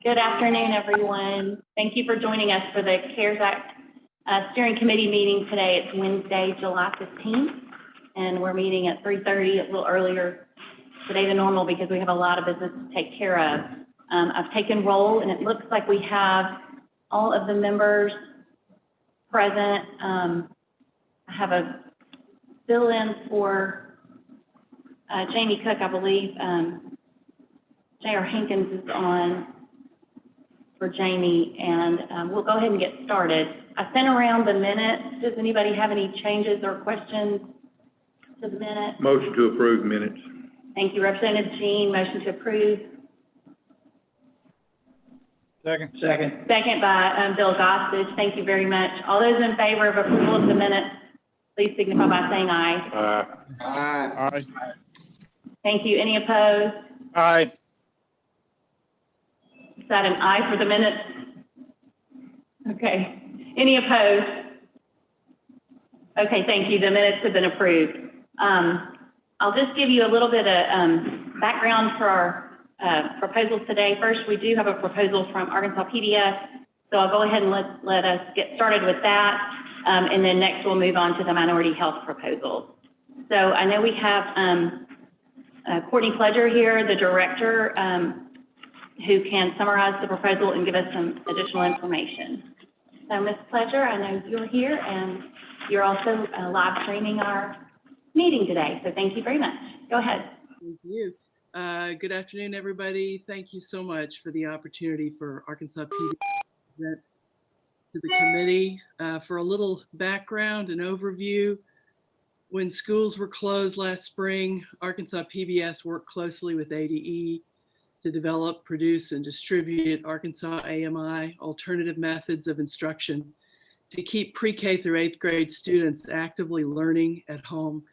Good afternoon, everyone. Thank you for joining us for the CARES Act Steering Committee meeting today. It's Wednesday, July 15th, and we're meeting at 3:30, a little earlier today than normal because we have a lot of business to take care of. I've taken roll, and it looks like we have all of the members present. I have a fill-in for Jamie Cook, I believe. J.R. Hankins is on for Jamie, and we'll go ahead and get started. I sent around the minutes. Does anybody have any changes or questions to the minutes? Motion to approve minutes. Thank you, Representative Jean. Motion to approve. Second. Second by Bill Gossage. Thank you very much. All those in favor of approval of the minutes, please signify by saying aye. Aye. Thank you. Any opposed? Aye. Is that an aye for the minutes? Okay. Any opposed? Okay, thank you. The minutes have been approved. I'll just give you a little bit of background for our proposals today. First, we do have a proposal from Arkansas PBS, so I'll go ahead and let us get started with that, and then next we'll move on to the minority health proposals. So I know we have Courtney Pledger here, the director, who can summarize the proposal and give us some additional information. So Ms. Pledger, I know you're here and you're also live streaming our meeting today. So thank you very much. Go ahead. Thank you. Good afternoon, everybody. Thank you so much for the opportunity for Arkansas PD to present to the committee. For a little background and overview, when schools were closed last spring, Arkansas PBS worked closely with ADE to develop, produce, and distribute Arkansas AMI alternative methods of instruction to keep pre-K through 8th grade students actively learning at home.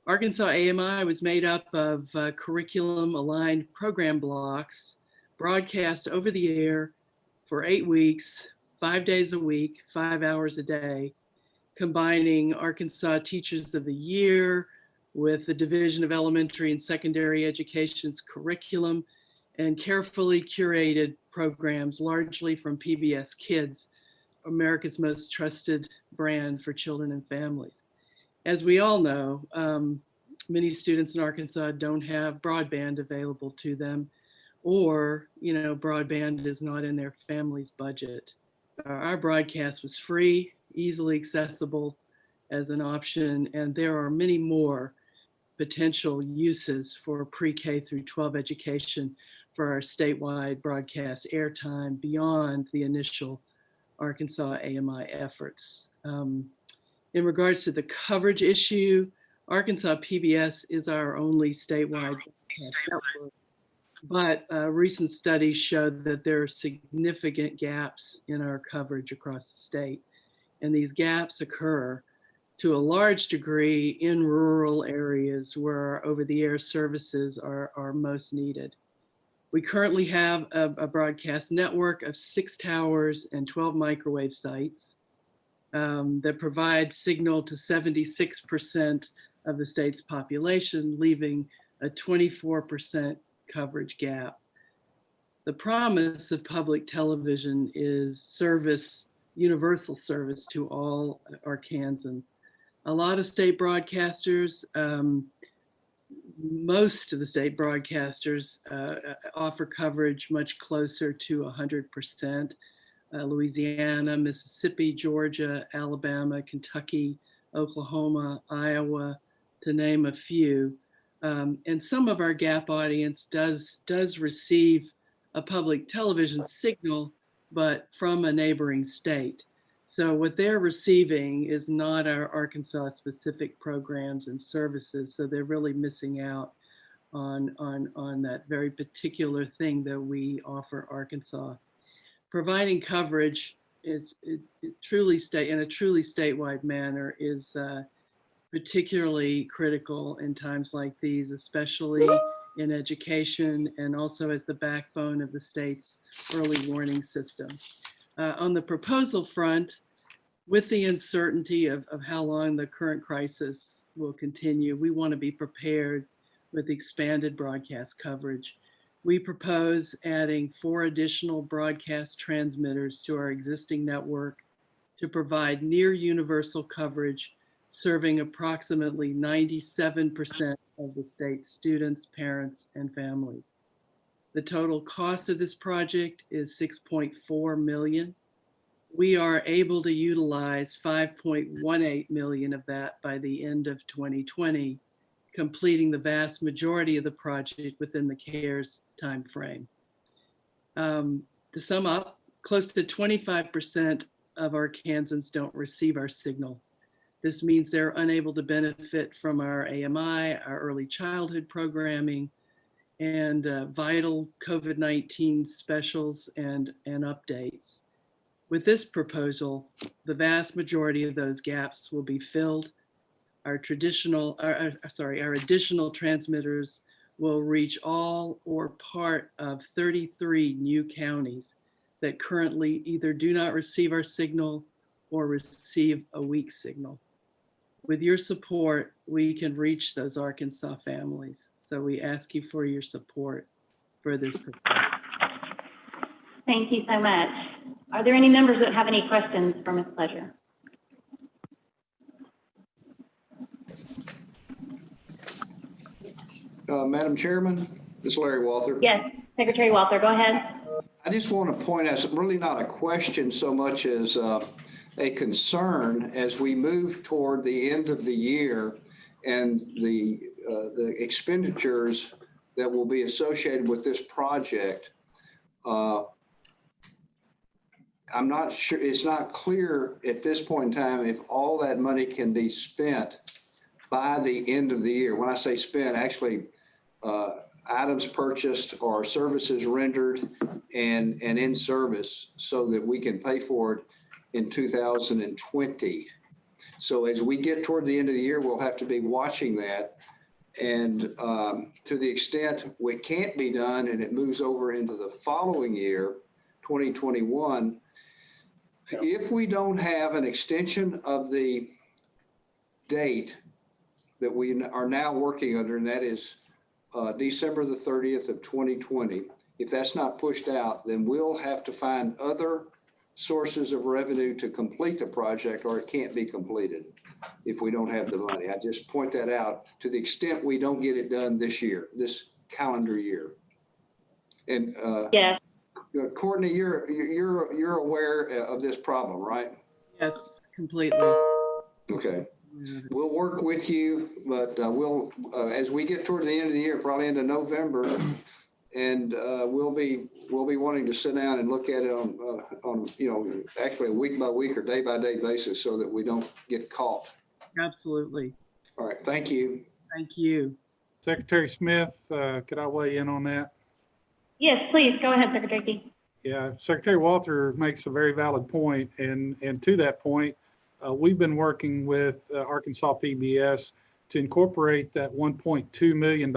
Arkansas AMI was made up of curriculum-aligned program blocks broadcast over the air for 8 weeks, 5 days a week, 5 hours a day, combining Arkansas Teachers of the Year with the Division of Elementary and Secondary Education's curriculum and carefully curated programs, largely from PBS Kids, America's most trusted brand for children and families. As we all know, many students in Arkansas don't have broadband available to them, or, broadband is not in their family's budget. Our broadcast was free, easily accessible as an option, and there are many more potential uses for pre-K through 12 education for our statewide broadcast airtime beyond the initial Arkansas AMI efforts. In regards to the coverage issue, Arkansas PBS is our only statewide broadcast network, but recent studies showed that there are significant gaps in our coverage across the state, and these gaps occur to a large degree in rural areas where over-the-air services are most needed. We currently have a broadcast network of 6 towers and 12 microwave sites that provide signal to 76% of the state's population, leaving a 24% coverage gap. The promise of public television is service, universal service to all Arkansans. A lot of state broadcasters, most of the state broadcasters offer coverage much closer to 100%. Louisiana, Mississippi, Georgia, Alabama, Kentucky, Oklahoma, Iowa, to name a few. And some of our gap audience does receive a public television signal, but from a neighboring state. So what they're receiving is not our Arkansas specific programs and services. So they're really missing out on that very particular thing that we offer Arkansas. Providing coverage in a truly statewide manner is particularly critical in times like these, especially in education and also as the backbone of the state's early warning system. On the proposal front, with the uncertainty of how long the current crisis will continue, we want to be prepared with expanded broadcast coverage. we propose adding 4 additional broadcast transmitters to our existing network to provide near universal coverage, serving approximately 97% of the state's students, parents, and families. The total cost of this project is $6.4 million. We are able to utilize $5.18 million of that by the end of 2020, completing the vast majority of the project within the CARES timeframe. To sum up, close to 25% of Arkansans don't receive our signal. This means they're unable to benefit from our AMI, our early childhood programming, and vital COVID-19 specials and updates. With this proposal, the vast majority of those gaps will be filled. Our additional transmitters will reach all or part of 33 new counties that currently either do not receive our signal or receive a weak signal. With your support, we can reach those Arkansas families. So we ask you for your support for this proposal. Thank you so much. Are there any members that have any questions for Ms. Pleasure? Madam Chairman, this is Larry Walther. Yes, Secretary Walther, go ahead. I just want to point out, it's really not a question so much as a concern as we move toward the end of the year and the expenditures that will be associated with this project. I'm not sure, it's not clear at this point in time if all that money can be spent by the end of the year. When I say spent, actually items purchased or services rendered and in service so that we can pay for it in 2020. So as we get toward the end of the year, we'll have to be watching that. And to the extent it can't be done and it moves over into the following year, 2021, if we don't have an extension of the date that we are now working under, and that is December the 30th of 2020, if that's not pushed out, then we'll have to find other sources of revenue to complete the project, or it can't be completed if we don't have the money. I just point that out to the extent we don't get it done this year, this calendar year. And Yes. Courtney, you're aware of this problem, right? Yes, completely. Okay. We'll work with you, but we'll as we get toward the end of the year, probably into November, and we'll be wanting to sit down and look at it on actually a week by week or day by day basis so that we don't get caught. Absolutely. All right. Thank you. Thank you. Secretary Smith, could I weigh in on that? Yes, please, go ahead, Secretary Key. Yeah, Secretary Walther makes a very valid point, and to that point, we've been working with Arkansas PBS to incorporate that $1.2 million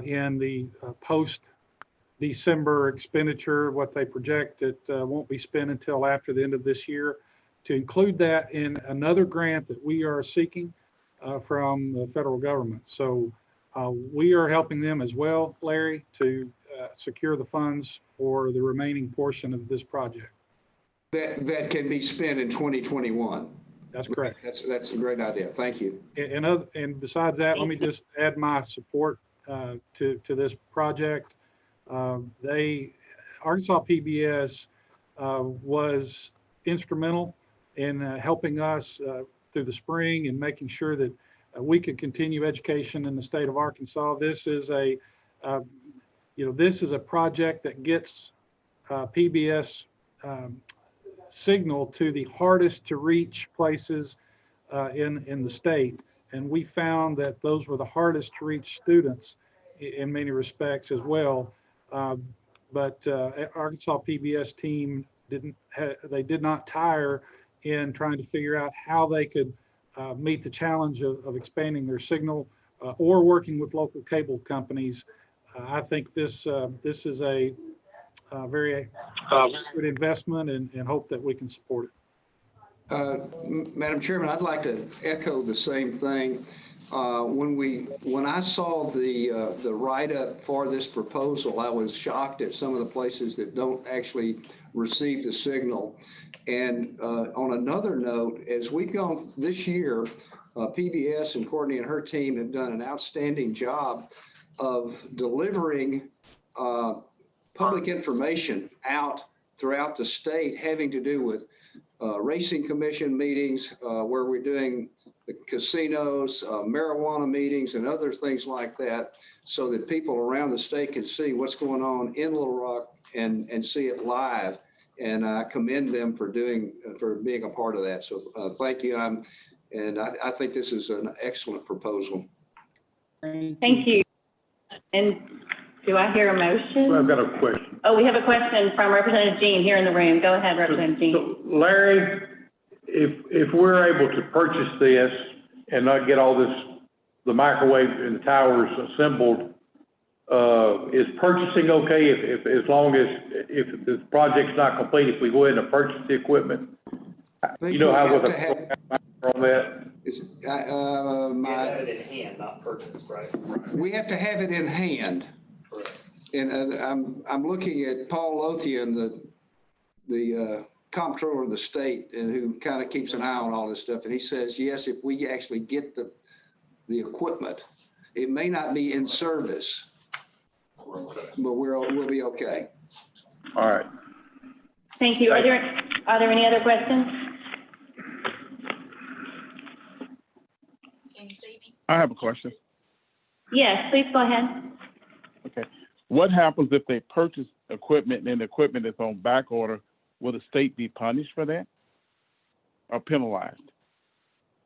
in the post-December expenditure, what they project it won't be spent until after the end of this year, to include that in another grant that we are seeking from the federal government. So we are helping them as well, Larry, to secure the funds for the remaining portion of this project. That can be spent in 2021. That's correct. That's a great idea. Thank you. And besides that, let me just add my support to this project. Arkansas PBS was instrumental in helping us through the spring and making sure that we could continue education in the state of Arkansas. This is a project that gets PBS signal to the hardest to reach places in the state. And we found that those were the hardest to reach students in many respects as well. But Arkansas PBS team did not tire in trying to figure out how they could meet the challenge of expanding their signal or working with local cable companies. I think this is a very good investment and hope that we can support it. Madam Chairman, I'd like to echo the same thing. when I saw the write-up for this proposal, I was shocked at some of the places that don't actually receive the signal. And on another note, as we've gone this year, PBS and Courtney and her team have done an outstanding job of delivering public information out throughout the state having to do with racing commission meetings, where we're doing the casinos, marijuana meetings, and other things like that, so that people around the state can see what's going on in Little Rock and see it live. And I commend them for being a part of that. So thank you. I think this is an excellent proposal. Thank you. And do I hear a motion? Well, I've got a question. Oh, we have a question from Representative Jean here in the room. Go ahead, Representative Jean. So Larry, if we're able to purchase this and not get all this, the microwave and the towers assembled, is purchasing okay as long as if the project's not complete, if we go ahead and purchase the equipment? You know how with a on that? Have it in hand, not purchased, right? We have to have it in hand. Correct. And I'm looking at Paul Lothian, the comptroller of the state, and who kind of keeps an eye on all this stuff. And he says, yes, if we actually get the equipment, it may not be in service, but we'll be okay. All right. Thank you. Are there any other questions? Can you see me? I have a question. Yes, please go ahead. Okay. What happens if they purchase equipment and the equipment is on back order? Will the state be punished for that or penalized?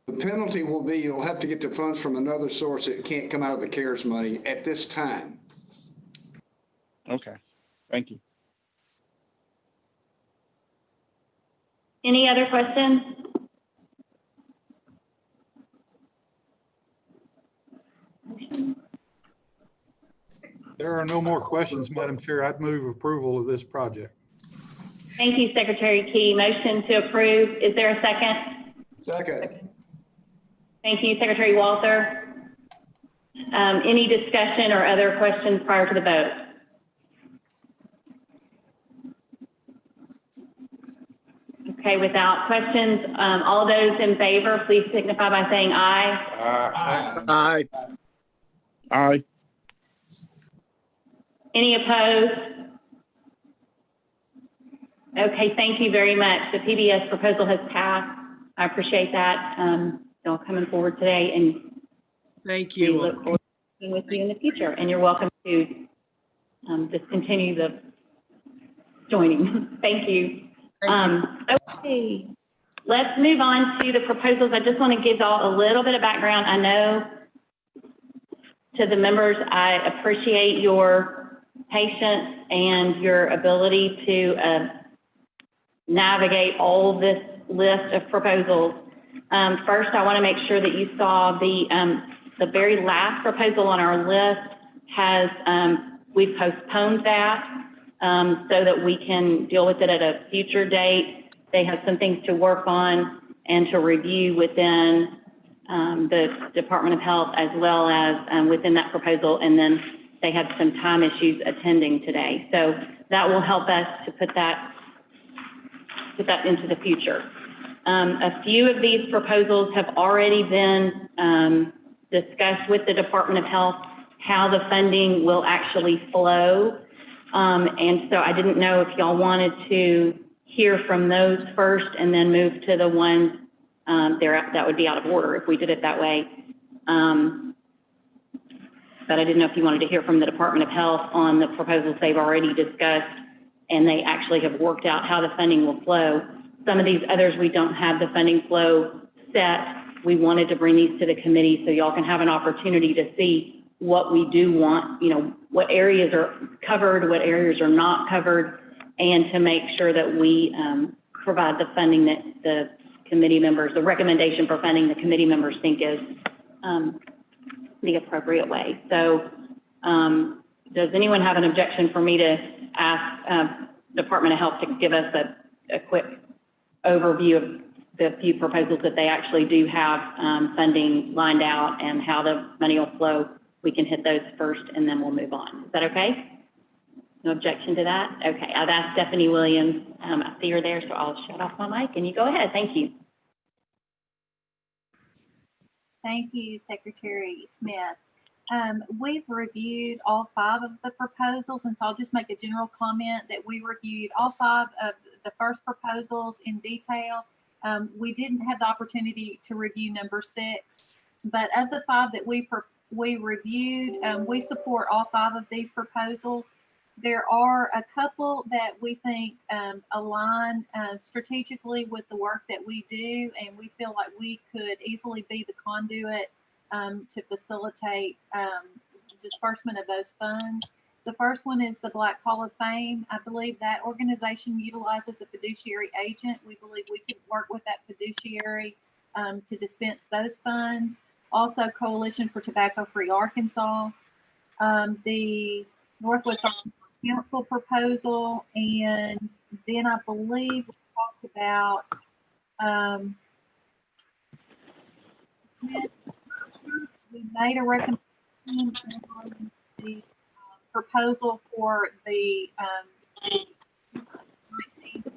The penalty will be you'll have to get the funds from another source. It can't come out of the CARES money at this time. Okay. Thank you. Any other questions? There are no more questions, Madam Chair. I'd move approval of this project. Thank you, Secretary Key. Motion to approve. Is there a second? Second. Thank you, Secretary Walter. Any discussion or other questions prior to the vote? Okay, without questions, all those in favor, please signify by saying aye. Aye. Aye. Any opposed? Okay, thank you very much. The PBS proposal has passed. I appreciate that. Y'all coming forward today, and Thank we you. look forward to working with you in the future. And you're welcome to just continue the joining. Thank you. Okay, let's move on to the proposals. I just want to give y'all a little bit of background. I know to the members, I appreciate your patience and your ability to navigate all of this list of proposals. First, I want to make sure that you saw the very last proposal on our list has, we've postponed that so that we can deal with it at a future date. They have some things to work on and to review within the Department of Health as well as within that proposal, and then they have some time issues attending today. So that will help us to put that into the future. A few of these proposals have already been discussed with the Department of Health, how the funding will actually flow. And so I didn't know if y'all wanted to hear from those first and then move to the ones that would be out of order if we did it that way. But I didn't know if you wanted to hear from the Department of Health on the proposals they've already discussed, and they actually have worked out how the funding will flow. Some of these others, we don't have the funding flow set. We wanted to bring these to the committee so y'all can have an opportunity to see what we do want, what areas are covered, what areas are not covered, and to make sure that we provide the funding that the committee members, the recommendation for funding the committee members think is the appropriate way. So does anyone have an objection for me to ask Department of Health to give us a quick overview of the few proposals that they actually do have funding lined out and how the money will flow, we can hit those first and then we'll move on. Is that okay? No objection to that? Okay, I've asked Stephanie Williams. I see her there, so I'll shut off my mic and you go ahead. Thank you. Thank you, Secretary Smith. We've reviewed all 5 of the proposals, and so I'll just make a general comment that we reviewed all 5 of the first proposals in detail. We didn't have the opportunity to review number 6, but of the 5 that we reviewed, we support all 5 of these proposals. There are a couple that we think align strategically with the work that we do, and we feel like we could easily be the conduit to facilitate disbursement of those funds. The first one is the Black Hall of Fame. I believe that organization utilizes a fiduciary agent. We believe we could work with that fiduciary to dispense those funds. Also, Coalition for Tobacco-Free Arkansas, the Northwest Arkansas Council proposal, and then I believe we talked about we made a recommendation on the proposal for the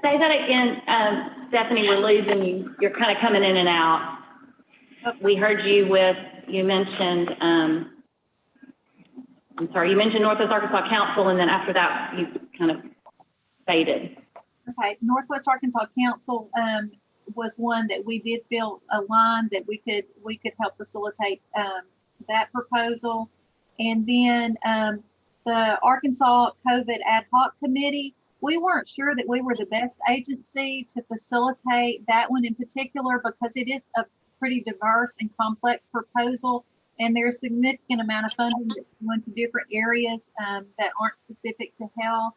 Say that again, Stephanie, we're losing you. You're kind of coming in and out. We heard you you mentioned, I'm sorry, you mentioned Northwest Arkansas Council, and then after that, you kind of faded. Okay, Northwest Arkansas Council was one that we did feel aligned that we could help facilitate that proposal. And then the Arkansas COVID Ad Hoc Committee, we weren't sure that we were the best agency to facilitate that one in particular because it is a pretty diverse and complex proposal, and there's a significant amount of funding that's going to different areas that aren't specific to health.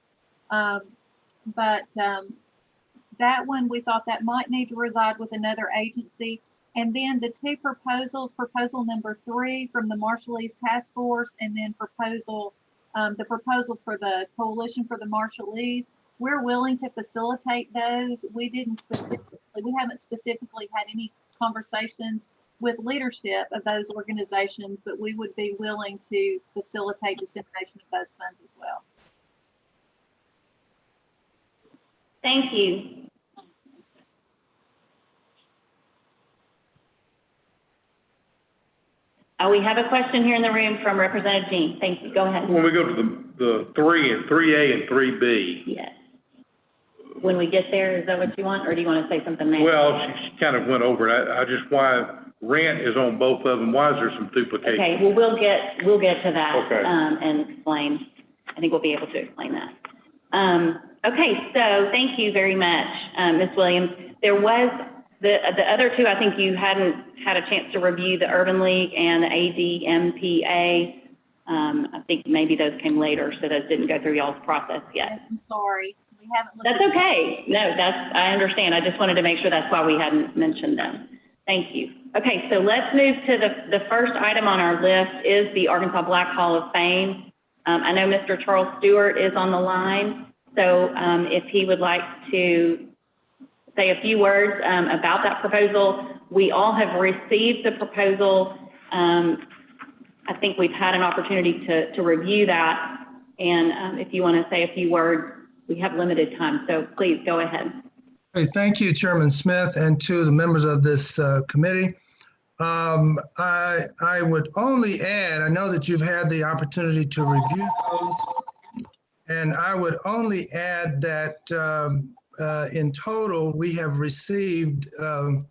That one, we thought that might need to reside with another agency. And then the 2 proposals, proposal number 3 from the Marshallese Task Force, and then the proposal for the Coalition for the Marshallese, we're willing to facilitate those. We haven't specifically had any conversations with leadership of those organizations, but we would be willing to facilitate dissemination of those funds as well. Thank you. We have a question here in the room from Representative Jean. Thank you. Go ahead. When we go to the 3A and 3B. Yes. When we get there, is that what you want, or do you want to say something now? Well, she kind of went over it. I just, why rent is on both of them, why is there some duplication? Okay, well, we'll get to that. Okay. And explain. I think we'll be able to explain that. Okay, so thank you very much, Ms. Williams. There was the other 2, I think you hadn't had a chance to review, the Urban League and the ADMPA. I think maybe those came later, so those didn't go through y'all's process yet. I'm sorry. We haven't looked That's okay. No, I understand. I just wanted to make sure that's why we hadn't mentioned them. Thank you. Okay, so let's move to the first item on our list is the Arkansas Black Hall of Fame. I know Mr. Charles Stewart is on the line, so if he would like to say a few words about that proposal. We all have received the proposal. I think we've had an opportunity to review that, and if you want to say a few words, we have limited time, so please go ahead. Hey, thank you, Chairman Smith, and to the members of this committee. I would only add, I know that you've had the opportunity to review those, and I would only add that in total, we have received, we're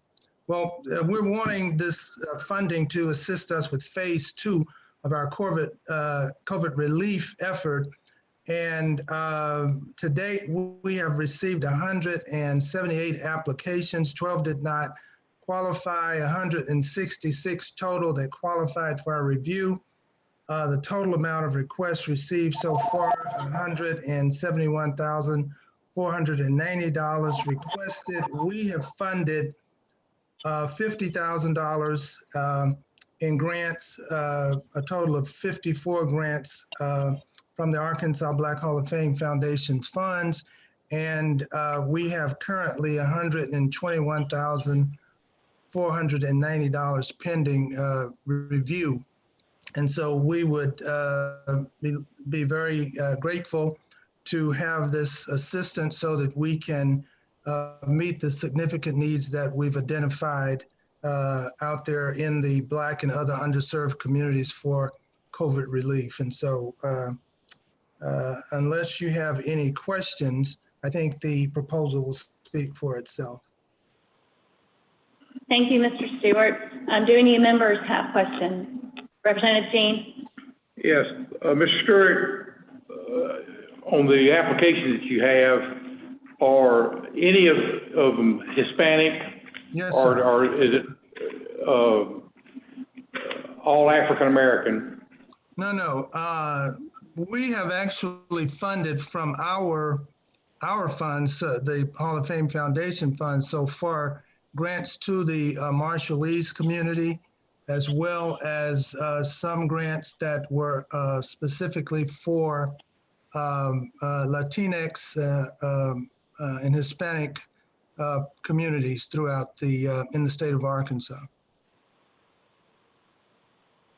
wanting this funding to assist us with phase 2 of our COVID relief effort. And to date, we have received 178 applications. 12 did not qualify, 166 total that qualified for our review. The total amount of requests received so far, $171,490 requested. We have funded $50,000 in grants, a total of 54 grants from the Arkansas Black Hall of Fame Foundation funds. And we have currently $121,490 pending review. And so we would be very grateful to have this assistance so that we can meet the significant needs that we've identified out there in the Black and other underserved communities for COVID relief. And so unless you have any questions, I think the proposal will speak for itself. Thank you, Mr. Stewart. Do any members have questions? Representative Jean? Yes, Mr. Stewart, on the application that you have, are any of them Hispanic? Yes, sir. Or is it all African American? No. We have actually funded from our funds, the Hall of Fame Foundation funds so far, grants to the Marshallese community, as well as some grants that were specifically for Latinx and Hispanic communities throughout in the state of Arkansas.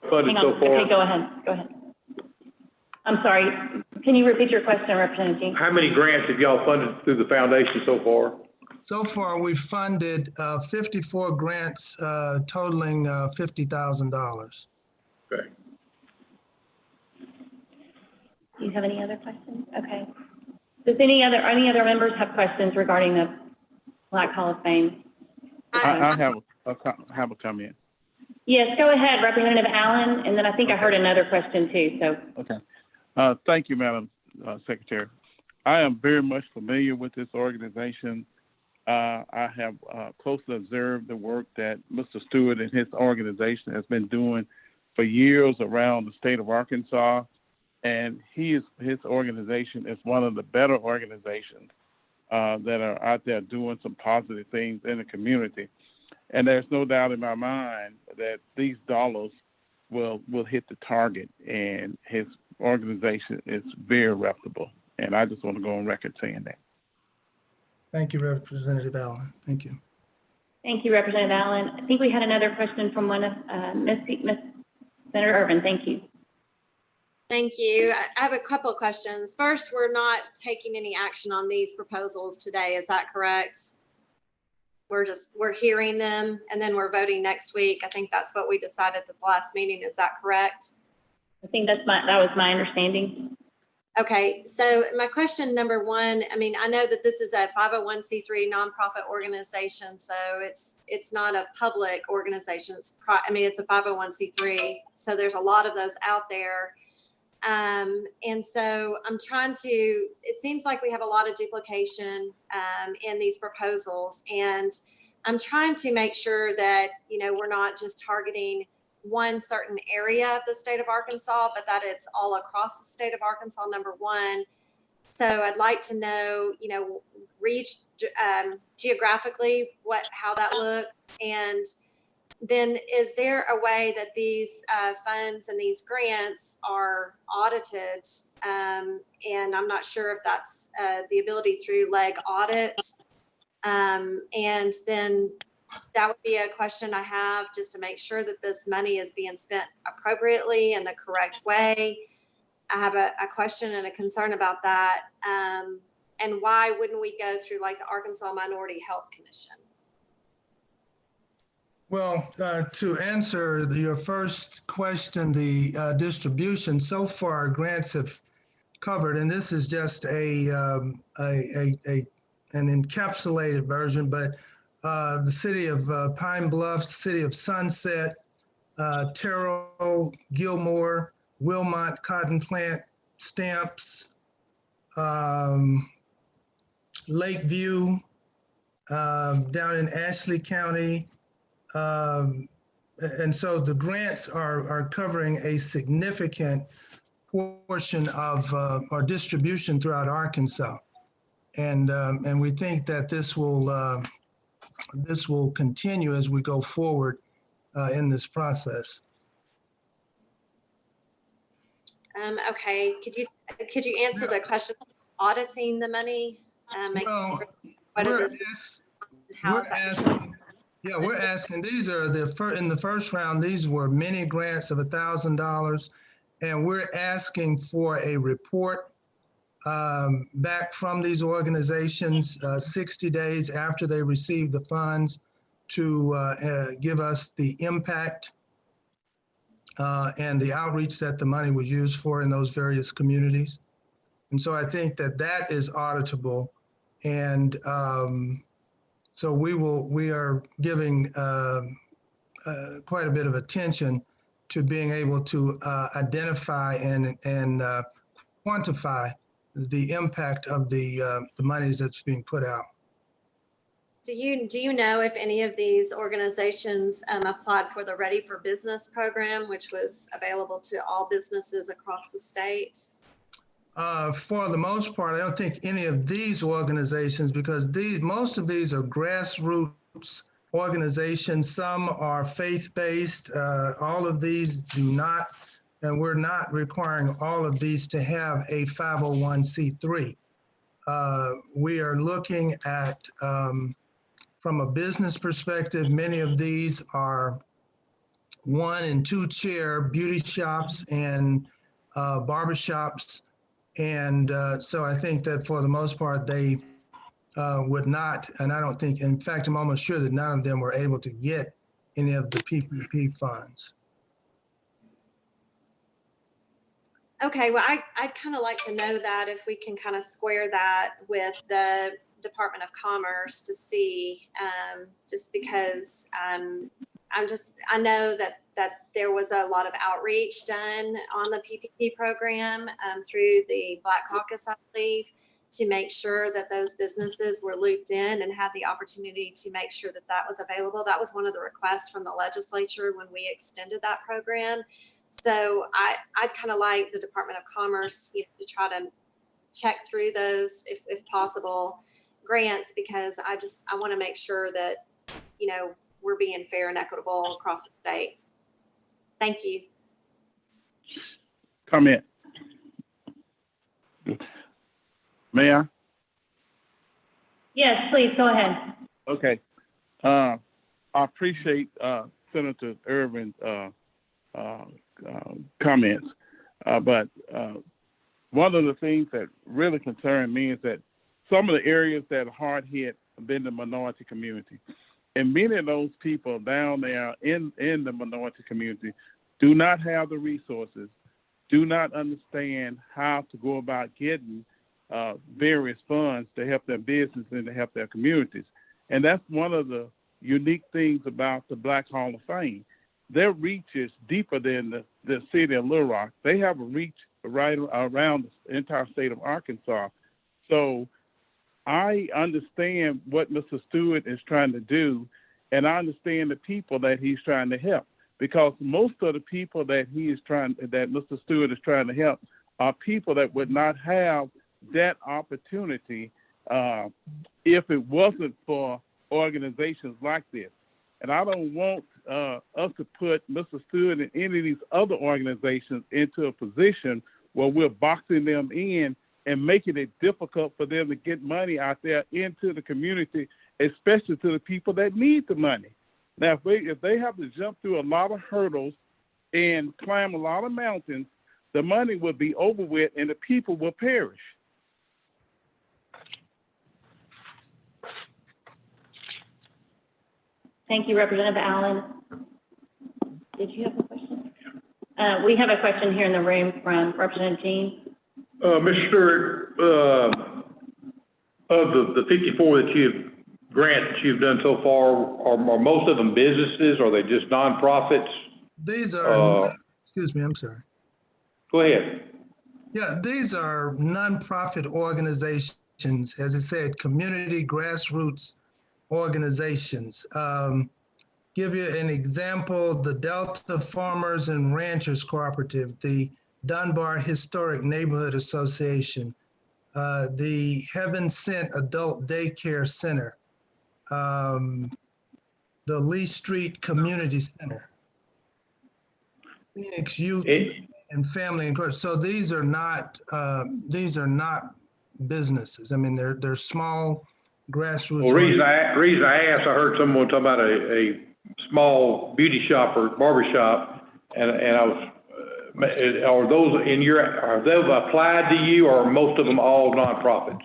Funded Hang on. so far? Okay, go ahead. I'm sorry. Can you repeat your question, Representative Jean? How many grants have y'all funded through the foundation so far? So far, we've funded 54 grants totaling $50,000. Okay. Do you have any other questions? Okay. Does any other members have questions regarding the Black Hall of Fame? I have a comment. Yes, go ahead, Representative Allen, and then I think I heard another question too, so. Okay. Thank you, Madam Secretary. I am very much familiar with this organization. I have closely observed the work that Mr. Stewart and his organization has been doing for years around the state of Arkansas. And his organization is one of the better organizations that are out there doing some positive things in the community. And there's no doubt in my mind that these dollars will hit the target, and his organization is very reputable. And I just want to go on record saying that. Thank you, Representative Allen. Thank you. Thank you, Representative Allen. I think we had another question from one of Ms. Senator Irvin. Thank you. Thank you. I have a couple of questions. First, we're not taking any action on these proposals today. Is that correct? We're hearing them and then we're voting next week. I think that's what we decided at the last meeting. Is that correct? I think that was my understanding. Okay, so my question number one, I mean, I know that this is a 501c3 nonprofit organization, so it's not a public organization. It's a 501c3, so there's a lot of those out there. And so I'm trying to, it seems like we have a lot of duplication in these proposals, and I'm trying to make sure that, we're not just targeting one certain area of the state of Arkansas, but that it's all across the state of Arkansas, number one. So I'd like to know, geographically how that looks. And then is there a way that these funds and these grants are audited? And I'm not sure if that's the ability through leg audit. And then that would be a question I have, just to make sure that this money is being spent appropriately in the correct way. I have a question and a concern about that. And why wouldn't we go through like the Arkansas Minority Health Commission? Well, to answer your first question, the distribution, so far grants have covered, and this is just an encapsulated version, but the city of Pine Bluff, city of Sunset, Terrell, Gilmore, Wilmot, Cotton Plant, Stamps, Lakeview, down in Ashley County. And so the grants are covering a significant portion of our distribution throughout Arkansas. And we think that this will continue as we go forward in this process. Okay, could you answer the question, auditing the money? Make Well, what are we're this, ask- how we're is that? asking, yeah, we're asking, these are in the first round, these were mini grants of $1,000. And we're asking for a report back from these organizations 60 days after they receive the funds to give us the impact and the outreach that the money was used for in those various communities. And so I think that that is auditable. And so we are giving quite a bit of attention to being able to identify and quantify the impact of the monies that's being put out. Do you know if any of these organizations applied for the Ready for Business program, which was available to all businesses across the state? For the most part, I don't think any of these organizations, because most of these are grassroots organizations. Some are faith-based. All of these do not, and we're not requiring all of these to have a 501c3. We are looking at, from a business perspective, many of these are 1 and 2 chair beauty shops and barbershops. And so I think that for the most part, they would not, and I don't think, in fact, I'm almost sure that none of them were able to get any of the PPP funds. Okay, well, I'd kind of like to know that if we can kind of square that with the Department of Commerce to see, just because I know that there was a lot of outreach done on the PPP program through the Black Caucus, I believe, to make sure that those businesses were looped in and had the opportunity to make sure that that was available. That was one of the requests from the legislature when we extended that program. So I'd kind of like the Department of Commerce, to try to check through those if possible grants, because I want to make sure that, we're being fair and equitable across the state. Thank you. Comment. May I? Yes, please, go ahead. Okay. I appreciate Senator Irvin's comments, but one of the things that really concern me is that some of the areas that are hard hit have been the minority community. And many of those people down there in the minority community do not have the resources, do not understand how to go about getting various funds to help their business and to help their communities. And that's one of the unique things about the Black Hall of Fame. Their reach is deeper than the city of Little Rock. They have a reach right around the entire state of Arkansas. So I understand what Mr. Stewart is trying to do, and I understand the people that he's trying to help, because most of the people that Mr. Stewart is trying to help are people that would not have that opportunity if it wasn't for organizations like this. And I don't want us to put Mr. Stewart and any of these other organizations into a position where we're boxing them in and making it difficult for them to get money out there into the community, especially to the people that need the money. Now, if they have to jump through a lot of hurdles and climb a lot of mountains, the money will be over with and the people will perish. Thank you, Representative Allen. Did you have a question? We have a question here in the room from Representative Jean. Mr. Stewart, of the 54 grants that you've done so far, are most of them businesses? Are they just nonprofits? These are, excuse me, I'm sorry. Go ahead. Yeah, these are nonprofit organizations, as I said, community grassroots organizations. Give you an example, the Delta Farmers and Ranchers Cooperative, the Dunbar Historic Neighborhood Association, the Heaven Sent Adult Daycare Center, the Lee Street Community Center, Phoenix Youth and Family Encouragement. So these are not businesses. I mean, they're small grassroots. Well, reason I asked, I heard someone talk about a small beauty shop or barber shop, and I was, are those are they applied to you, or are most of them all nonprofits?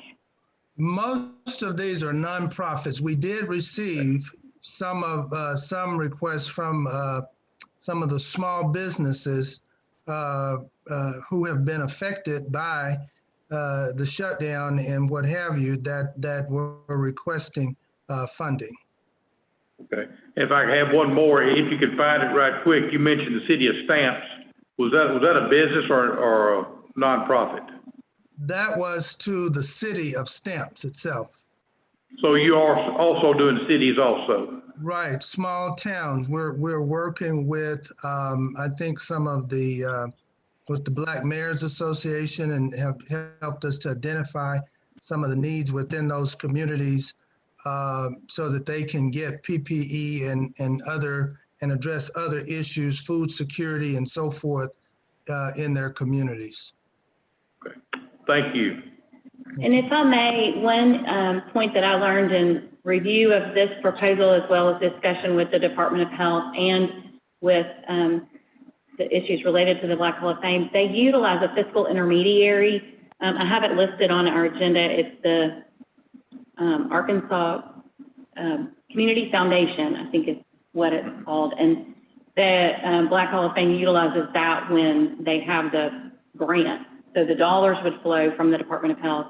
Most of these are nonprofits. We did receive some requests from some of the small businesses who have been affected by the shutdown and what have you, that were requesting funding. Okay. If I could have one more, if you could find it right quick, you mentioned the city of Stamps. Was that a business or a nonprofit? That was to the city of Stamps itself. So you are also doing cities also? Right, small towns. We're working with, I think some of with the Black Mayors Association, and have helped us to identify some of the needs within those communities so that they can get PPE and address other issues, food security and so forth in their communities. Okay, thank you. And if I may, one point that I learned in review of this proposal, as well as discussion with the Department of Health and with the issues related to the Black Hall of Fame, they utilize a fiscal intermediary. I have it listed on our agenda. It's the Arkansas Community Foundation, I think is what it's called. And the Black Hall of Fame utilizes that when they have the grant. So the dollars would flow from the Department of Health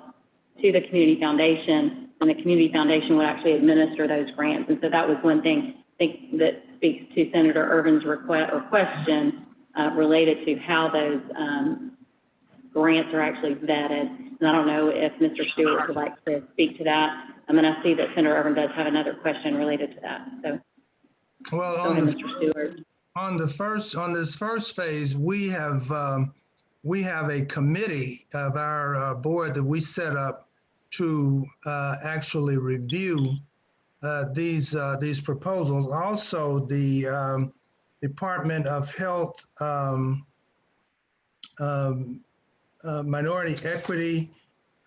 to the Community Foundation, and the Community Foundation would actually administer those grants. And so that was one thing I think that speaks to Senator Irvin's request or question related to how those grants are actually vetted. And I don't know if Mr. Stewart would like to speak to that. And I see that Senator Irvin does have another question related to that. So, well, go ahead, Mr. Stewart. On this first phase, we have a committee of our board that we set up to actually review these proposals. Also, the Department of Health Minority Equity,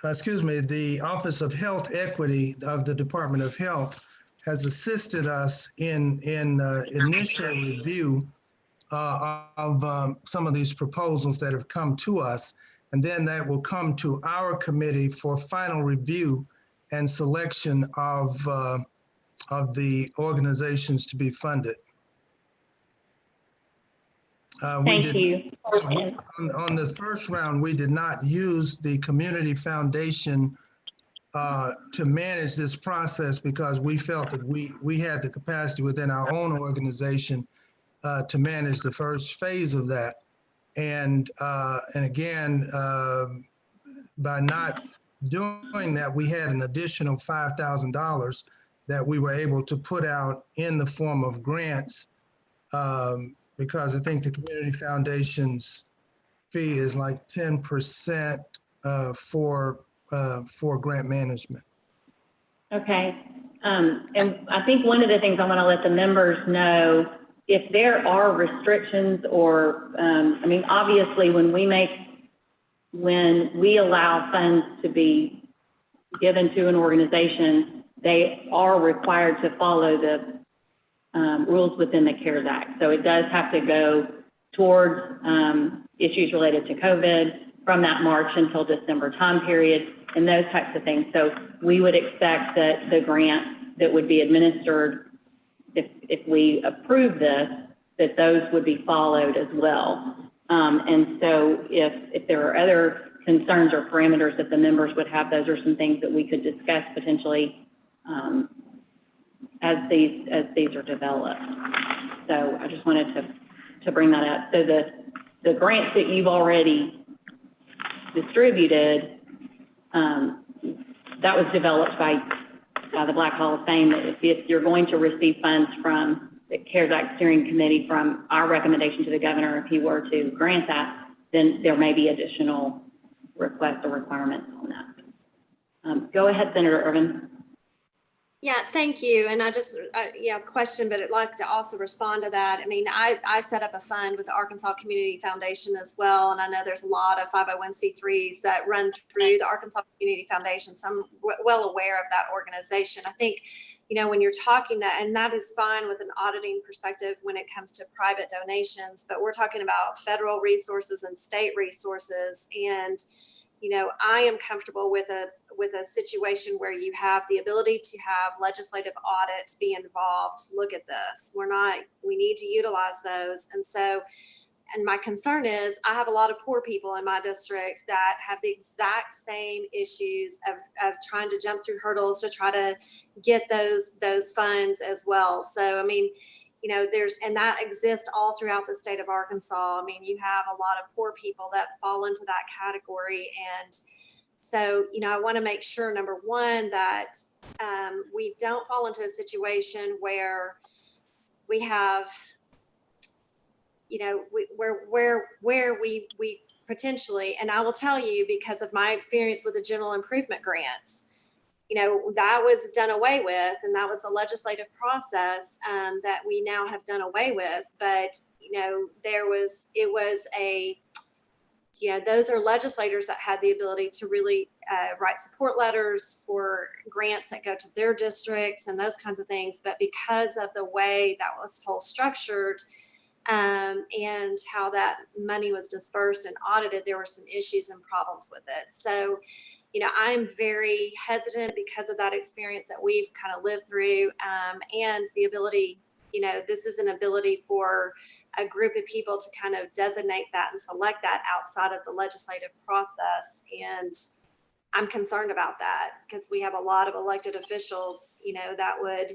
the Office of Health Equity of the Department of Health has assisted us in initial review of some of these proposals that have come to us, and then that will come to our committee for final review and selection of the organizations to be funded. Thank you. On the first round, we did not use the Community Foundation to manage this process because we felt that we had the capacity within our own organization to manage the first phase of that. And again, by not doing that, we had an additional $5,000 that we were able to put out in the form of grants because I think the Community Foundation's fee is like 10% for grant management. Okay. And I think one of the things I want to let the members know, if there are restrictions or, I mean, obviously when we allow funds to be given to an organization, they are required to follow the rules within the CARES Act. So it does have to go towards issues related to COVID from that March until December time period and those types of things. So we would expect that the grant that would be administered, if we approve this, that those would be followed as well. And so if there are other concerns or parameters that the members would have, those are some things that we could discuss potentially as these are developed. So I just wanted to bring that up. So the grants that you've already distributed, that was developed by the Black Hall of Fame. If you're going to receive funds from the CARES Act Steering Committee, from our recommendation to the governor, if he were to grant that, then there may be additional requests or requirements on that. Go ahead, Senator Irvin. Yeah, thank you. And I just, question, but I'd like to also respond to that. I mean, I set up a fund with the Arkansas Community Foundation as well. And I know there's a lot of 501c3s that run through the Arkansas Community Foundation. So I'm well aware of that organization. I think, when you're talking that, and that is fine with an auditing perspective when it comes to private donations, but we're talking about federal resources and state resources. And I am comfortable with a situation where you have the ability to have legislative audits be involved. Look at this. We need to utilize those. And my concern is I have a lot of poor people in my district that have the exact same issues of trying to jump through hurdles to try to get those funds as well. So, I mean, and that exists all throughout the state of Arkansas. I mean, you have a lot of poor people that fall into that category. And so, I want to make sure, number one, that we don't fall into a situation where we have, where we potentially, and I will tell you, because of my experience with the general improvement grants, that was done away with, and that was a legislative process that we now have done away with. But, those are legislators that had the ability to really write support letters for grants that go to their districts and those kinds of things. But because of the way that was whole structured and how that money was dispersed and audited, there were some issues and problems with it. So, I'm very hesitant because of that experience that we've kind of lived through, and the ability, this is an ability for a group of people to kind of designate that and select that outside of the legislative process. And I'm concerned about that because we have a lot of elected officials, that would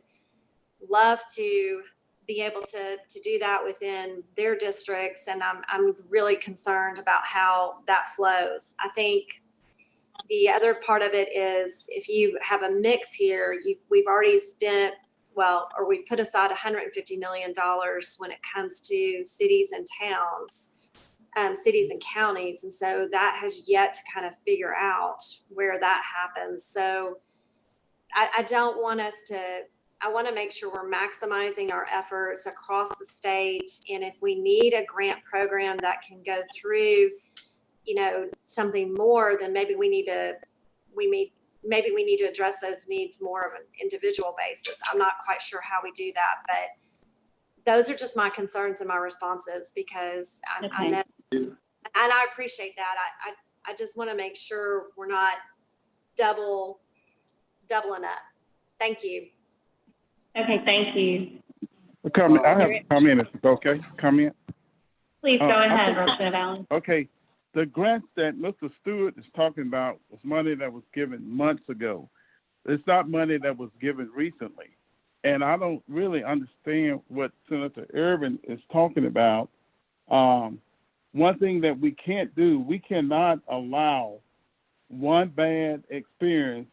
love to be able to do that within their districts. And I'm really concerned about how that flows. I think the other part of it is if you have a mix here, we've already spent, or we've put aside $150 million when it comes to cities and towns, cities and counties. And so that has yet to kind of figure out where that happens. So I don't want us to, I want to make sure we're maximizing our efforts across the state. And if we need a grant program that can go through, something more, then maybe we need to address those needs more of an individual basis. I'm not quite sure how we do that, but those are just my concerns and my responses because I know, and I appreciate that. I just want to make sure we're not doubling up. Thank you. Okay, thank you. I have a comment, if it's okay. Comment? Please go ahead, Representative Allen. Okay. The grants that Mr. Stewart is talking about was money that was given months ago. It's not money that was given recently. And I don't really understand what Senator Irvin is talking about. One thing that we can't do, we cannot allow one bad experience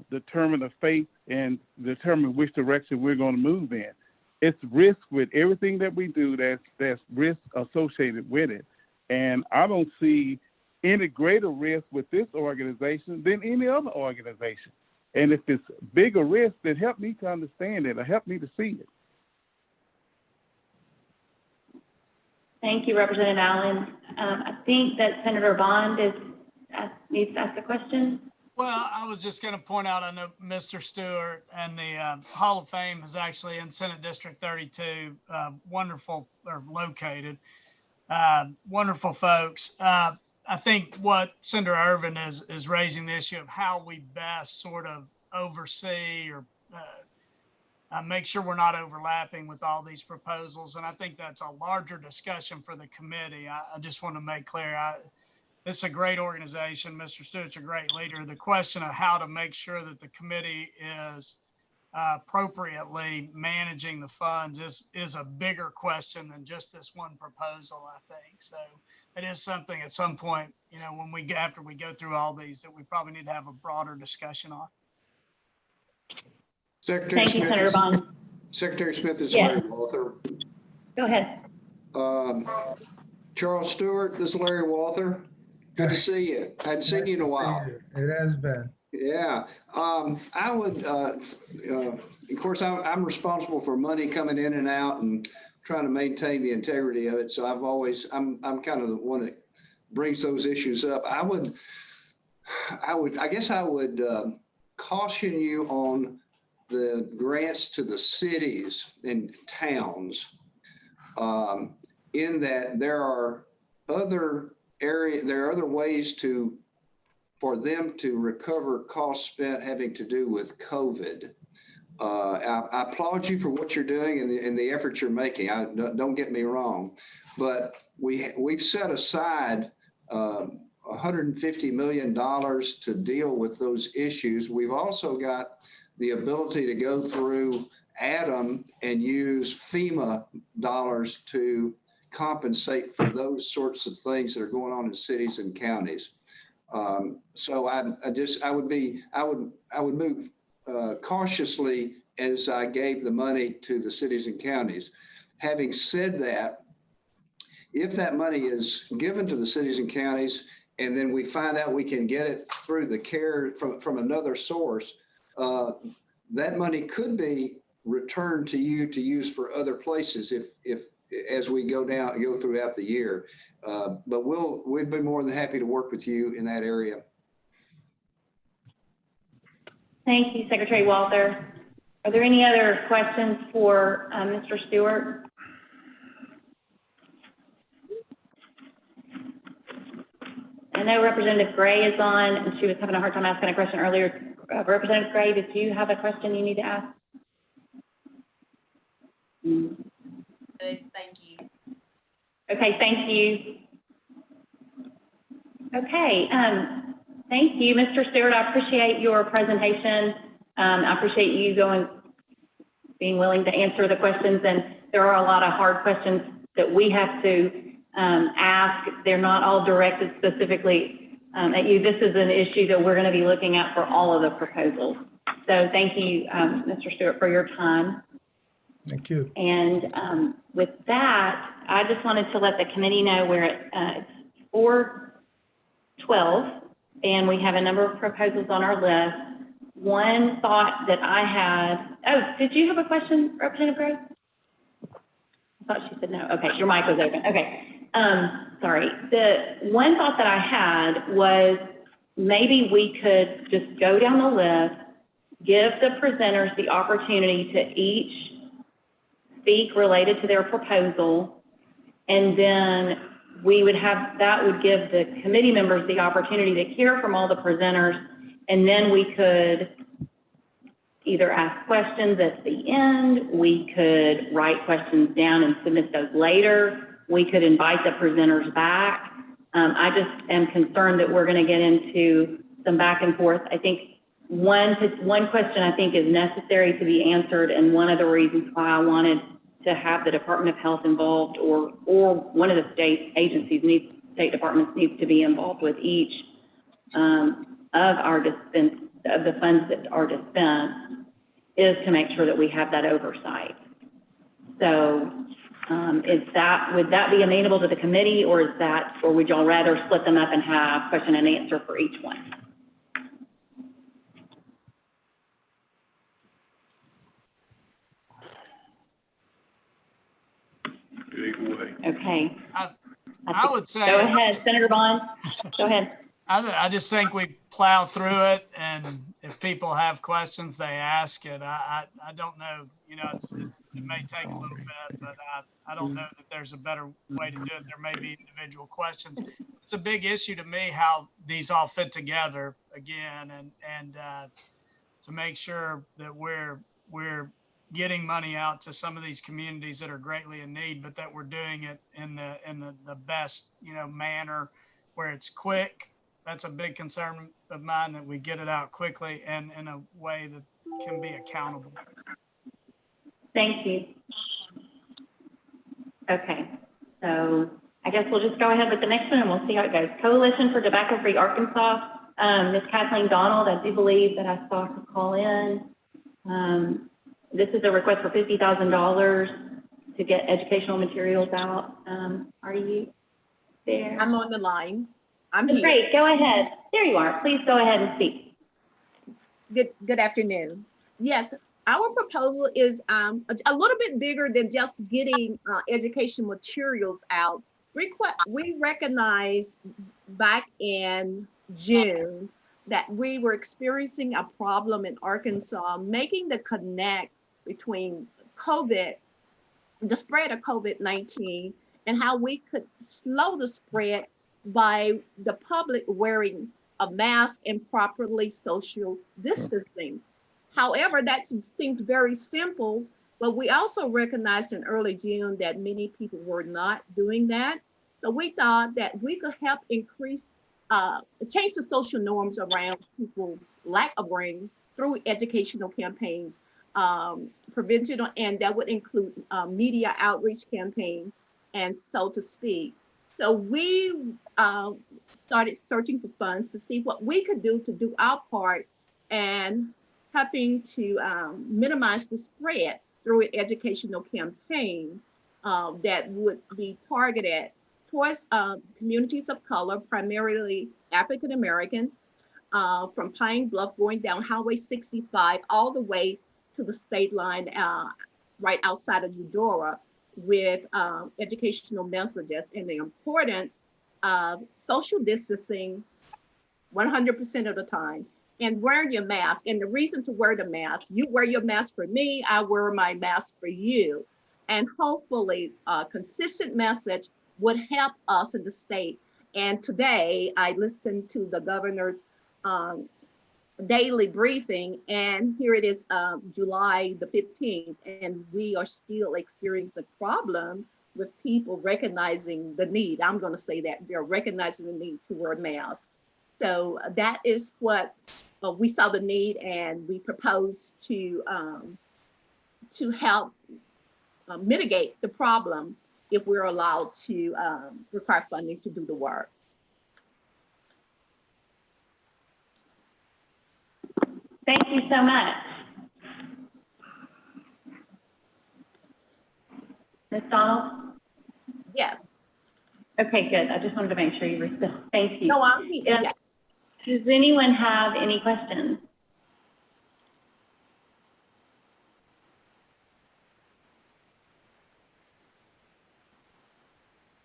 determine the fate and determine which direction we're going to move in. It's risk with everything that we do. There's risk associated with it. And I don't see any greater risk with this organization than any other organization. And if it's bigger risk, then help me to understand it or help me to see it. Thank you, Representative Allen. I think that Senator Bond needs to ask a question. Well, I was just going to point out, I know Mr. Stewart and the Hall of Fame is actually in Senate District 32, wonderful, or located. Wonderful folks. I think what Senator Irvin is raising the issue of how we best sort of oversee or make sure we're not overlapping with all these proposals. And I think that's a larger discussion for the committee. I just want to make clear, it's a great organization. Mr. Stewart's a great leader. The question of how to make sure that the committee is appropriately managing the funds is a bigger question than just this one proposal, I think. So it is something at some point, after we go through all these, that we probably need to have a broader discussion on. Secretary Thank you, Smith Senator Bond. Secretary Smith is Yes. Larry Walther. Go ahead. Charles Stewart, this is Larry Walther. Good to see you. I hadn't seen you in a while. It has been. Yeah, I would, of course, I'm responsible for money coming in and out and trying to maintain the integrity of it. So I'm kind of the one that brings those issues up. I guess I would caution you on the grants to the cities and towns, in that there are other ways for them to recover costs spent having to do with COVID. I applaud you for what you're doing and the efforts you're making. Don't get me wrong, but we've set aside $150 million to deal with those issues. We've also got the ability to go through Adam and use FEMA dollars to compensate for those sorts of things that are going on in cities and counties. So I would move cautiously as I gave the money to the cities and counties. Having said that, if that money is given to the cities and counties, and then we find out we can get it through the care from another source, that money could be returned to you to use for other places if as we go throughout the year. But we'd be more than happy to work with you in that area. Thank you, Secretary Walther. Are there any other questions for Mr. Stewart? I know Representative Gray is on, and she was having a hard time asking a question earlier. Representative Gray, did you have a question you need to ask? Good, thank you. Okay, thank you. Okay, thank you, Mr. Stewart. I appreciate your presentation. I appreciate you being willing to answer the questions, and there are a lot of hard questions that we have to ask. They're not all directed specifically at you. This is an issue that we're going to be looking at for all of the proposals. So thank you, Mr. Stewart, for your time. Thank you. And with that, I just wanted to let the committee know we're at 4:12, and we have a number of proposals on our list. One thought that I had, did you have a question, Representative Gray? I thought she said no. Okay, your mic was open. Okay, sorry. The one thought that I had was maybe we could just go down the list, give the presenters the opportunity to each speak related to their proposal, and then that would give the committee members the opportunity to hear from all the presenters, and then we could either ask questions at the end, we could write questions down and submit those later, we could invite the presenters back. I just am concerned that we're going to get into some back and forth. I think one question I think is necessary to be answered, and one of the reasons why I wanted to have the Department of Health involved, or one of the state agencies state departments needs to be involved with each of the funds that are dispensed, is to make sure that we have that oversight. So would that be amenable to the committee, or would y'all rather split them up and have question and answer for each one? Okay. I would say. Go ahead, Senator Bond. Go ahead. I just think we plow through it, and if people have questions, they ask it. I don't know, it may take a little bit, but I don't know that there's a better way to do it. There may be individual questions. It's a big issue to me how these all fit together again, and to make sure that we're getting money out to some of these communities that are greatly in need, but that we're doing it in the best manner, where it's quick. That's a big concern of mine, that we get it out quickly and in a way that can be accountable. Thank you. Okay, so I guess we'll just go ahead with the next one and we'll see how it goes. Coalition for Tobacco Free Arkansas. Ms. Kathleen Donald, I do believe that I saw her call in. This is a request for $50,000 to get educational materials out. Are you there? I'm on the line. I'm here. Great, go ahead. There you are. Please go ahead and speak. Good afternoon. Yes, our proposal is a little bit bigger than just getting education materials out. We recognize back in June that we were experiencing a problem in Arkansas, making the connect between COVID, the spread of COVID-19, and how we could slow the spread by the public wearing a mask and properly social distancing. However, that seemed very simple, but we also recognized in early June that many people were not doing that. So we thought that we could help increase, change the social norms around people's lack of wearing through educational campaigns, prevention, and that would include media outreach campaign, and so to speak. So we started searching for funds to see what we could do our part and helping to minimize the spread through an educational campaign that would be targeted towards communities of color, primarily African Americans, from Pine Bluff going down Highway 65 all the way to the state line right outside of Eudora, with educational messages and the importance of social distancing 100% of the time and wearing your mask. And the reason to wear the mask, you wear your mask for me, I wear my mask for you. And hopefully a consistent message would help us in the state. And today I listened to the governor's daily briefing, and here it is, July the 15th, and we are still experiencing a problem with people recognizing the need. I'm going to say that they're recognizing the need to wear masks. So that is what we saw the need, and we proposed to help mitigate the problem if we're allowed to require funding to do the work. Thank you so much. Ms. Donald? Yes. Okay, good. I just wanted to make sure you were still, thank you. No, I'm here. Yeah. Does anyone have any questions?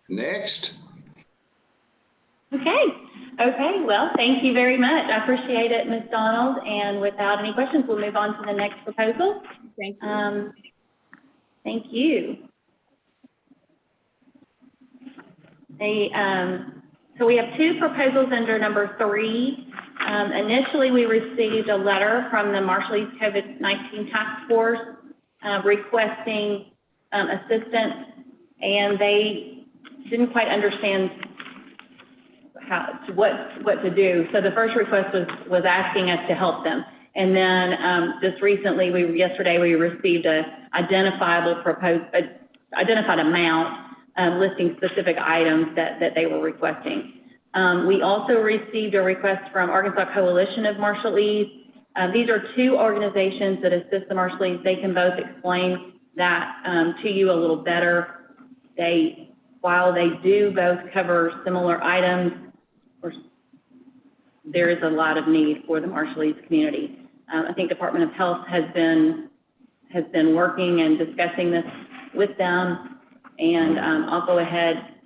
Next. Okay, well, thank you very much. I appreciate it, Ms. Donald. And without any questions, we'll move on to the next proposal. Thank you. Thank you. So we have two proposals under number 3. Initially, we received a letter from the Marshall East COVID-19 Task Force requesting assistance, and they didn't quite understand what to do. So the first request was asking us to help them. And then just recently, yesterday, we received a identified amount listing specific items that they were requesting. We also received a request from Arkansas Coalition of Marshall East. These are two organizations that assist the Marshall East. They can both explain that to you a little better. While they do both cover similar items, there is a lot of need for the Marshall East community. I think Department of Health has been working and discussing this with them. And I'll go ahead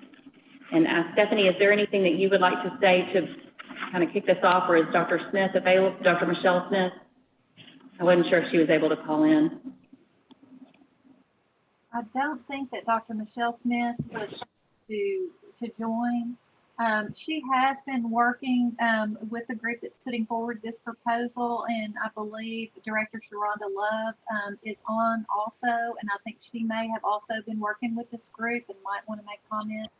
and ask Stephanie, is there anything that you would like to say to kind of kick this off, or is Dr. Smith available, Dr. Michelle Smith? I wasn't sure if she was able to call in. I don't think that Dr. Michelle Smith was to join. She has been working with the group that's putting forward this proposal, and I believe Director Sharonda Love is on also, and I think she may have also been working with this group and might want to make comment.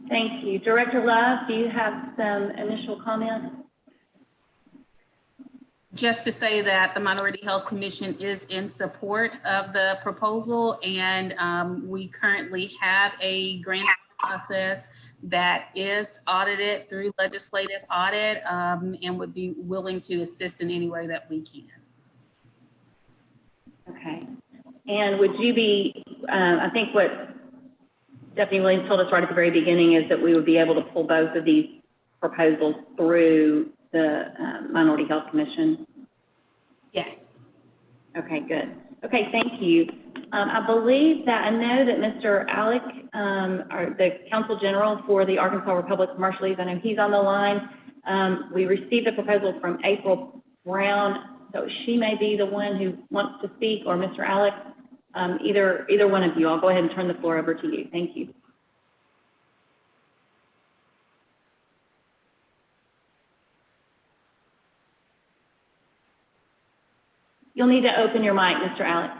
Thank you. Director Love, do you have some initial comments? Just to say that the Minority Health Commission is in support of the proposal, and we currently have a grant process that is audited through legislative audit, and would be willing to assist in any way that we can. Okay. And would you be, I think what Stephanie Williams told us right at the very beginning is that we would be able to pull both of these proposals through the Minority Health Commission. Yes. Okay, good. Okay, thank you. I believe that I know that Mr. Alec, or the Counsel General for the Arkansas Republic Commercial League, I know he's on the line. We received a proposal from April Brown, so she may be the one who wants to speak, or Mr. Alec, either one of you. I'll go ahead and turn the floor over to you. Thank you. You'll need to open your mic, Mr. Alec.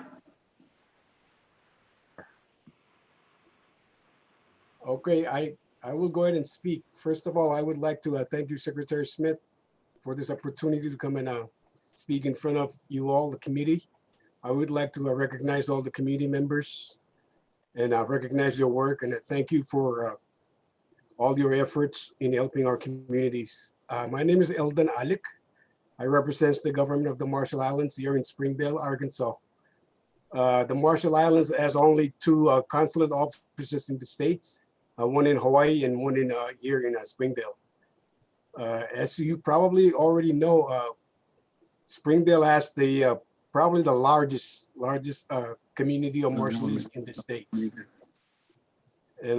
Okay, I will go ahead and speak. First of all, I would like to thank you, Secretary Smith, for this opportunity to come and speak in front of you all, the committee. I would like to recognize all the committee members and recognize your work, and thank you for all your efforts in helping our communities. My name is Eldon Alec. I represent the government of the Marshall Islands here in Springdale, Arkansas. The Marshall Islands has only 2 consulate offices in the States, one in Hawaii and one in here in Springdale. As you probably already know, Springdale has the probably the largest community of Marshallese in the States. And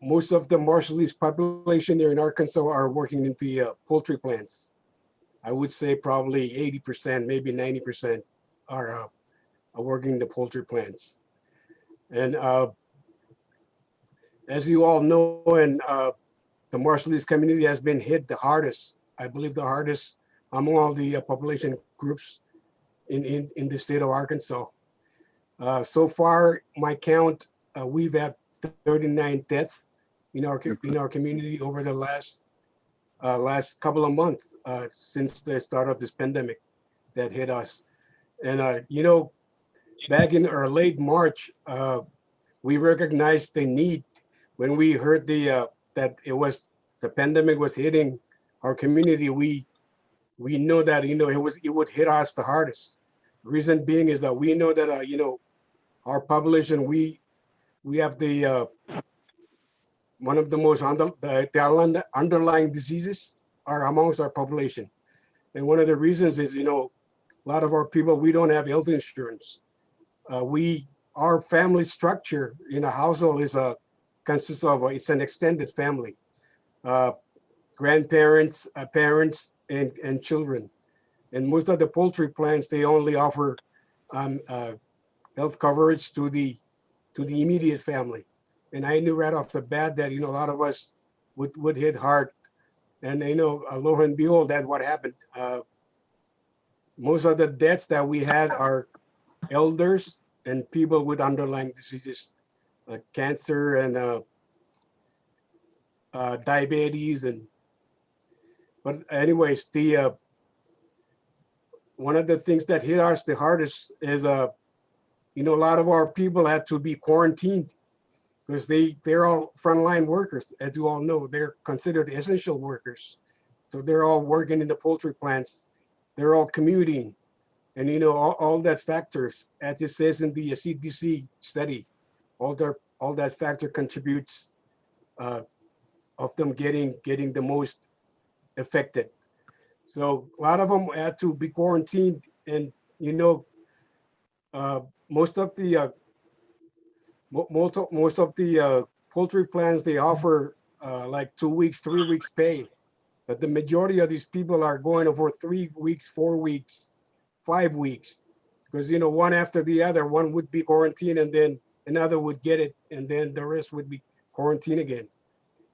most of the Marshallese population there in Arkansas are working in the poultry plants. I would say probably 80%, maybe 90% are working in the poultry plants. And as you all know, and the Marshallese community has been hit the hardest, I believe the hardest among all the population groups in the state of Arkansas. So far, my count, we've had 39 deaths in our community over the last couple of months since the start of this pandemic that hit us. And you know, back in our late March, we recognized the need when we heard that the pandemic was hitting our community. We know that it would hit us the hardest. The reason being is that we know that our population, we have the one of the most the underlying diseases are amongst our population. And one of the reasons is, a lot of our people, we don't have health insurance. Our family structure in a household consists of, it's an extended family, grandparents, parents, and children. And most of the poultry plants, they only offer health coverage to the immediate family. And I knew right off the bat that, a lot of us would hit hard. And lo and behold, that's what happened. Most of the deaths that we had are elders and people with underlying diseases, like cancer and diabetes. But anyways, one of the things that hit us the hardest is, a lot of our people had to be quarantined because they're all frontline workers. As you all know, they're considered essential workers. So they're all working in the poultry plants. They're all commuting. And all that factors, as it says in the CDC study, all that factor contributes of them getting the most affected. So a lot of them had to be quarantined, and most of the poultry plants, they offer like 2 weeks, 3 weeks pay, but the majority of these people are going over 3 weeks, 4 weeks, 5 weeks, because one after the other, one would be quarantined and then another would get it, and then the rest would be quarantined again.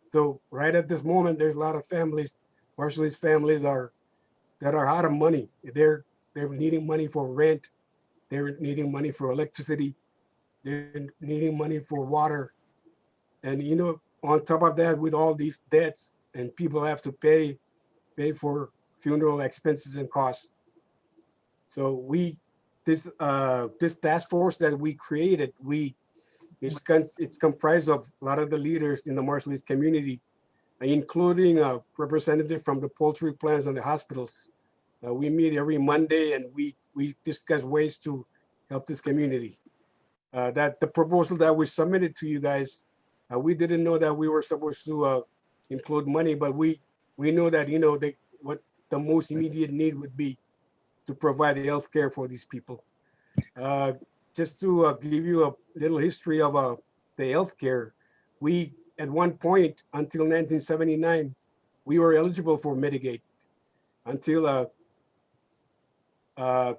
So right at this moment, there's a lot of families, Marshallese families that are out of money. They're needing money for rent. They're needing money for electricity. They're needing money for water. And on top of that, with all these debts, and people have to pay for funeral expenses and costs. So this task force that we created, it's comprised of a lot of the leaders in the Marshallese community, including a representative from the poultry plants and the hospitals. We meet every Monday, and we discuss ways to help this community. that the proposal that we submitted to you guys, we didn't know that we were supposed to include money, but we know that, what the most immediate need would be to provide health care for these people. Just to give you a little history of the health care, we, at one point, until 1979, we were eligible for Medicaid until, I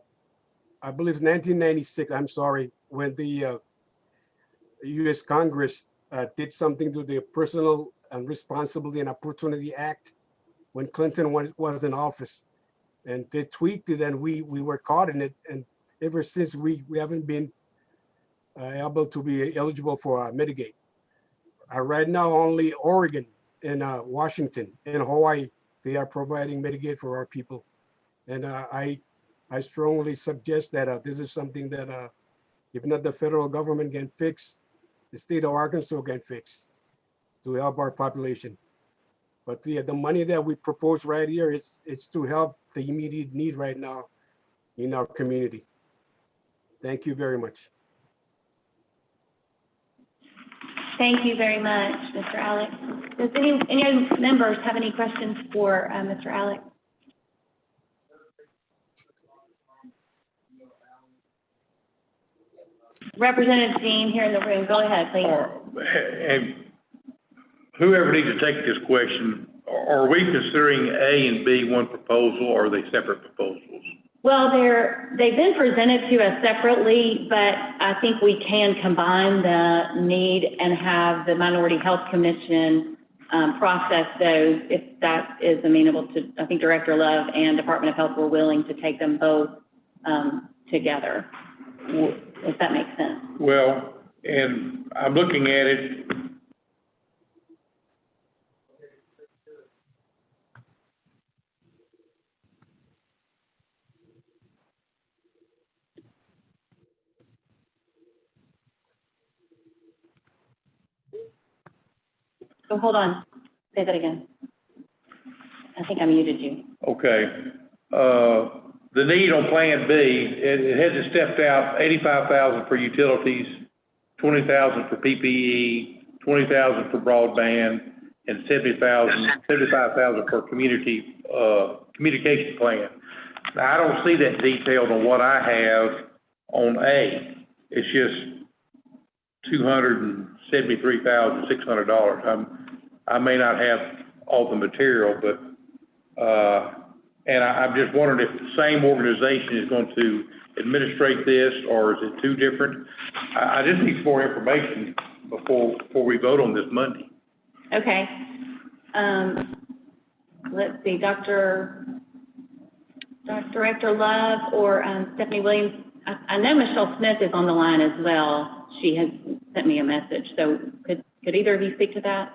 believe 1996, I'm sorry, when the US Congress did something to the Personal and Responsibility and Opportunity Act when Clinton was in office. And they tweaked it and we were caught in it. And ever since we haven't been able to be eligible for Medicaid. Right now, only Oregon and Washington and Hawaii, they are providing Medicaid for our people. And I strongly suggest that this is something that if not the federal government can fix, the state of Arkansas can fix to help our population. But the money that we propose right here, it's to help the immediate need right now in our community. Thank you very much. Thank you very much, Mr. Alex. Does any members have any questions for Mr. Alex? Representative Jean here in the room, go ahead, please. And whoever needs to take this question, are we considering A and B one proposal, or are they separate proposals? Well, they've been presented to us separately, but I think we can combine the need and have the Minority Health Commission process those if that is amenable to, I think Director Love and Department of Health were willing to take them both together, if that makes sense. Well, and I'm looking at it. So hold on, say that again. I think I muted you. Okay. The need on Plan B, it hasn't stepped out, 85,000 for utilities, 20,000 for PPE, 20,000 for broadband, and 75,000 for community communication plan. Now, I don't see that detailed on what I have on A. It's just $273,600. I may not have all the material, but and I'm just wondering if the same organization is going to administrate this, or is it two different? I just need some more information before we vote on this Monday. Okay. Let's see, Director Love or Stephanie Williams. I know Michelle Smith is on the line as well. She has sent me a message. So could either of you speak to that?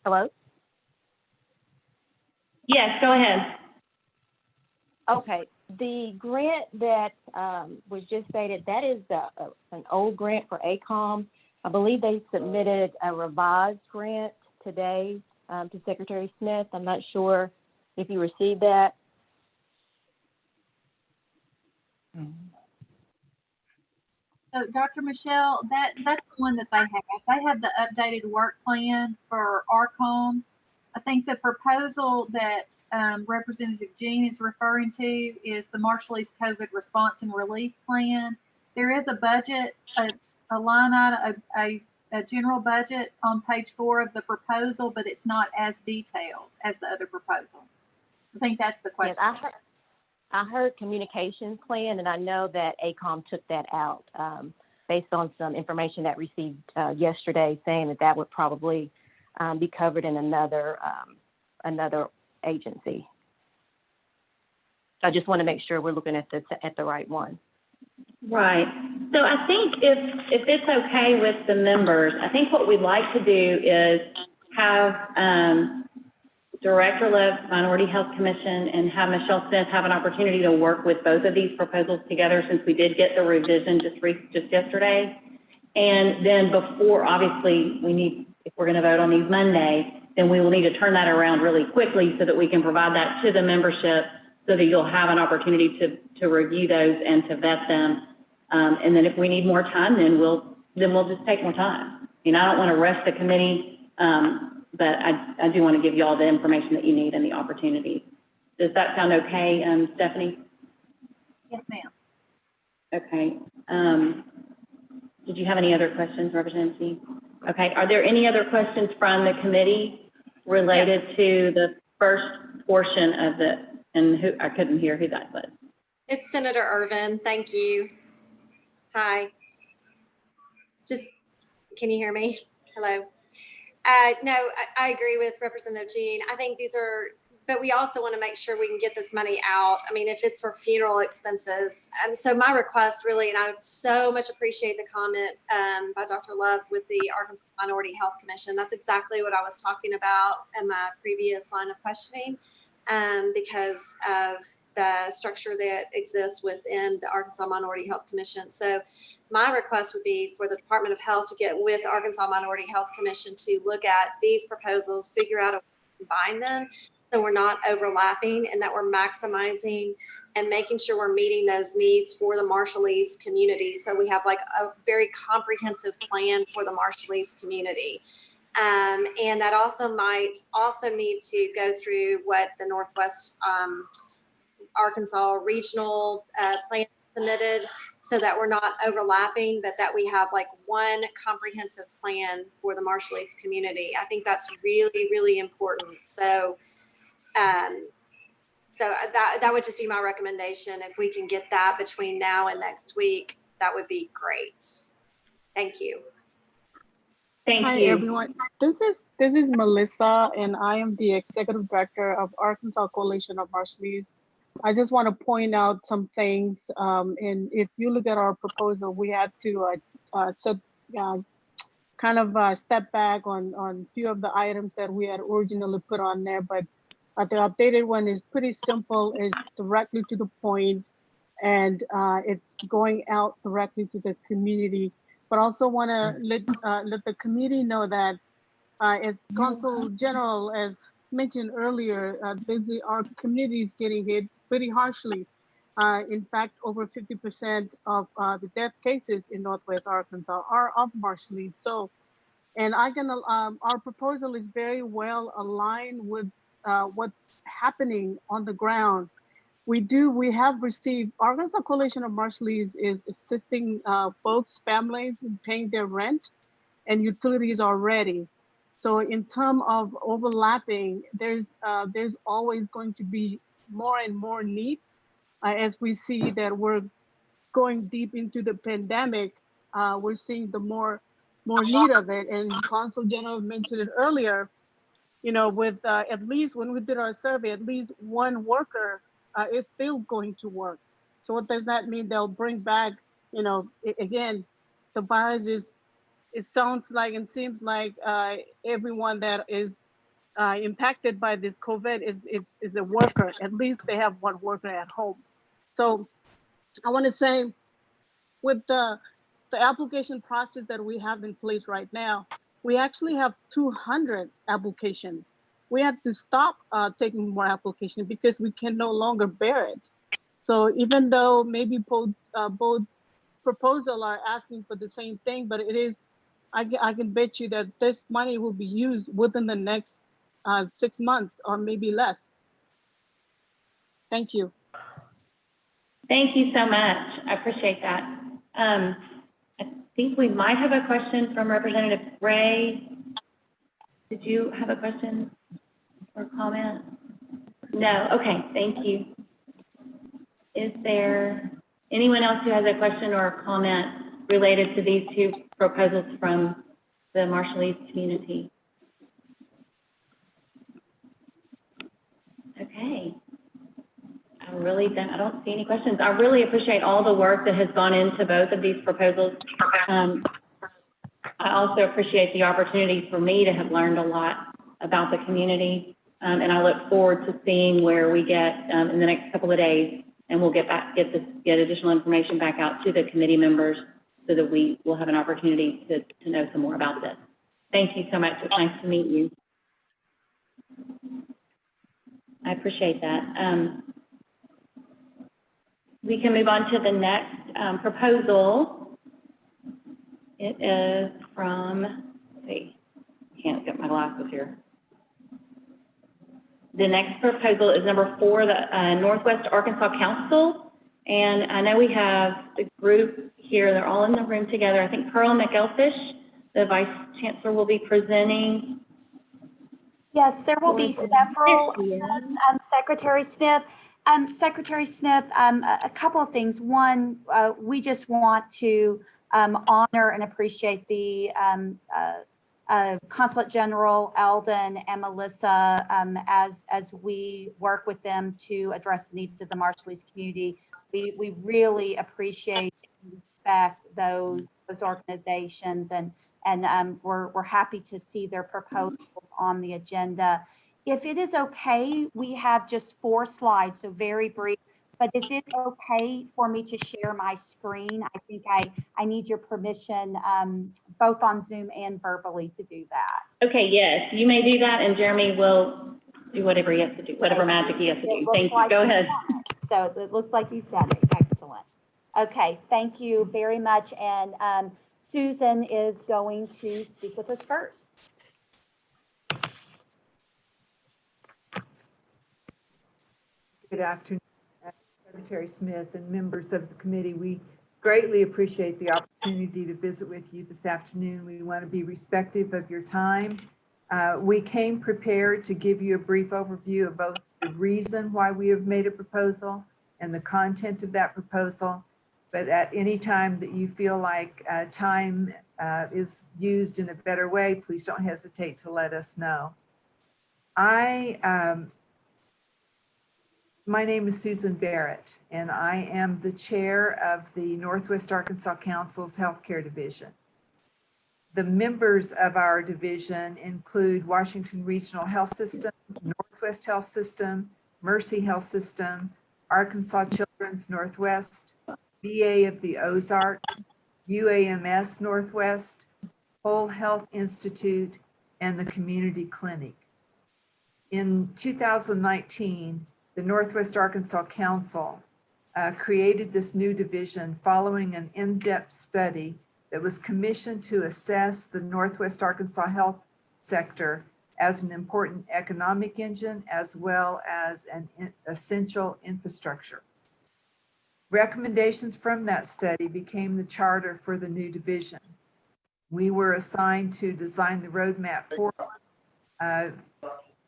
Hello? Yes, go ahead. Okay, the grant that was just stated, that is an old grant for ACOM. I believe they submitted a revised grant today to Secretary Smith. I'm not sure if you received that. So Dr. Michelle, that's the one that they have. They have the updated work plan for ARCOM. I think the proposal that Representative Jean is referring to is the Marshall East COVID Response and Relief Plan. There is a budget, a line item, a general budget on page 4 of the proposal, but it's not as detailed as the other proposal. I think that's the question. Yes, I heard communications plan, and I know that ACOM took that out based on some information that received yesterday, saying that would probably be covered in another agency. So I just want to make sure we're looking at the right one. Right. So I think if it's okay with the members, I think what we'd like to do is have Director Love, Minority Health Commission, and have Michelle Smith have an opportunity to work with both of these proposals together, since we did get the revision just yesterday. And then before, obviously, if we're going to vote on these Monday, then we will need to turn that around really quickly so that we can provide that to the membership so that you'll have an opportunity to review those and to vet them. And then if we need more time, then we'll just take more time. I mean, I don't want to rush the committee, but I do want to give you all the information that you need and the opportunity. Does that sound okay, Stephanie? Yes, ma'am. Okay. Did you have any other questions, Representative G? Okay. Are there any other questions from the committee related to the first portion of the, and who, I couldn't hear who that was. It's Senator Irvin. Thank you. Hi. Just, can you hear me? Hello. No, I agree with Representative Jean. I think these are, but we also want to make sure we can get this money out. I mean, if it's for funeral expenses. So my request really, and I so much appreciate the comment by Dr. Love with the Arkansas Minority Health Commission. That's exactly what I was talking about in my previous line of questioning, because of the structure that exists within the Arkansas Minority Health Commission. So my request would be for the Department of Health to get with Arkansas Minority Health Commission to look at these proposals, figure out a way to combine them so we're not overlapping and that we're maximizing and making sure we're meeting those needs for the Marshallese community. So we have like a very comprehensive plan for the Marshallese community. And that also might also need to go through what the Northwest Arkansas Regional Plan submitted, so that we're not overlapping, but that we have like one comprehensive plan for the Marshallese community. I think that's really, really important. So, that would just be my recommendation. If we can get that between now and next week, that would be great. Thank you. Thank Hi, you. everyone. This is Melissa, and I am the Executive Director of Arkansas Coalition of Marshallese. I just want to point out some things. And if you look at our proposal, we had to step back on a few of the items that we had originally put on there. But the updated one is pretty simple, is directly to the point, and it's going out directly to the community. But also want to let the community know that as Consul General, as mentioned earlier, our community is getting hit pretty harshly. In fact, over 50% of the death cases in Northwest Arkansas are of Marshallese. So, and our proposal is very well aligned with what's happening on the ground. We have received, Arkansas Coalition of Marshallese is assisting folks, families in paying their rent and utilities already. So in terms of overlapping, there's always going to be more and more need as we see that we're going deep into the pandemic. We're seeing the more need of it. And Consul General mentioned it earlier, with at least when we did our survey, at least one worker is still going to work. So what does that mean? They'll bring back, again, the virus it sounds like and seems like everyone that is impacted by this COVID is a worker. At least they have one worker at home. So I want to say with the application process that we have in place right now, we actually have 200 applications. We had to stop taking more applications because we can no longer bear it. So even though maybe both proposals are asking for the same thing, but it is, I can bet you that this money will be used within the next 6 months or maybe less. Thank you. Thank you so much. I appreciate that. I think we might have a question from Representative Ray. Did you have a question or comment? No. Okay. Thank you. Is there anyone else who has a question or a comment related to these two proposals from the Marshallese community? Okay. I don't see any questions. I really appreciate all the work that has gone into both of these proposals. I also appreciate the opportunity for me to have learned a lot about the community. And I look forward to seeing where we get in the next couple of days, and we'll get additional information back out to the committee members so that we will have an opportunity to know some more about this. Thank you so much. It's nice to meet you. I appreciate that. We can move on to the next proposal. It is from, let's see, can't get my glasses here. The next proposal is number 4, the Northwest Arkansas Council. And I know we have the group here, they're all in the room together. I think Pearl McElfish, the Vice Chancellor, will be presenting. Yes, there will be several, Secretary Smith. Secretary Smith, a couple of things. One, we just want to honor and appreciate the Consulate General Eldon and Melissa as we work with them to address the needs of the Marshallese community. We really appreciate and respect those organizations, and we're happy to see their proposals on the agenda. If it is okay, we have just 4 slides, so very brief, but is it okay for me to share my screen? I think I need your permission, both on Zoom and verbally, to do that. Okay, yes, you may do that, and Jeremy will do whatever he has to do, whatever magic he has to do. Thank you. Go ahead. So it looks like he's done it. Excellent. Okay, thank you very much. And Susan is going to speak with us first. Good afternoon, Secretary Smith and members of the committee. We greatly appreciate the opportunity to visit with you this afternoon. We want to be respectful of your time. We came prepared to give you a brief overview of both the reason why we have made a proposal and the content of that proposal. But at any time that you feel like time is used in a better way, please don't hesitate to let us know. My name is Susan Barrett, and I am the chair of the Northwest Arkansas Council's Healthcare Division. The members of our division include Washington Regional Health System, Northwest Health System, Mercy Health System, Arkansas Children's Northwest, VA of the Ozarks, UAMS Northwest, Whole Health Institute, and the Community Clinic. In 2019, the Northwest Arkansas Council created this new division following an in-depth study that was commissioned to assess the Northwest Arkansas health sector as an important economic engine as well as an essential infrastructure. Recommendations from that study became the charter for the new division. We were assigned to design the roadmap for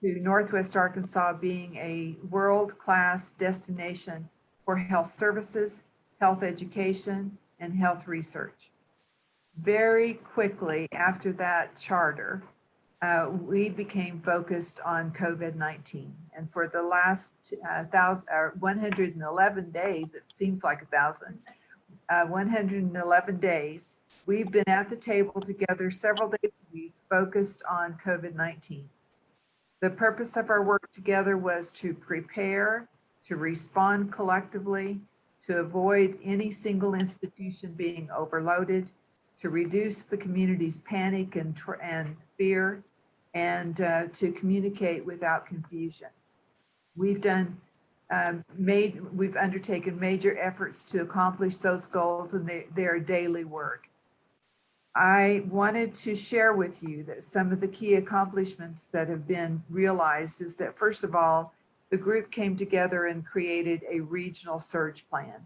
to Northwest Arkansas being a world-class destination for health services, health education, and health research. Very quickly after that charter, we became focused on COVID-19. And for the last 111 days, it seems like 1,000, 111 days, we've been at the table together several days a week focused on COVID-19. The purpose of our work together was to prepare, to respond collectively, to avoid any single institution being overloaded, to reduce the community's panic and fear, and to communicate without confusion. We've undertaken major efforts to accomplish those goals, and they are daily work. I wanted to share with you that some of the key accomplishments that have been realized is that, first of all, the group came together and created a regional surge plan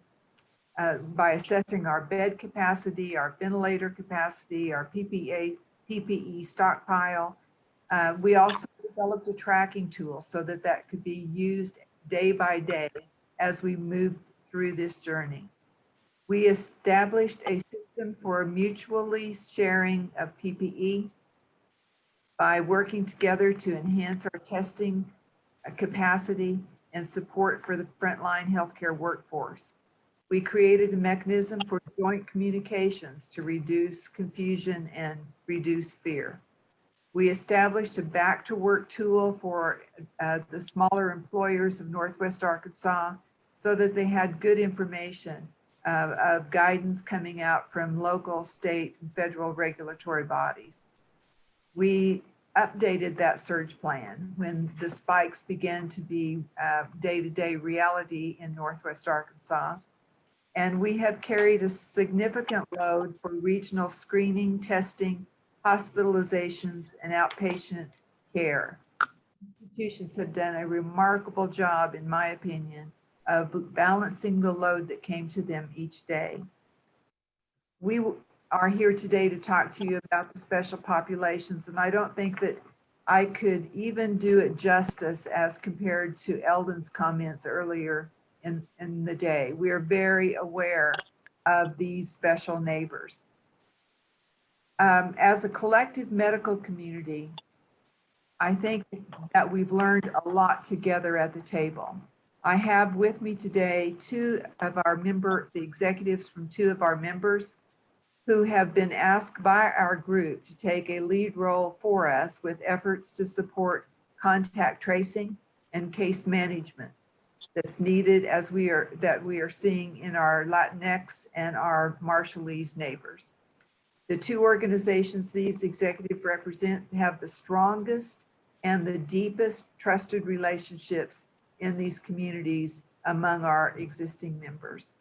by assessing our bed capacity, our ventilator capacity, our PPE stockpile. We also developed a tracking tool so that that could be used day by day as we moved through this journey. We established a system for mutually sharing of PPE by working together to enhance our testing capacity and support for the frontline healthcare workforce. We created a mechanism for joint communications to reduce confusion and reduce fear. We established a back to work tool for the smaller employers of Northwest Arkansas so that they had good information of guidance coming out from local, state, and federal regulatory bodies. We updated that surge plan when the spikes began to be day-to-day reality in Northwest Arkansas. And we have carried a significant load for regional screening, testing, hospitalizations, and outpatient care. Institutions have done a remarkable job, in my opinion, of balancing the load that came to them each day. We are here today to talk to you about the special populations, and I don't think that I could even do it justice as compared to Eldon's comments earlier in the day. We are very aware of these special neighbors. As a collective medical community, I think that we've learned a lot together at the table. I have with me today the executives from two of our members who have been asked by our group to take a lead role for us with efforts to support contact tracing and case management that's needed that we are seeing in our Latinx and our Marshallese neighbors. The two organizations these executives represent have the strongest and the deepest trusted relationships in these communities among our existing members.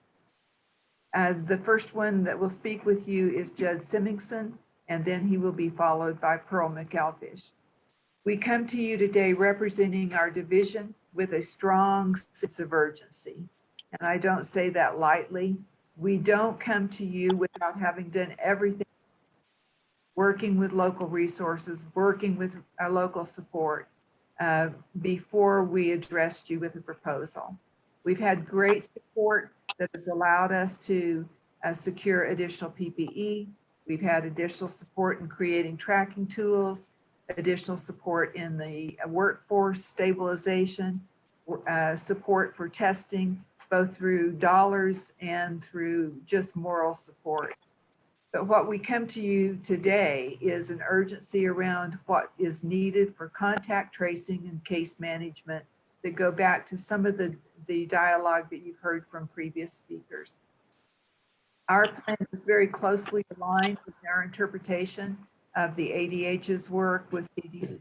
The first one that will speak with you is Judd Semmingson, and then he will be followed by Pearl McElfish. We come to you today representing our division with a strong sense of urgency. And I don't say that lightly. We don't come to you without having done everything, working with local resources, working with our local support before we addressed you with a proposal. We've had great support that has allowed us to secure additional PPE. We've had additional support in creating tracking tools, additional support in the workforce stabilization, support for testing, both through dollars and through just moral support. But what we come to you today is an urgency around what is needed for contact tracing and case management that go back to some of the dialogue that you've heard from previous speakers. Our plan is very closely aligned with our interpretation of the ADH's work with CDC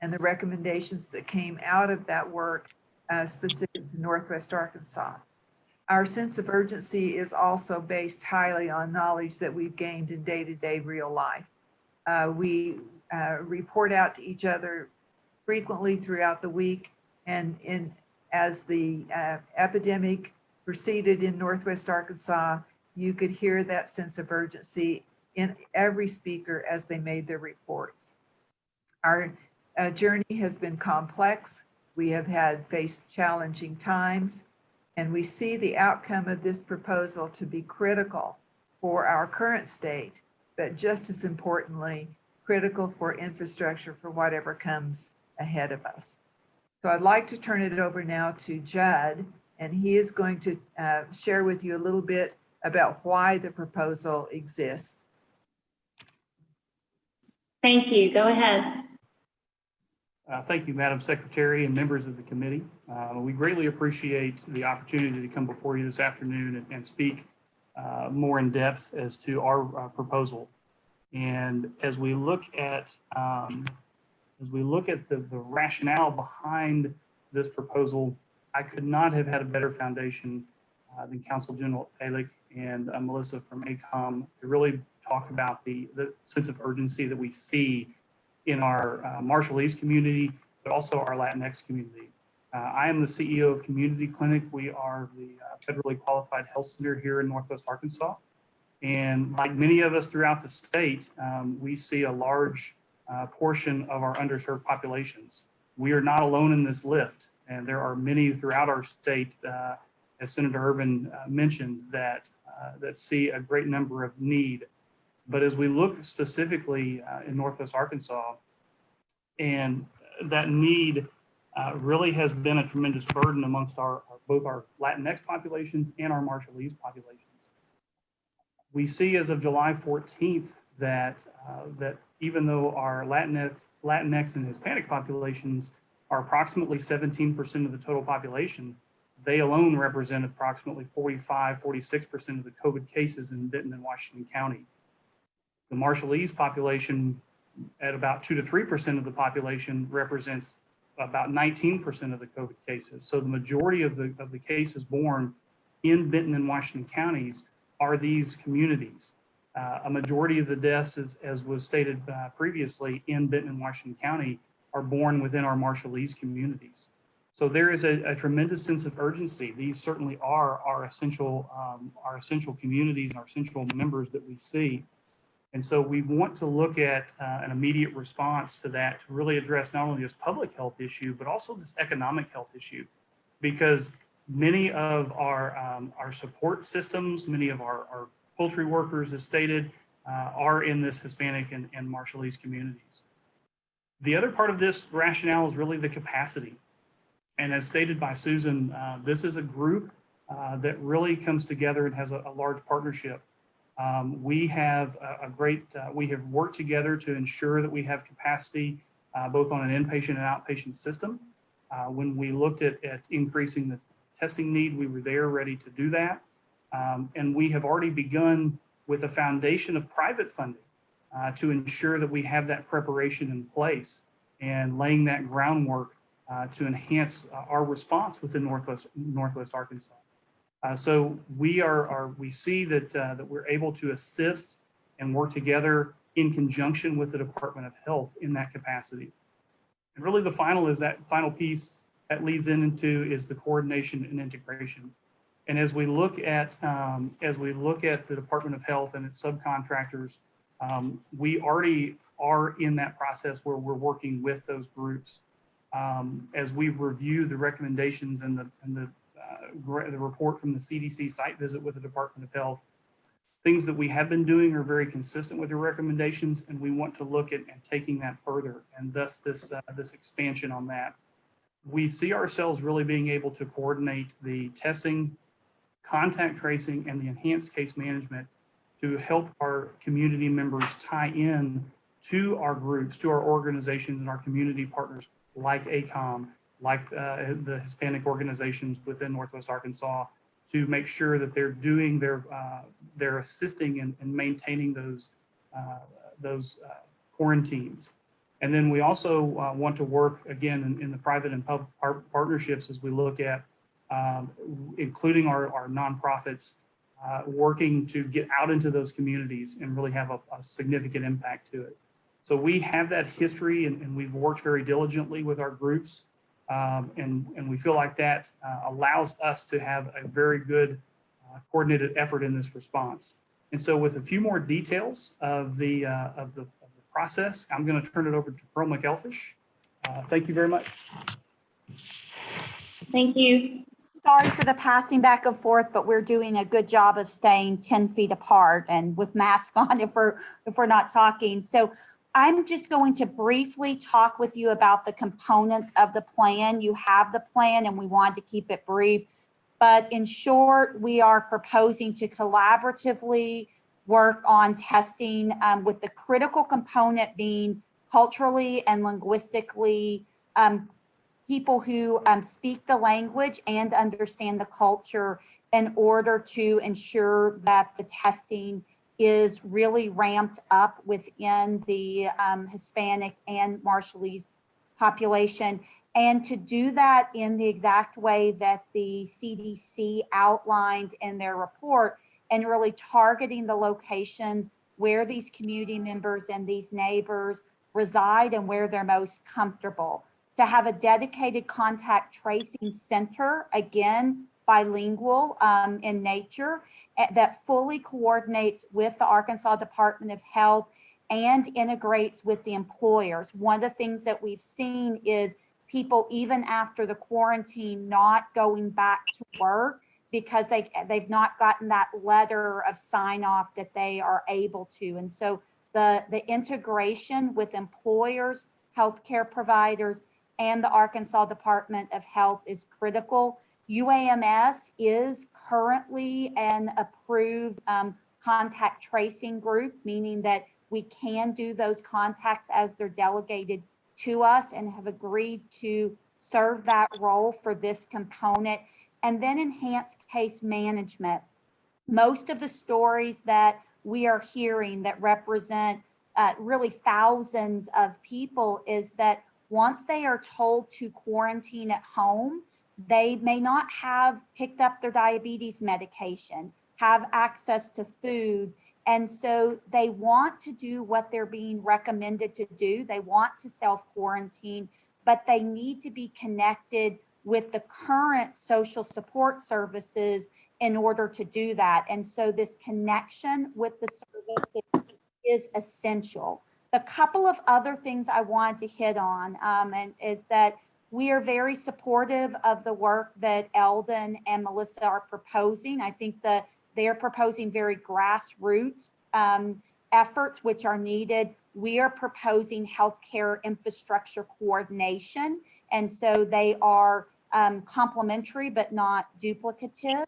and the recommendations that came out of that work specific to Northwest Arkansas. Our sense of urgency is also based highly on knowledge that we've gained in day-to-day real life. We report out to each other frequently throughout the week, and as the epidemic proceeded in Northwest Arkansas, you could hear that sense of urgency in every speaker as they made their reports. Our journey has been complex. We have faced challenging times, and we see the outcome of this proposal to be critical for our current state, but just as importantly, critical for infrastructure for whatever comes ahead of us. So I'd like to turn it over now to Judd, and he is going to share with you a little bit about why the proposal exists. Thank you. Go ahead. Thank you, Madam Secretary and members of the committee. We greatly appreciate the opportunity to come before you this afternoon and speak more in depth as to our proposal. And as we look at the rationale behind this proposal, I could not have had a better foundation than Council General Alick and Melissa from ACOM to really talk about the sense of urgency that we see in our Marshallese community, but also our Latinx community. I am the CEO of Community Clinic. We are the federally qualified health center here in Northwest Arkansas. And like many of us throughout the state, we see a large portion of our underserved populations. We are not alone in this lift, and there are many throughout our state, as Senator Urban mentioned, that see a great number of need. But as we look specifically in Northwest Arkansas, and that need really has been a tremendous burden amongst both our Latinx populations and our Marshallese populations. We see as of July 14th that even though our Latinx and Hispanic populations are approximately 17% of the total population, they alone represent approximately 46% of the COVID cases in Benton and Washington County. The Marshallese population, at about 2 to 3% of the population, represents about 19% of the COVID cases. So the majority of the cases born in Benton and Washington counties are these communities. A majority of the deaths, as was stated previously, in Benton and Washington County are born within our Marshallese communities. So there is a tremendous sense of urgency. These certainly are our essential communities and our essential members that we see. And so we want to look at an immediate response to that to really address not only this public health issue, but also this economic health issue, because many of our support systems, many of our poultry workers, as stated, are in this Hispanic and Marshallese communities. The other part of this rationale is really the capacity. And as stated by Susan, this is a group that really comes together and has a large partnership. We have we have worked together to ensure that we have capacity both on an inpatient and outpatient system. When we looked at increasing the testing need, we were there ready to do that. And we have already begun with a foundation of private funding to ensure that we have that preparation in place and laying that groundwork to enhance our response within Northwest Arkansas. So we see that we're able to assist and work together in conjunction with the Department of Health in that capacity. And really the final piece that leads into is the coordination and integration. And as we look at the Department of Health and its subcontractors, we already are in that process where we're working with those groups. As we review the recommendations and the report from the CDC site visit with the Department of Health, things that we have been doing are very consistent with the recommendations, and we want to look at taking that further, and thus this expansion on that. We see ourselves really being able to coordinate the testing, contact tracing, and the enhanced case management to help our community members tie in to our groups, to our organizations and our community partners like ACOM, like the Hispanic organizations within Northwest Arkansas, to make sure that they're doing they're assisting in maintaining those quarantines. And then we also want to work again in the private and public partnerships as we look at including our nonprofits working to get out into those communities and really have a significant impact to it. So we have that history, and we've worked very diligently with our groups, and we feel like that allows us to have a very good coordinated effort in this response. And so with a few more details of the process, I'm going to turn it over to Pearl McElfish. Thank you very much. Thank you. Sorry for the passing back and forth, but we're doing a good job of staying 10 feet apart and with masks on if we're not talking. So I'm just going to briefly talk with you about the components of the plan. You have the plan, and we want to keep it brief. But in short, we are proposing to collaboratively work on testing with the critical component being culturally and linguistically people who speak the language and understand the culture in order to ensure that the testing is really ramped up within the Hispanic and Marshallese population, and to do that in the exact way that the CDC outlined in their report, and really targeting the locations where these community members and these neighbors reside and where they're most comfortable. To have a dedicated contact tracing center, again, bilingual in nature, that fully coordinates with the Arkansas Department of Health and integrates with the employers. One of the things that we've seen is people, even after the quarantine, not going back to work because they've not gotten that letter of sign off that they are able to. And so the integration with employers, healthcare providers, and the Arkansas Department of Health is critical. UAMS is currently an approved contact tracing group, meaning that we can do those contacts as they're delegated to us, and have agreed to serve that role for this component. And then enhanced case management. Most of the stories that we are hearing that represent really thousands of people is that once they are told to quarantine at home, They may not have picked up their diabetes medication, have access to food. And so they want to do what they're being recommended to do. They want to self-quarantine, but they need to be connected with the current social support services in order to do that. And so this connection with the services is essential. The couple of other things I wanted to hit on and is that we are very supportive of the work that Eldon and Melissa are proposing. I think that they're proposing very grassroots efforts which are needed. We are proposing healthcare infrastructure coordination. And so they are complementary but not duplicative.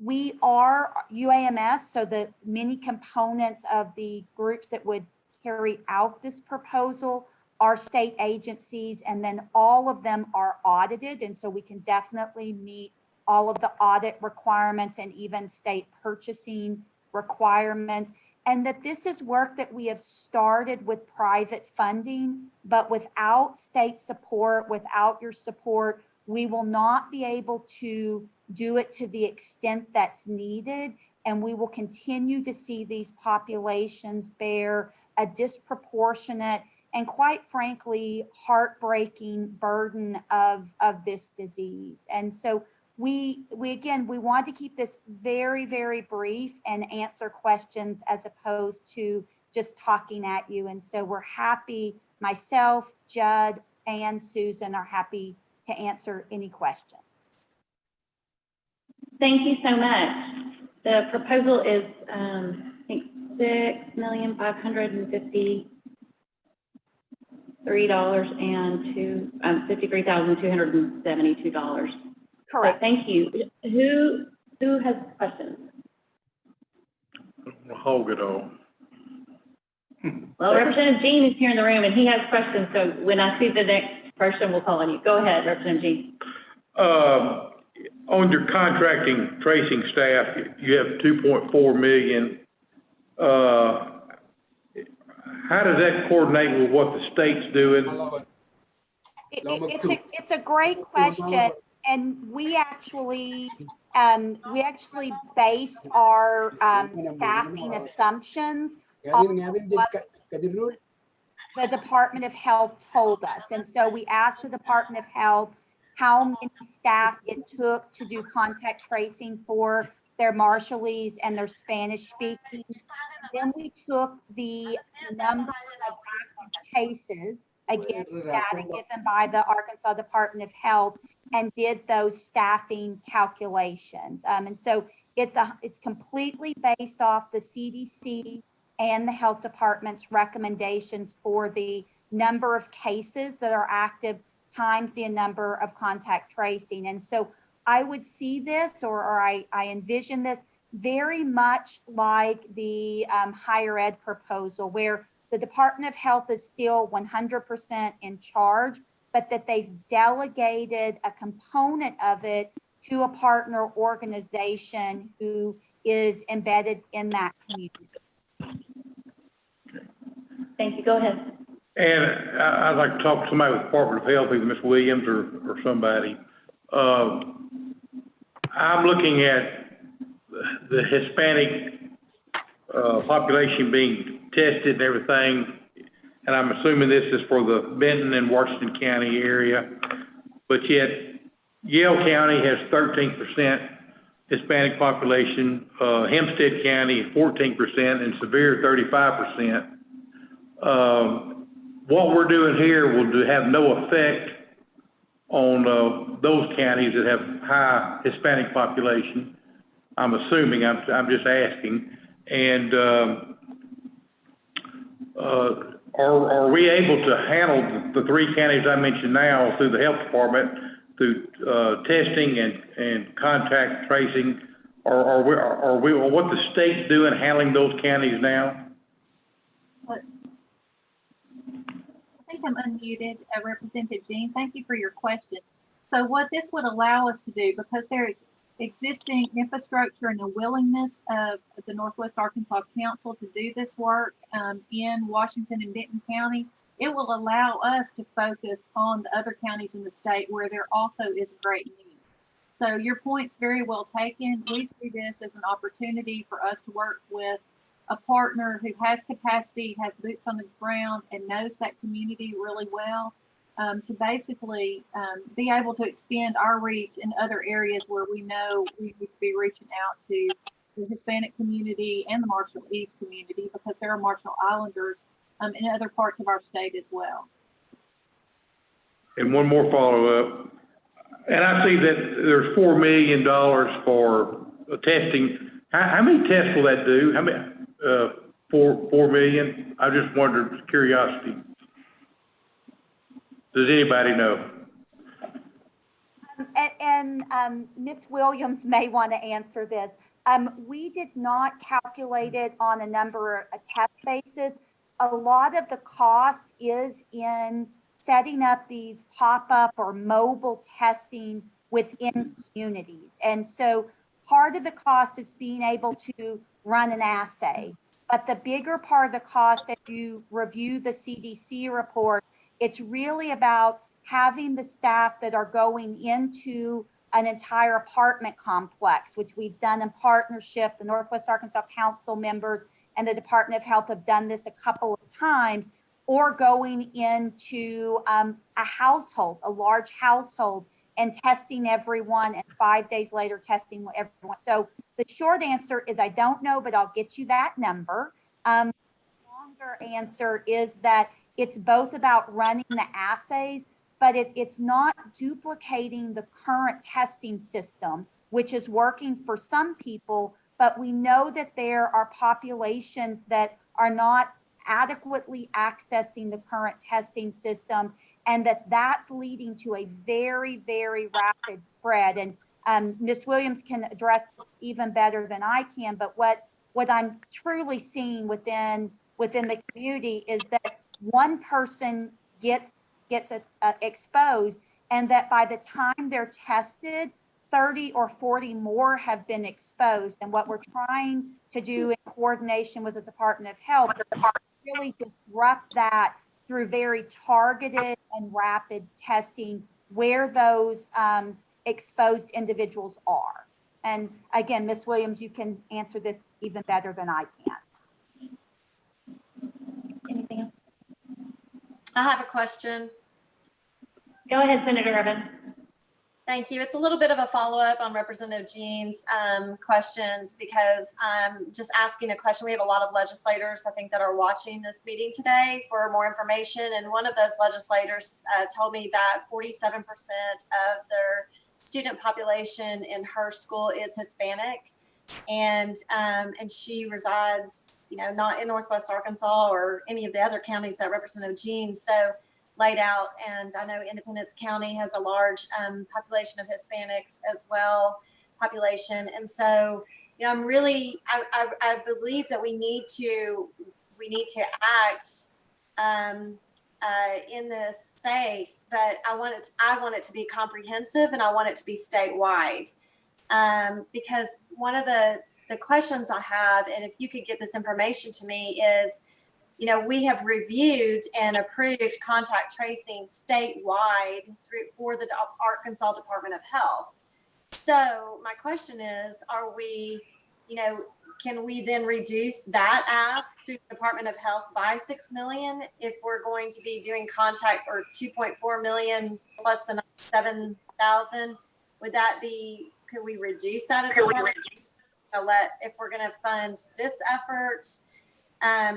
We are UAMS, so the many components of the groups that would carry out this proposal are state agencies, and then all of them are audited. And so we can definitely meet all of the audit requirements and even state purchasing requirements. And that this is work that we have started with private funding, but without state support, without your support, we will not be able to do it to the extent that's needed. And we will continue to see these populations bear a disproportionate and quite frankly, heartbreaking burden of this disease. And so we want to keep this very, very brief and answer questions as opposed to just talking at you. And so we're happy, myself, Judd, and Susan are happy to answer any questions. Thank you so much. The proposal is, I think, $6,553,272. Correct. So thank you. Who has questions? Hold it on. Well, Representative Jean is here in the room and he has questions. So when I see the next person, we'll call on you. Go ahead, Representative Jean. On your contracting tracing staff, you have 2.4 million. How does that coordinate with what the state's doing? It's a great question, and we actually based our staffing assumptions on what the Department of Health told us. And so we asked the Department of Health how many staff it took to do contact tracing for their Marshallese and their Spanish speaking. Then we took the number of active cases, again, data given by the Arkansas Department of Health, and did those staffing calculations. And so it's completely based off the CDC and the health department's recommendations for the number of cases that are active times the number of contact tracing. And so I would see this, or I envision this very much like the higher ed proposal, where the Department of Health is still 100% in charge, but that they've delegated a component of it to a partner organization who is embedded in that community. Thank you. Go ahead. And I'd like to talk to somebody with the Department of Health, either Ms. Williams or somebody. I'm looking at the Hispanic population being tested and everything, and I'm assuming this is for the Benton and Washington County area, but yet Yale County has 13% Hispanic population, Hempstead County 14%, and Sevier 35%. What we're doing here will have no effect on those counties that have high Hispanic population. I'm assuming, I'm just asking. And are we able to handle the three counties I mentioned now through the health department, through testing and contact tracing? Are we what the state's doing handling those counties now? I think I'm unmuted, Representative Jean. Thank you for your question. So what this would allow us to do, because there is existing infrastructure and a willingness of the Northwest Arkansas Council to do this work in Washington and Benton County, it will allow us to focus on the other counties in the state where there also is great need. So your point's very well taken. We see this as an opportunity for us to work with a partner who has capacity, has boots on the ground, and knows that community really well, to basically be able to extend our reach in other areas where we know we need to be reaching out to the Hispanic community and the Marshall East community, because there are Marshall Islanders in other parts of our state as well. And one more follow-up. And I see that there's $4 million for testing. How many tests will that do? How many? 4 million? I just wondered, curiosity. Does anybody know? Ms. Williams may want to answer this. We did not calculate it on a number of test basis. A lot of the cost is in setting up these pop-up or mobile testing within communities. And so part of the cost is being able to run an assay. But the bigger part of the cost, as you review the CDC report, it's really about having the staff that are going into an entire apartment complex, which we've done in partnership. The Northwest Arkansas Council members and the Department of Health have done this a couple of times, or going into a household, a large household, and testing everyone, and 5 days later testing everyone. So the short answer is I don't know, but I'll get you that number. The longer answer is that it's both about running the assays, but it's not duplicating the current testing system, which is working for some people, but we know that there are populations that are not adequately accessing the current testing system, and that's leading to a very, very rapid spread. And Ms. Williams can address this even better than I can, but what I'm truly seeing within the community is that one person gets exposed, and that by the time they're tested, 30 or 40 more have been exposed. And what we're trying to do in coordination with the Department of Health really disrupt that through very targeted and rapid testing where those exposed individuals are. And again, Ms. Williams, you can answer this even better than I can. Anything else? I have a question. Go ahead, Senator Evans. Thank you. It's a little bit of a follow-up on Representative Jean's questions, because I'm just asking a question. We have a lot of legislators, I think, that are watching this meeting today for more information. And one of those legislators told me that 47% of their student population in her school is Hispanic. And she resides, not in Northwest Arkansas or any of the other counties that Representative Jean laid out. And I know Independence County has a large population of Hispanics as well, And so, I'm really, I believe that we need to act in this space, but I want it to be comprehensive, and I want it to be statewide. Because one of the questions I have, and if you could get this information to me, is, we have reviewed and approved contact tracing statewide for the Arkansas Department of Health. So my question is, are we, can we then reduce that ask through the Department of Health by 6 million if we're going to be doing contact, or 2.4 million plus the 7,000? Would that be, could we reduce that at the Department? If we're going to fund this effort?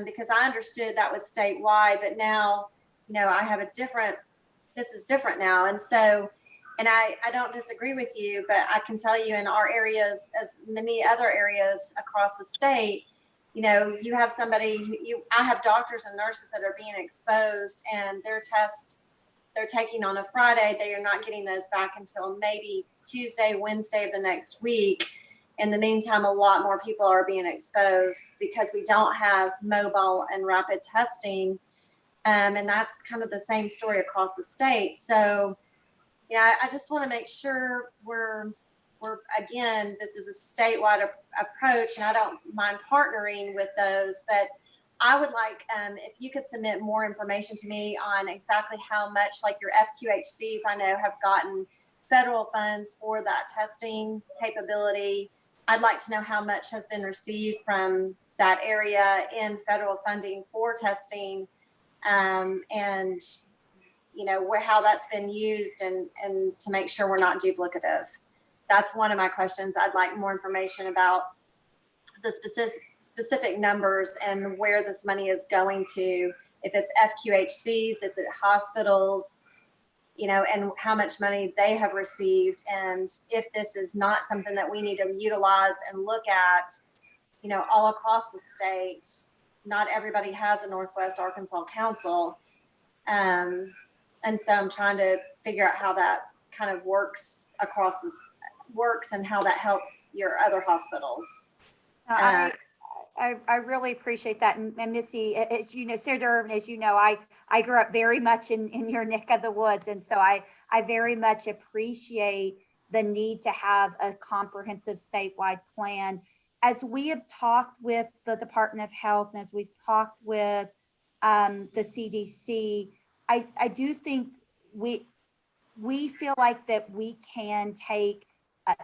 Because I understood that was statewide, but now, I have this is different now. And so, and I don't disagree with you, but I can tell you in our areas, as many other areas across the state, you have I have doctors and nurses that are being exposed, and their test they're taking on a Friday, they are not getting those back until maybe Tuesday, Wednesday of the next week. In the meantime, a lot more people are being exposed because we don't have mobile and rapid testing. And that's kind of the same story across the state. So, I just want to make sure we're again, this is a statewide approach, and I don't mind partnering with those, but I would like, if you could submit more information to me on exactly how much, like your FQHCs, I know have gotten federal funds for that testing capability. I'd like to know how much has been received from that area in federal funding for testing, and you know, how that's been used, and to make sure we're not duplicative. That's one of my questions. I'd like more information about the specific numbers and where this money is going to, if it's FQHCs, is it hospitals, you know, and how much money they have received. And if this is not something that we need to utilize and look at, you know, all across the state. Not everybody has a Northwest Arkansas Council. And so I'm trying to figure out how that kind of works across this, and how that helps your other hospitals. I really appreciate that. And Missy, as you know, Senator Irvin, as you know, I grew up very much in your neck of the woods. And so I very much appreciate the need to have a comprehensive statewide plan. As we have talked with the Department of Health and as we've talked with the CDC, I do think we feel like that we can take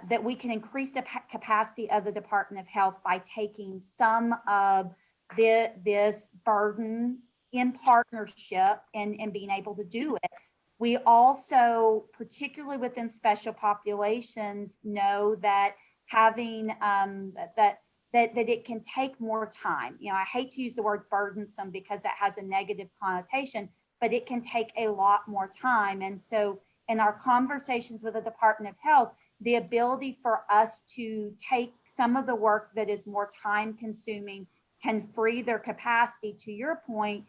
that we can increase the capacity of the Department of Health by taking some of this burden in partnership and being able to do it. We also, particularly within special populations, know that having that it can take more time. You know, I hate to use the word burdensome because that has a negative connotation, but it can take a lot more time. And so in our conversations with the Department of Health, the ability for us to take some of the work that is more time consuming can free their capacity. To your point,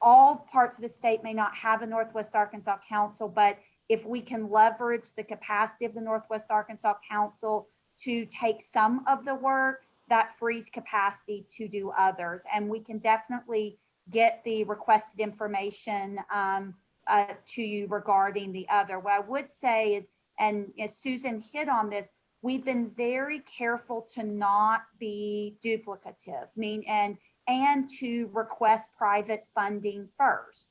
all parts of the state may not have a Northwest Arkansas Council, but if we can leverage the capacity of the Northwest Arkansas Council to take some of the work, that frees capacity to do others. And we can definitely get the requested information to you regarding the other. What I would say is, and as Susan hit on this, we've been very careful to not be duplicative, and to request private funding first.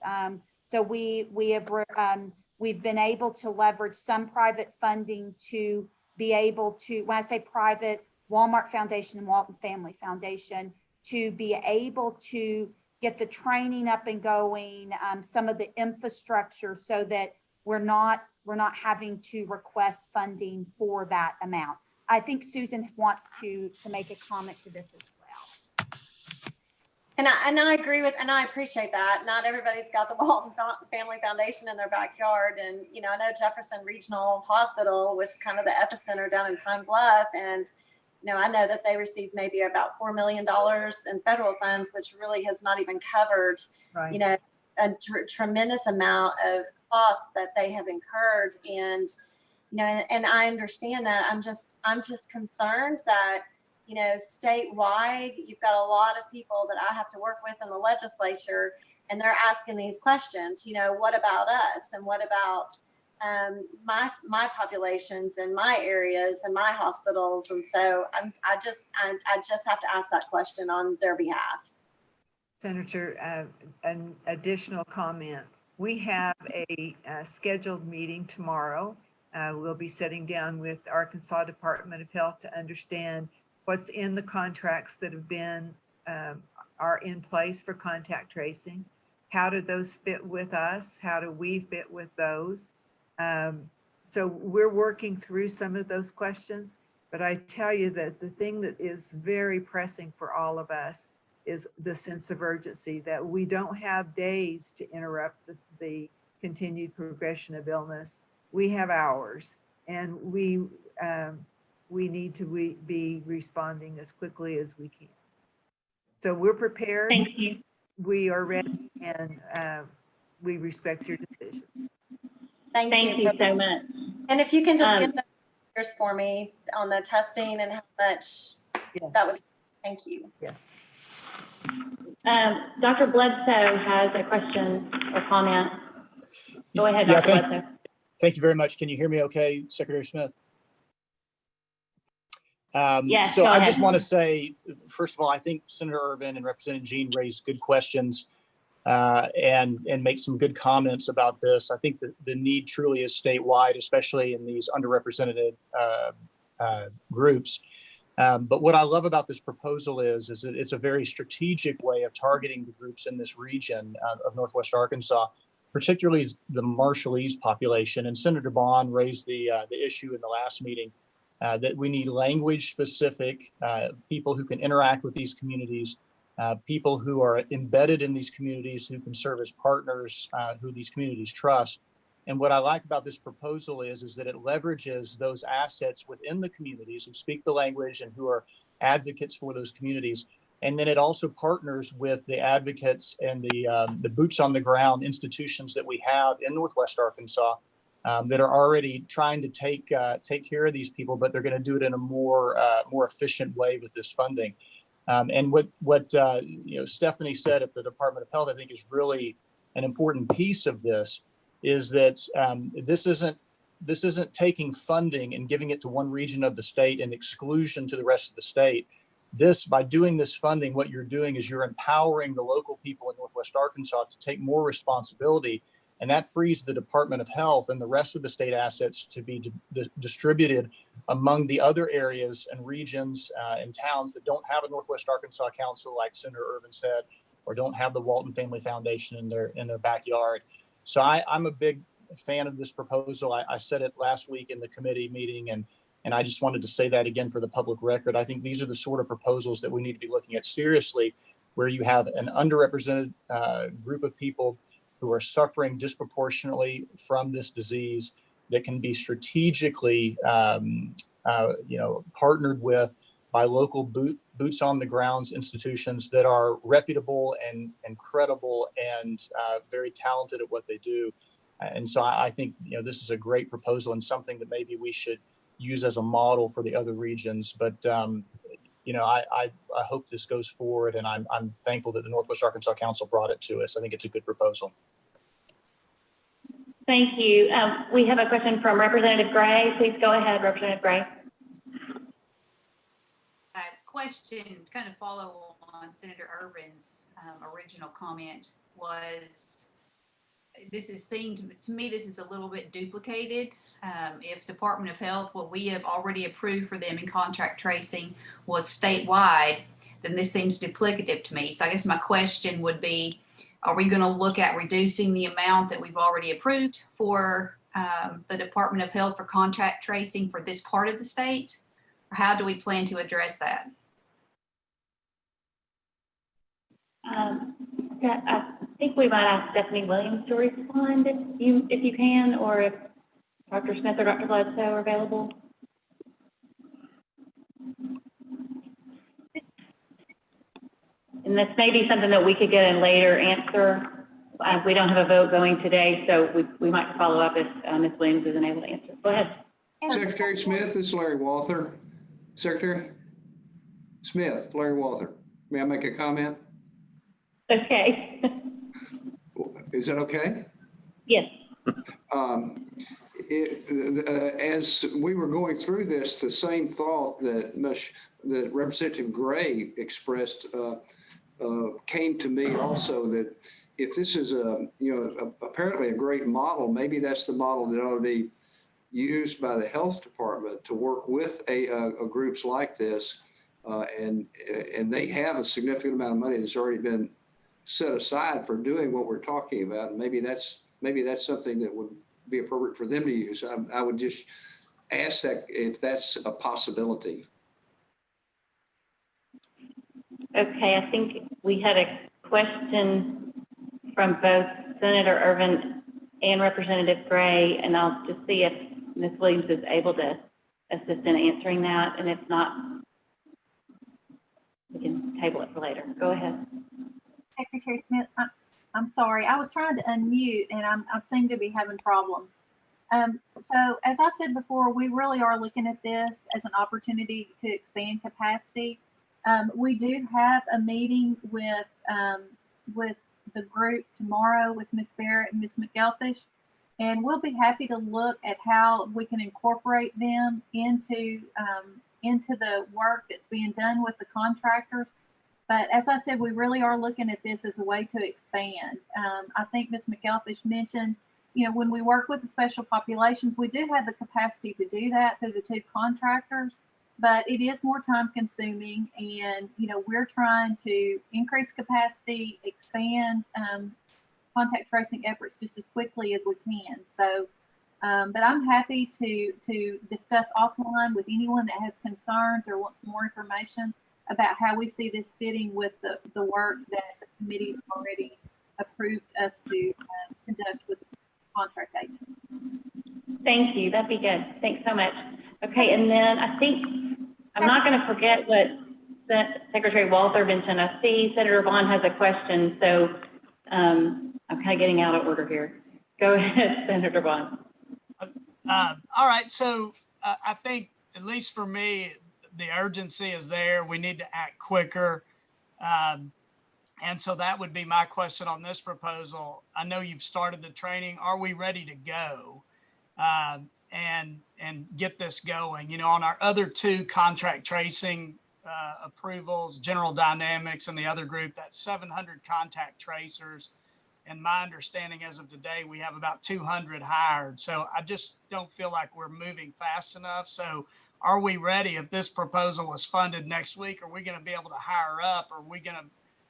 So we've been able to leverage some private funding to be able to, when I say private, Walmart Foundation and Walton Family Foundation, to be able to get the training up and going, some of the infrastructure, so that we're not having to request funding for that amount. I think Susan wants to make a comment to this as well. And I agree with, and I appreciate that. Not everybody's got the Walton Family Foundation in their backyard. And, you know, I know Jefferson Regional Hospital was kind of the epicenter down in Pine Bluff. And, you know, I know that they received maybe about $4 million in federal funds, which really has not even covered, right, you know, a tremendous amount of costs that they have incurred. And, you know, and I understand that. I'm just concerned that, you know, statewide, you've got a lot of people that I have to work with in the legislature, and they're asking these questions, you know, what about us? And what about my populations and my areas and my hospitals? And so I just have to ask that question on their behalf. Senator, an additional comment. We have a scheduled meeting tomorrow. We'll be sitting down with Arkansas Department of Health to understand what's in the contracts that have been, are in place for contact tracing. How do those fit with us? How do we fit with those? So we're working through some of those questions, but I tell you that the thing that is very pressing for all of us is the sense of urgency that we don't have days to interrupt the continued progression of illness. We have hours, and we need to be responding as quickly as we can. So we're prepared. Thank you. We are ready, and we respect your decision. Thank you so much. And if you can just get the figures for me on the testing and how much, that would be, thank you. Yes. Dr. Bledsoe has a question or comment. Go ahead, Dr. Bledsoe. Thank you very much. Can you hear me okay, Secretary Smith? Yes, So go I just ahead. want to say, first of all, I think Senator Irvin and Representative Jean raised good questions and make some good comments about this. I think that the need truly is statewide, especially in these underrepresented groups. But what I love about this proposal is that it's a very strategic way of targeting the groups in this region of Northwest Arkansas, particularly the Marshallese population. And Senator Bond raised the issue in the last meeting that we need language-specific people who can interact with these communities, people who are embedded in these communities, who can serve as partners, who these communities trust. And what I like about this proposal is that it leverages those assets within the communities who speak the language and who are advocates for those communities. And then it also partners with the advocates and the boots on the ground institutions that we have in Northwest Arkansas that are already trying to take care of these people, but they're going to do it in a more efficient way with this funding. And what Stephanie said at the Department of Health, I think, is really an important piece of this. Is that this isn't taking funding and giving it to one region of the state and exclusion to the rest of the state. By doing this funding, what you're doing is you're empowering the local people in Northwest Arkansas to take more responsibility, and that frees the Department of Health and the rest of the state assets to be distributed among the other areas and regions and towns that don't have a Northwest Arkansas Council, like Senator Irvin said, or don't have the Walton Family Foundation in their backyard. So I'm a big fan of this proposal. I said it last week in the committee meeting, and I just wanted to say that again for the public record. I think these are the sort of proposals that we need to be looking at seriously, where you have an underrepresented group of people who are suffering disproportionately from this disease that can be strategically, partnered with by local boots on the grounds institutions that are reputable and credible and very talented at what they do. And so I think this is a great proposal and something that maybe we should use as a model for the other regions. But I hope this goes forward, and I'm thankful that the Northwest Arkansas Council brought it to us. I think it's a good proposal. Thank you. We have a question from Representative Gray. Please go ahead, Representative Gray. Question, kind of follow on Senator Irvin's original comment, was this is seemed to me this is a little bit duplicated. If Department of Health, what we have already approved for them in contract tracing was statewide, then this seems duplicative to me. So I guess my question would be, are we going to look at reducing the amount that we've already approved for the Department of Health for contact tracing for this part of the state? Or how do we plan to address that? I think we might ask Stephanie Williams to respond if you can, or if Dr. Smith or Dr. Bledsoe are available. And this may be something that we could get a later answer. We don't have a vote going today, so we might follow up if Ms. Williams isn't able to answer. Go ahead. Secretary Smith, this is Larry Walther. Secretary Smith, Larry Walther. May I make a comment? Okay. Is that okay? Yes. As we were going through this, the same thought that Representative Gray expressed came to me also, that if this is apparently a great model, maybe that's the model that ought to be used by the health department to work with groups like this, and they have a significant amount of money that's already been set aside for doing what we're talking about. And maybe that's something that would be appropriate for them to use. I would just ask that if that's a possibility. Okay, I think we had a question from both Senator Irvin and Representative Gray, and I'll just see if Ms. Williams is able to assist in answering that, and if not, we can table it for later. Go ahead. Secretary Smith, I'm sorry, I was trying to unmute and I seem to be having problems. So as I said before, we really are looking at this as an opportunity to expand capacity. We do have a meeting with the group tomorrow with Ms. Barrett and Ms. McElfish, and we'll be happy to look at how we can incorporate them into into the work that's being done with the contractors. But as I said, we really are looking at this as a way to expand. I think Ms. McElfish mentioned, you know, when we work with the special populations, we do have the capacity to do that through the 2 contractors, but it is more time consuming. And, you know, we're trying to increase capacity, expand contact tracing efforts just as quickly as we can. So, but I'm happy to discuss offline with anyone that has concerns or wants more information about how we see this fitting with the work that the committee's already approved us to conduct with contract agents. Thank you. That'd be good. Thanks so much. Okay, and then I think I'm not going to forget what Secretary Walther mentioned. I see Senator Vaughn has a question, so I'm kind of getting out of order here. Go ahead, Senator Vaughn. All right, so I think, at least for me, the urgency is there. We need to act quicker. And so that would be my question on this proposal. I know you've started the training. Are we ready to go and get this going? You know, on our other 2 contract tracing approvals, General Dynamics and the other group, that's 700 contact tracers. And my understanding as of today, we have about 200 hired. So I just don't feel like we're moving fast enough. So are we ready? If this proposal was funded next week, are we going to be able to hire up? Or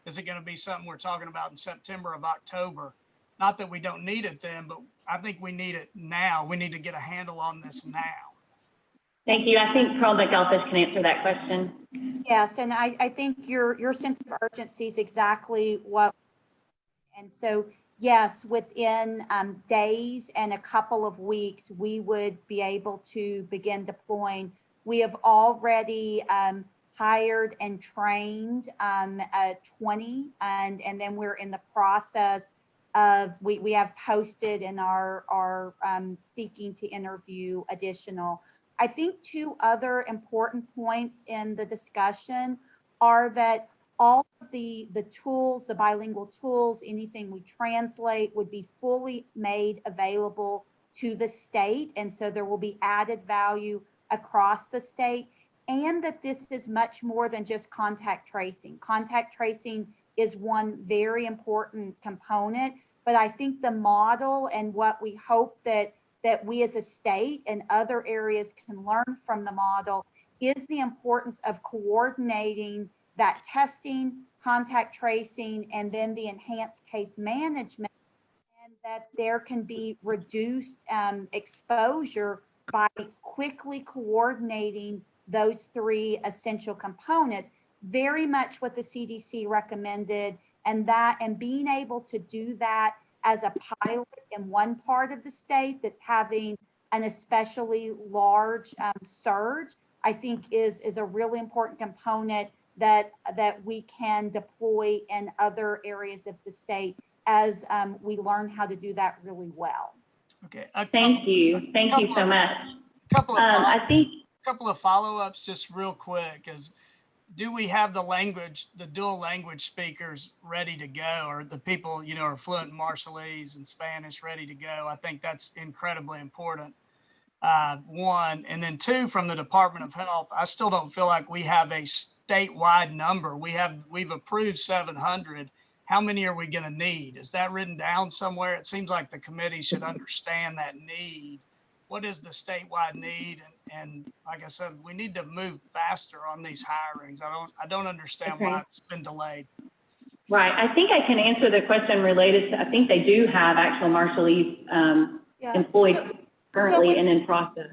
is it going to be something we're talking about in September or October? Not that we don't need it then, but I think we need it now. We need to get a handle on this now. Thank you. I think Carl McElfish can answer that question. Yes, and I think your sense of urgency is exactly what. And so, yes, within days and a couple of weeks, we would be able to begin deploying. We have already hired and trained 20, and then we're in the process of, we have posted and are seeking to interview additional. I think 2 other important points in the discussion are that all of the tools, the bilingual tools, anything we translate would be fully made available to the state. And so there will be added value across the state, and that this is much more than just contact tracing. Contact tracing is one very important component, but I think the model and what we hope that we as a state and other areas can learn from the model is the importance of coordinating that testing, contact tracing, and then the enhanced case management, and that there can be reduced exposure by quickly coordinating those 3 essential components, very much what the CDC recommended, and being able to do that as a pilot in one part of the state that's having an especially large surge, I think is a really important component that we can deploy in other areas of the state as we learn how to do that really well. Okay. Thank you. Thank you so much. I think a couple of follow-ups just real quick is, do we have the dual language speakers ready to go, or the people, you know, are fluent in Marshallese and Spanish ready to go? I think that's incredibly important. 1, and then 2, from the Department of Health, I still don't feel like we have a statewide number. We've approved 700. How many are we going to need? Is that written down somewhere? It seems like the committee should understand that need. What is the statewide need? And like I said, we need to move faster on these hirings. I don't understand why it's been delayed. Right. I think I can answer the question related to, I think they do have actual Marshallese employed currently and in process.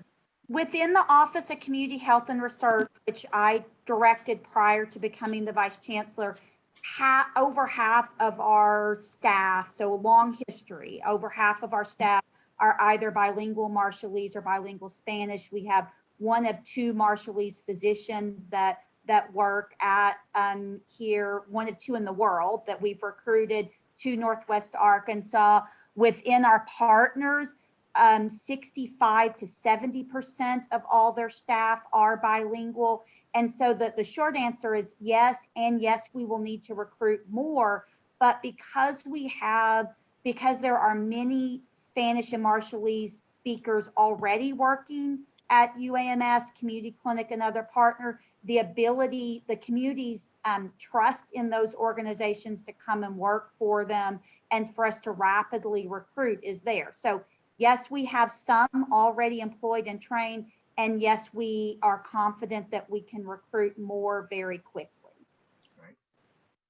Within the Office of Community Health and Research, which I directed prior to becoming the Vice Chancellor, over half of our staff, so a long history, over half of our staff are either bilingual Marshallese or bilingual Spanish. We have 1 of 2 Marshallese physicians that work at here, 1 of 2 in the world that we've recruited to Northwest Arkansas. Within our partners, 65 to 70% of all their staff are bilingual. And so the short answer is yes, and yes, we will need to recruit more. But because there are many Spanish and Marshallese speakers already working at UAMS, Community Clinic, another partner, the ability, the community's trust in those organizations to come and work for them and for us to rapidly recruit is there. So yes, we have some already employed and trained, and yes, we are confident that we can recruit more very quickly.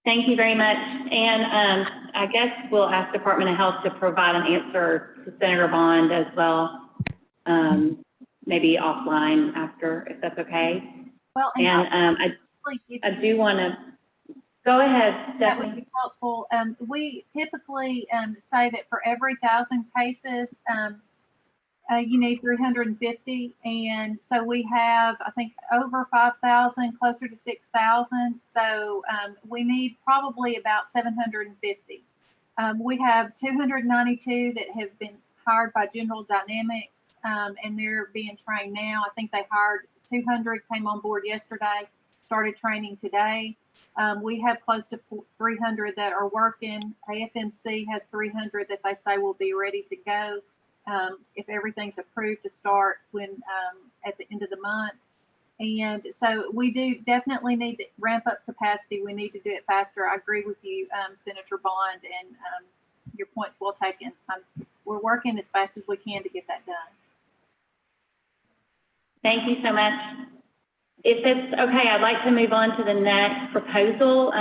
Thank you very much. And I guess we'll ask Department of Health to provide an answer to Senator Bond as well, maybe offline after, if that's okay. Well, and I do want to, go ahead, Stephanie. That would be helpful. We typically say that for every 1,000 cases, you need 350. And so we have, I think, over 5,000, closer to 6,000. So we need probably about 750. We have 292 that have been hired by General Dynamics, and they're being trained now. I think they hired 200, came on board yesterday, started training today. We have close to 300 that are working. AFMC has 300 that they say will be ready to go if everything's approved to start when at the end of the month. And so we do definitely need to ramp up capacity. We need to do it faster. I agree with you, Senator Bond, and your point's well taken. We're working as fast as we can to get that done. Thank you so much. If it's okay, I'd like to move on to the next proposal.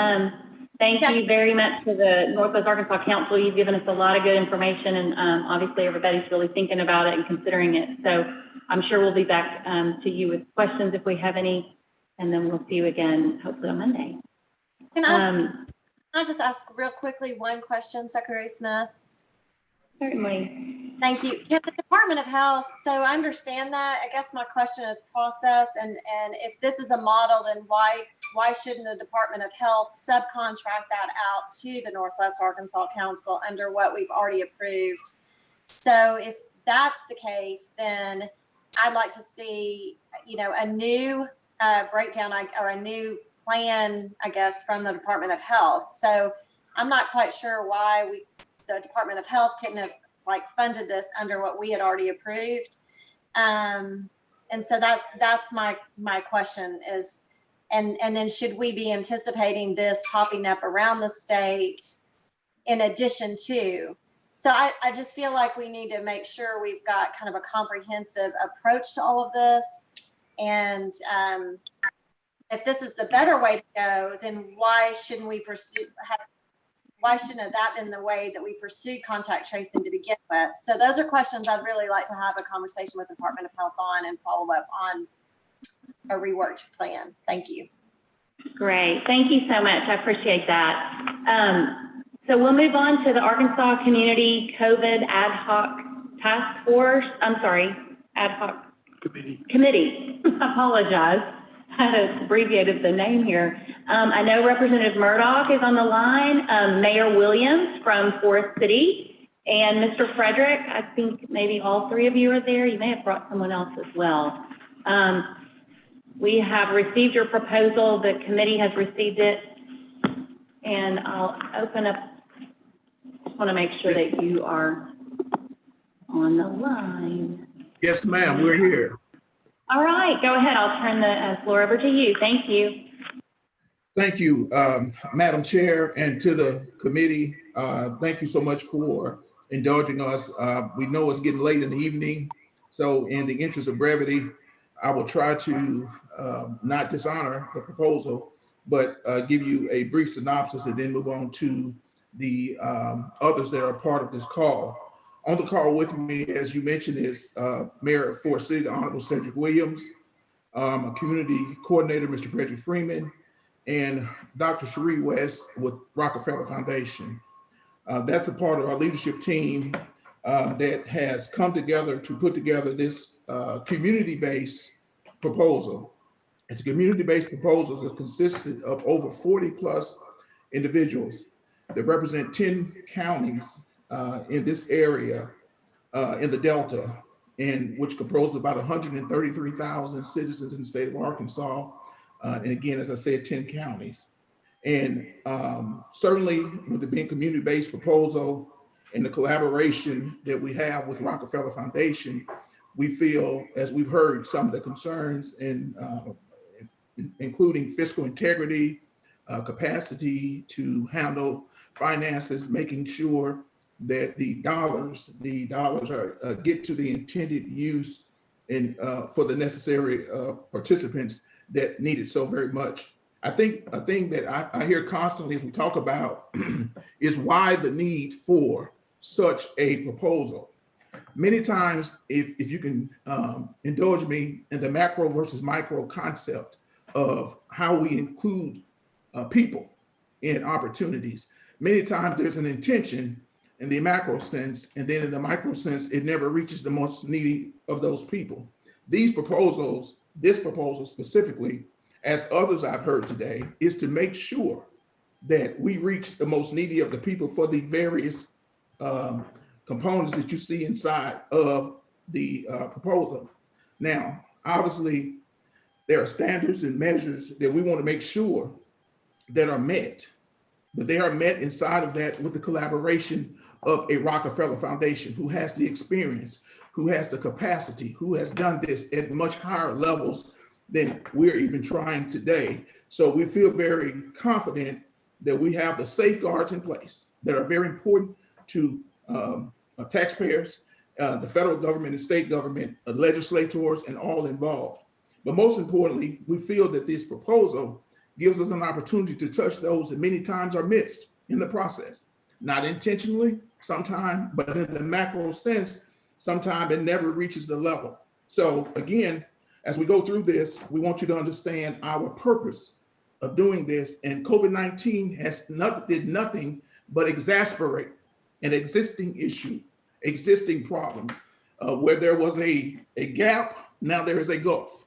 Thank you very much to the Northwest Arkansas Council. You've given us a lot of good information, and obviously everybody's really thinking about it and considering it. So I'm sure we'll be back to you with questions if we have any, and then we'll see you again hopefully on Monday. Can I just ask real quickly one question, Secretary Smith? Certainly. Thank you. Can the Department of Health, so I understand that. I guess my question is process, and if this is a model, then why shouldn't the Department of Health subcontract that out to the Northwest Arkansas Council under what we've already approved? So if that's the case, then I'd like to see, a new breakdown or a new plan, I guess, from the Department of Health. So I'm not quite sure why the Department of Health couldn't have funded this under what we had already approved. And so that's my question is, and then should we be anticipating this popping up around the state in addition to? So I just feel like we need to make sure we've got kind of a comprehensive approach to all of this. And if this is the better way to go, then why shouldn't we why shouldn't have that been the way that we pursued contact tracing to begin with? So those are questions I'd really like to have a conversation with the Department of Health on and follow up on a reworked plan. Thank you. Great. Thank you so much. I appreciate that. So we'll move on to the Arkansas Community COVID Ad Hoc Task Force. Ad Hoc Committee. I apologize. I had abbreviated the name here. I know Representative Murdoch is on the line, Mayor Williams from Forest City, and Mr. Frederick. I think maybe all three of you are there. You may have brought someone else as well. We have received your proposal. The committee has received it, and I'll open up. Just want to make sure that you are on the line. Yes, ma'am, we're here. All right, go ahead. I'll turn the floor over to you. Thank you. Thank you, Madam Chair, and to the committee. Thank you so much for indulging us. We know it's getting late in the evening, so in the interest of brevity, I will try to not dishonor the proposal, but give you a brief synopsis and then move on to the others that are part of this call. On the call with me, as you mentioned, is Mayor of Forest City, the Honorable Cedric Williams, a community coordinator, Mr. Frederick Freeman, and Dr. Cherie West with Rockefeller Foundation. That's a part of our leadership team that has come together to put together this community-based proposal. It's a community-based proposal that consisted of over 40 plus individuals that represent 10 counties in this area in the Delta, and which composes about 133,000 citizens in the state of Arkansas. And again, as I said, 10 counties. And certainly with it being community-based proposal and the collaboration that we have with Rockefeller Foundation, we feel, as we've heard, some of the concerns and including fiscal integrity, capacity to handle finances, making sure that the dollars are get to the intended use and for the necessary participants that need it so very much. I think a thing that I hear constantly as we talk about is why the need for such a proposal. Many times, if you can indulge me in the macro versus micro concept of how we include people in opportunities, many times there's an intention in the macro sense, and then in the micro sense, it never reaches the most needy of those people. These proposals, this proposal specifically, as others I've heard today, is to make sure that we reach the most needy of the people for the various components that you see inside of the proposal. Now, obviously, there are standards and measures that we want to make sure that are met, but they are met inside of that with the collaboration of a Rockefeller Foundation who has the experience, who has the capacity, who has done this at much higher levels than we're even trying today. So we feel very confident that we have the safeguards in place that are very important to taxpayers, the federal government and state government, legislators, and all involved. But most importantly, we feel that this proposal gives us an opportunity to touch those that many times are missed in the process. Not intentionally, sometimes, but in the macro sense, sometimes it never reaches the level. So again, as we go through this, we want you to understand our purpose of doing this. And COVID-19 did nothing but exacerbate an existing issue, existing problems. Where there was a gap, now there is a gulf.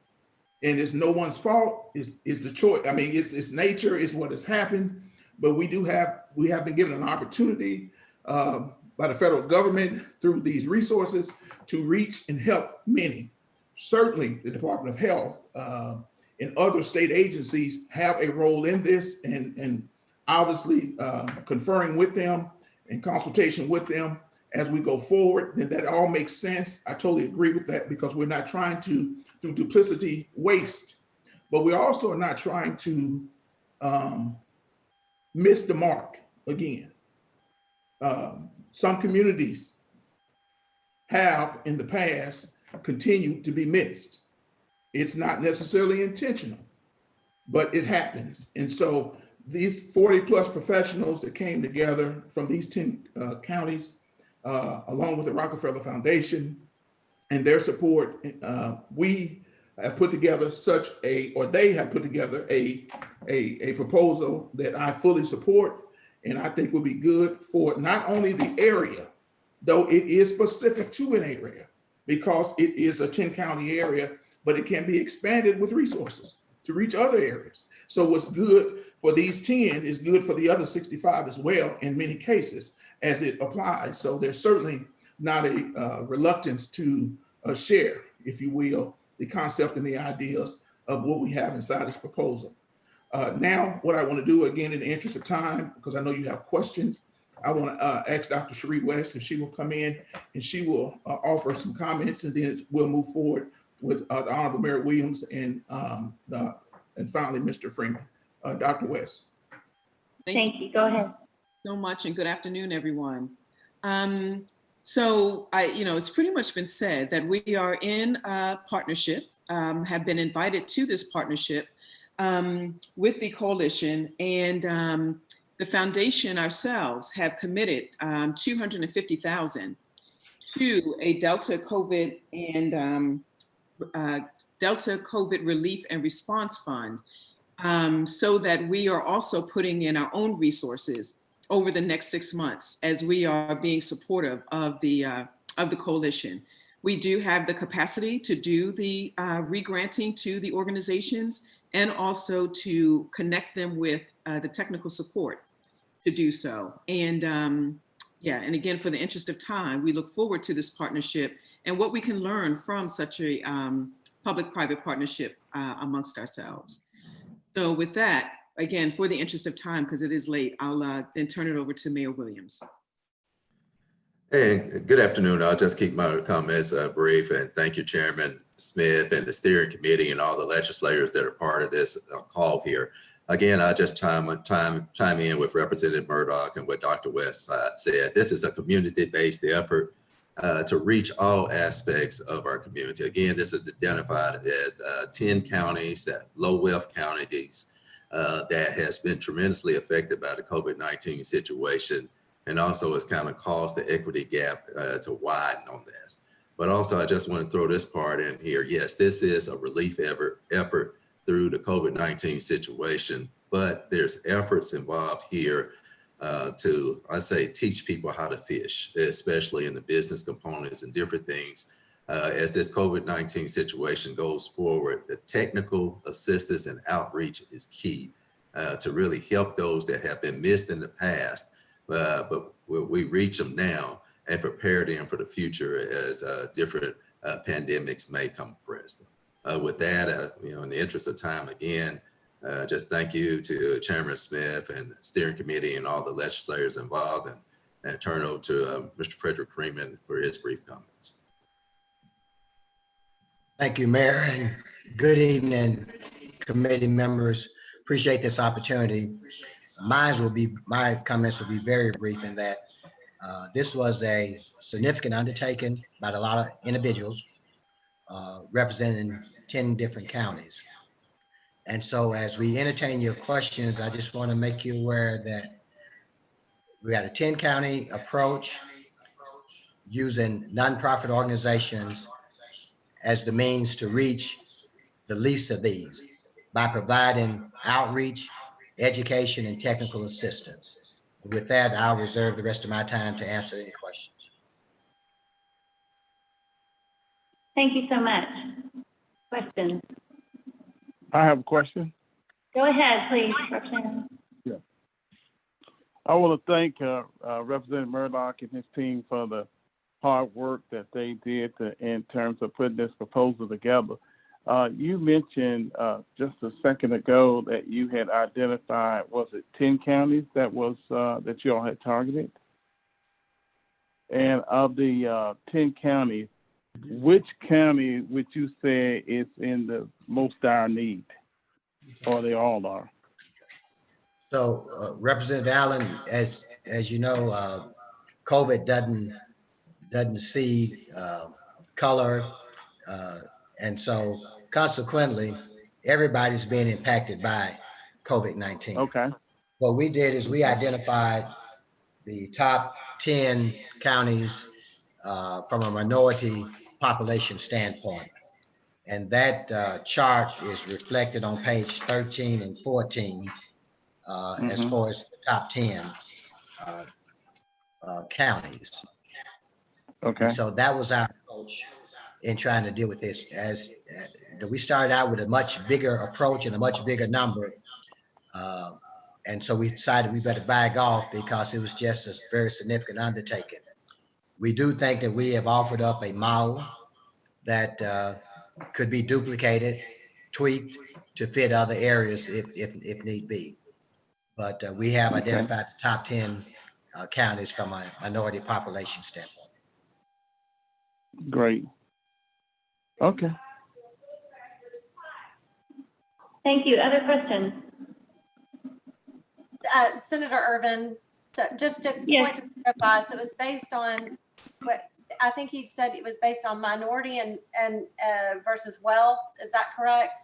And it's no one's fault, it's the choice. I mean, it's nature, it's what has happened. But we have been given an opportunity by the federal government through these resources to reach and help many. Certainly the Department of Health and other state agencies have a role in this, and obviously conferring with them in consultation with them as we go forward, then that all makes sense. I totally agree with that, because we're not trying to, through duplicity, waste, but we also are not trying to miss the mark again. Some communities have in the past continued to be missed. It's not necessarily intentional, but it happens. And so these 40 plus professionals that came together from these 10 counties, along with the Rockefeller Foundation and their support, we have put together they have put together a proposal that I fully support, and I think will be good for not only the area, though it is specific to an area, because it is a 10 county area, but it can be expanded with resources to reach other areas. So what's good for these 10 is good for the other 65 as well in many cases as it applies. So there's certainly not a reluctance to share, if you will, the concept and the ideas of what we have inside this proposal. Now, what I want to do, again, in the interest of time, because I know you have questions, I want to ask Dr. Cherie West if she will come in and she will offer some comments, and then we'll move forward with the Honorable Mayor Williams and finally, Mr. Freeman. Dr. West. Thank you. Go ahead. So much, and good afternoon, everyone. So it's pretty much been said that we are in a partnership, have been invited to this partnership with the coalition, and the foundation ourselves have committed $250,000 to a Delta COVID and Delta COVID Relief and Response Fund, so that we are also putting in our own resources over the next 6 months as we are being supportive of the coalition. We do have the capacity to do the re-granting to the organizations, and also to connect them with the technical support to do so. And and again, for the interest of time, we look forward to this partnership and what we can learn from such a public-private partnership amongst ourselves. So with that, again, for the interest of time, because it is late, I'll then turn it over to Mayor Williams. Hey, good afternoon. I'll just keep my comments brief, and thank you, Chairman Smith and the steering committee and all the legislators that are part of this call here. Again, I just chime in with Representative Murdoch and what Dr. West said. This is a community-based effort to reach all aspects of our community. Again, this is identified as 10 counties, that low-wealth counties that has been tremendously affected by the COVID-19 situation, and also it's kind of caused the equity gap to widen on this. But also, I just want to throw this part in here. Yes, this is a relief effort through the COVID-19 situation, but there's efforts involved here to, I say, teach people how to fish, especially in the business components and different things. As this COVID-19 situation goes forward, the technical assistance and outreach is key to really help those that have been missed in the past, but we reach them now and prepare them for the future as different pandemics may come present. With that, in the interest of time, again, just thank you to Chairman Smith and the steering committee and all the legislators involved, and turn over to Mr. Frederick Freeman for his brief comments. Thank you, Mayor, and good evening, committee members. Appreciate this opportunity. My comments will be very brief in that this was a significant undertaking by a lot of individuals representing 10 different counties. And so as we entertain your questions, I just want to make you aware that we had a 10 county approach using nonprofit organizations as the means to reach the least of these by providing outreach, education, and technical assistance. With that, I'll reserve the rest of my time to answer any questions. Thank you so much. Questions? I have a question. Go ahead, please, Representative. Yeah. I want to thank Representative Murdoch and his team for the hard work that they did in terms of putting this proposal together. You mentioned just a second ago that you had identified, was it 10 counties that you all had targeted? And of the 10 counties, which county would you say is in the most dire need, or they all are? So Representative Allen, as you know, COVID doesn't see color, and so consequently, everybody's being impacted by COVID-19. Okay. What we did is we identified the top 10 counties from a minority population standpoint. And that chart is reflected on page 13 and 14 as far as the top 10 counties. Okay. And so that was our approach in trying to deal with this. As we started out with a much bigger approach and a much bigger number. And so we decided we better back off because it was just a very significant undertaking. We do think that we have offered up a model that could be duplicated, tweaked to fit other areas if need be. But we have identified the top 10 counties from a minority population standpoint. Great. Okay. Thank you. Other questions? Senator Ervin, so just to point to clarify, so it was based on what I think he said, it was based on minority and versus wealth. Is that correct?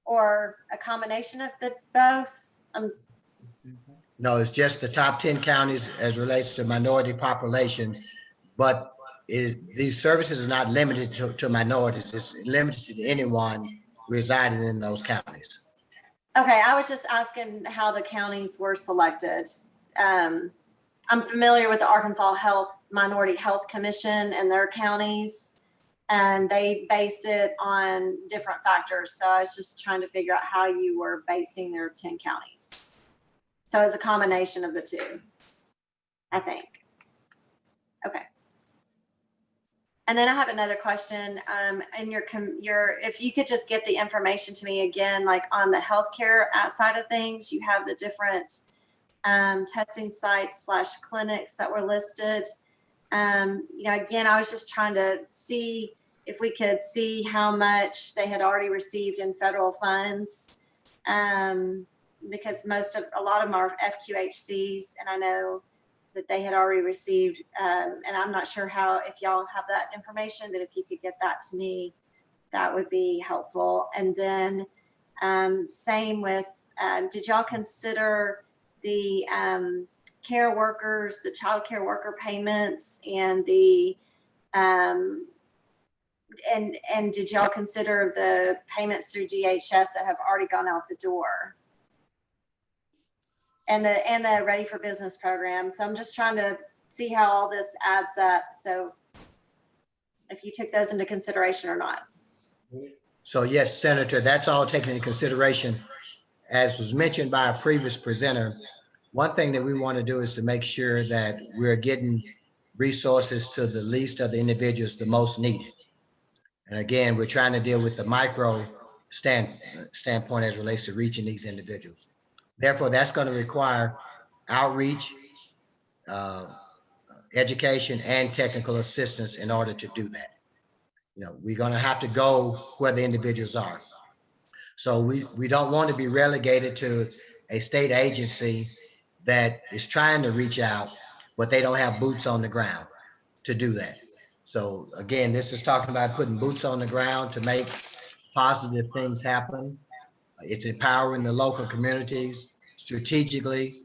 Or a combination of the both? No, it's just the top 10 counties as relates to minority populations, but these services are not limited to minorities. It's limited to anyone residing in those counties. Okay, I was just asking how the counties were selected. I'm familiar with the Arkansas Minority Health Commission and their counties, and they base it on different factors. So I was just trying to figure out how you were basing their 10 counties. So it's a combination of the two, I think. Okay. And then I have another question. In if you could just get the information to me again, like on the healthcare side of things, you have the different testing sites / clinics that were listed. Again, I was just trying to see if we could see how much they had already received in federal funds. Because a lot of them are FQHCs, and I know that they had already received, and I'm not sure if y'all have that information, but if you could get that to me, that would be helpful. And then same with, did y'all consider the care workers, the child care worker payments, and the and did y'all consider the payments through DHS that have already gone out the door? And the Ready for Business program. So I'm just trying to see how all this adds up. So if you took those into consideration or not. So yes, Senator, that's all taken into consideration. As was mentioned by a previous presenter, one thing that we want to do is to make sure that we're getting resources to the least of the individuals the most needed. And again, we're trying to deal with the micro standpoint as it relates to reaching these individuals. Therefore, that's going to require outreach, education, and technical assistance in order to do that. We're going to have to go where the individuals are. So we don't want to be relegated to a state agency that is trying to reach out, but they don't have boots on the ground to do that. So again, this is talking about putting boots on the ground to make positive things happen. It's empowering the local communities strategically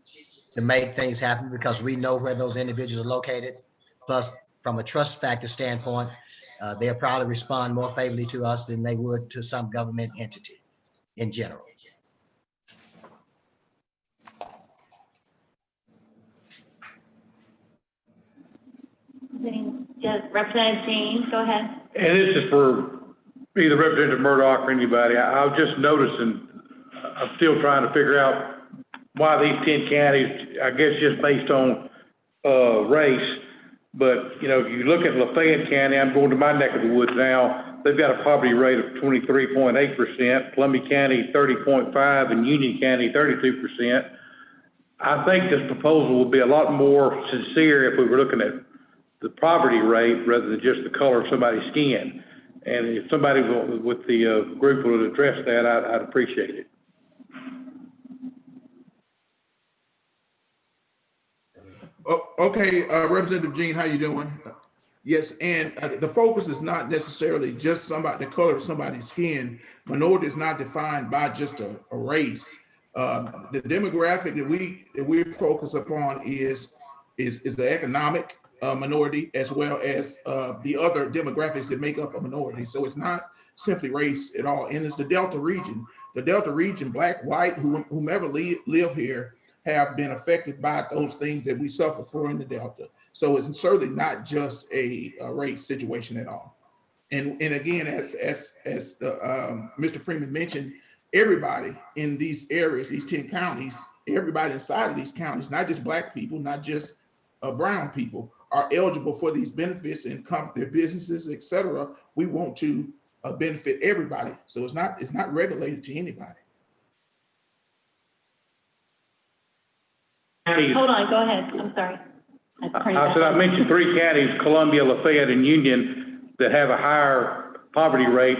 to make things happen because we know where those individuals are located. Plus, from a trust factor standpoint, they'll probably respond more favorably to us than they would to some government entity in general. Yes, Representative Jean, go ahead. And this is for either Representative Murdoch or anybody. I was just noticing, I'm still trying to figure out why these 10 counties, I guess just based on race. But, if you look at Lafayette County, I'm going to my neck of the woods now, they've got a poverty rate of 23.8%, Columbia County 30.5%, and Union County 32%. I think this proposal would be a lot more sincere if we were looking at the poverty rate rather than just the color of somebody's skin. And if somebody with the group would address that, I'd appreciate it. Oh, okay, Representative Jean, how you doing? Yes, and the focus is not necessarily just the color of somebody's skin. Minority is not defined by just a race. The demographic that we focus upon is the economic minority as well as the other demographics that make up a minority. So it's not simply race at all. And it's the Delta region. The Delta region, black, white, whomever live here, have been affected by those things that we suffer for in the Delta. So it's certainly not just a race situation at all. And again, as Mr. Freeman mentioned, everybody in these areas, these 10 counties, everybody inside of these counties, not just black people, not just brown people, are eligible for these benefits and their businesses, et cetera. We want to benefit everybody. So it's not regulated to anybody. Hold on, go ahead. I'm sorry. I mentioned 3 counties, Columbia, Lafayette, and Union, that have a higher poverty rate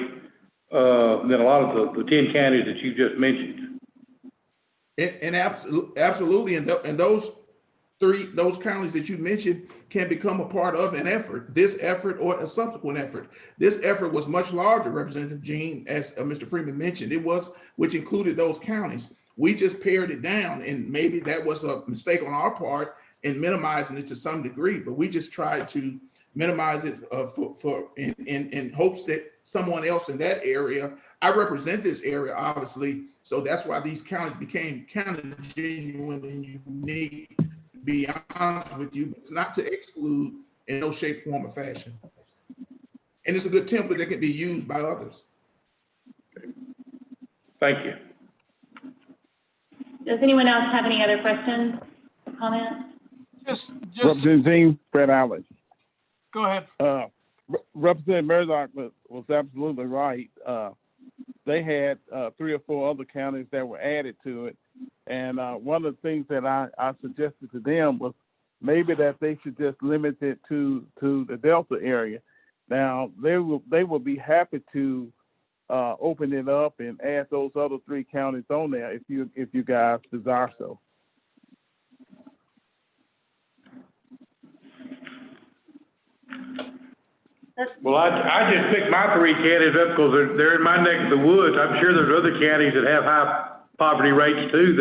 than a lot of the 10 counties that you just mentioned. And absolutely, and those counties that you mentioned can become a part of an effort, this effort or a subsequent effort. This effort was much larger, Representative Jean, as Mr. Freeman mentioned. Which included those counties. We just pared it down, and maybe that was a mistake on our part in minimizing it to some degree, but we just tried to minimize it in hopes that someone else in that area, I represent this area, obviously, so that's why these counties became kind of genuine and unique, to be honest with you, but it's not to exclude in no shape, form, or fashion. And it's a good template that can be used by others. Thank you. Does anyone else have any other questions, comments? Just Representative Fred Allen. Go ahead. Representative Murdoch was absolutely right. they had 3 or 4 other counties that were added to it. And one of the things that I suggested to them was maybe that they should just limit it to the Delta area. Now, they will be happy to open it up and add those other 3 counties on there if you guys desire so. Well, I just picked my 3 counties up because they're in my neck of the woods. I'm sure there's other counties that have high poverty rates too,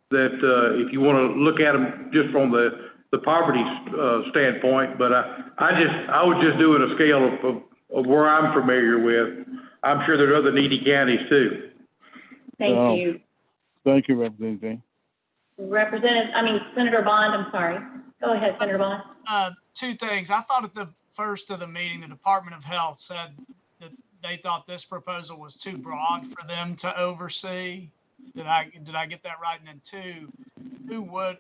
that if you want to look at them just from the poverty standpoint, but I was just doing a scale of where I'm familiar with. I'm sure there's other needy counties too. Thank you. Thank you, Representative James. Senator Bond, I'm sorry. Go ahead, Senator Bond. 2 things. I thought at the first of the meeting, the Department of Health said that they thought this proposal was too broad for them to oversee. Did I get that right? And then 2, would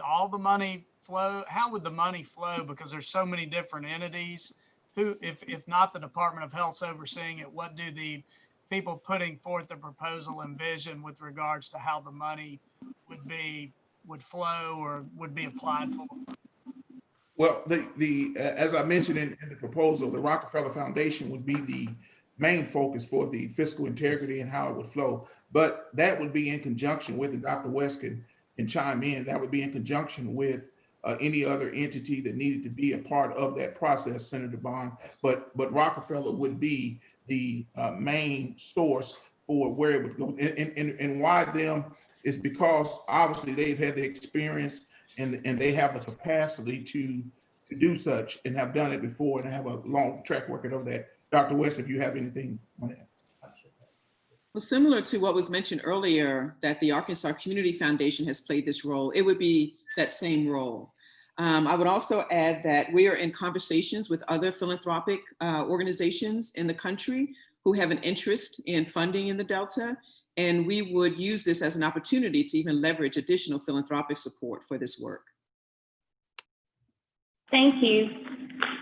all the money flow? How would the money flow? Because there's so many different entities. If not the Department of Health's overseeing it, what do the people putting forth the proposal envision with regards to how the money would flow or would be applied for? Well, as I mentioned in the proposal, the Rockefeller Foundation would be the main focus for the fiscal integrity and how it would flow. But that would be in conjunction with, and Dr. West can chime in, that would be in conjunction with any other entity that needed to be a part of that process, Senator Bond. But Rockefeller would be the main source for where it would go. And why them is because obviously they've had the experience and they have the capacity to do such and have done it before and have a long track record of that. Dr. West, if you have anything on that. Well, similar to what was mentioned earlier, that the Arkansas Community Foundation has played this role, it would be that same role. I would also add that we are in conversations with other philanthropic organizations in the country who have an interest in funding in the Delta, and we would use this as an opportunity to even leverage additional philanthropic support for this work. Thank you.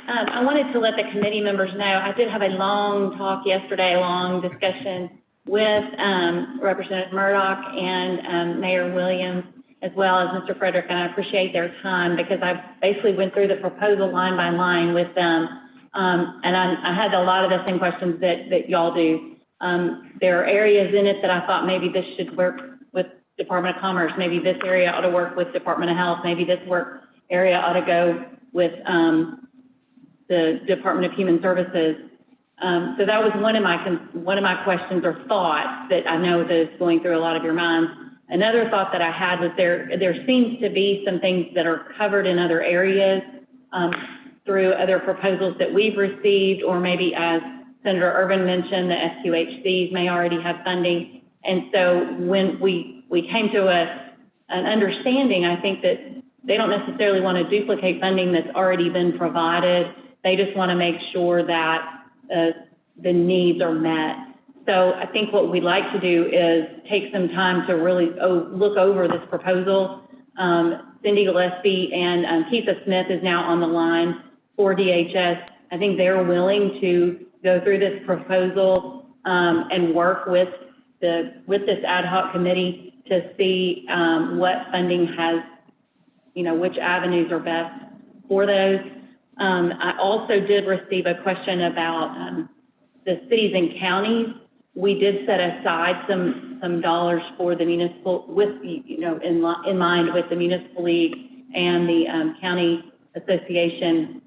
I wanted to let the committee members know, I did have a long talk yesterday, a long discussion with Representative Murdoch and Mayor Williams, as well as Mr. Frederick, and I appreciate their time because I basically went through the proposal line by line with them. And I had a lot of the same questions that y'all do. There are areas in it that I thought maybe this should work with Department of Commerce, maybe this area ought to work with Department of Health, maybe this area ought to go with the Department of Human Services. So that was one of my questions or thoughts that I know that is going through a lot of your minds. Another thought that I had was there seems to be some things that are covered in other areas through other proposals that we've received, or maybe as Senator Urban mentioned, the SQHCs may already have funding. And so when we came to an understanding, I think that they don't necessarily want to duplicate funding that's already been provided. They just want to make sure that the needs are met. So I think what we'd like to do is take some time to really look over this proposal. Cindy Gillespie and Keitha Smith is now on the line for DHS. I think they're willing to go through this proposal and work with this ad hoc committee to see what funding has, which avenues are best for those. I also did receive a question about the cities and counties. We did set aside some dollars for the municipal, in mind with the Municipal League and the County Association,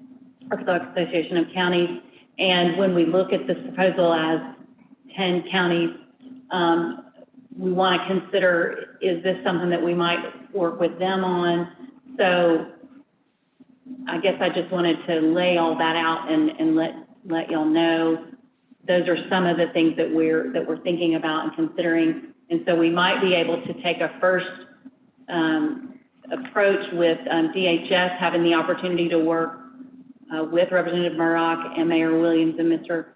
Arkansas Association of Counties. And when we look at this proposal as 10 counties, we want to consider, is this something that we might work with them on? So I guess I just wanted to lay all that out and let y'all know. Those are some of the things that we're thinking about and considering. And so we might be able to take a first approach with DHS having the opportunity to work with Representative Murdoch and Mayor Williams and Mr.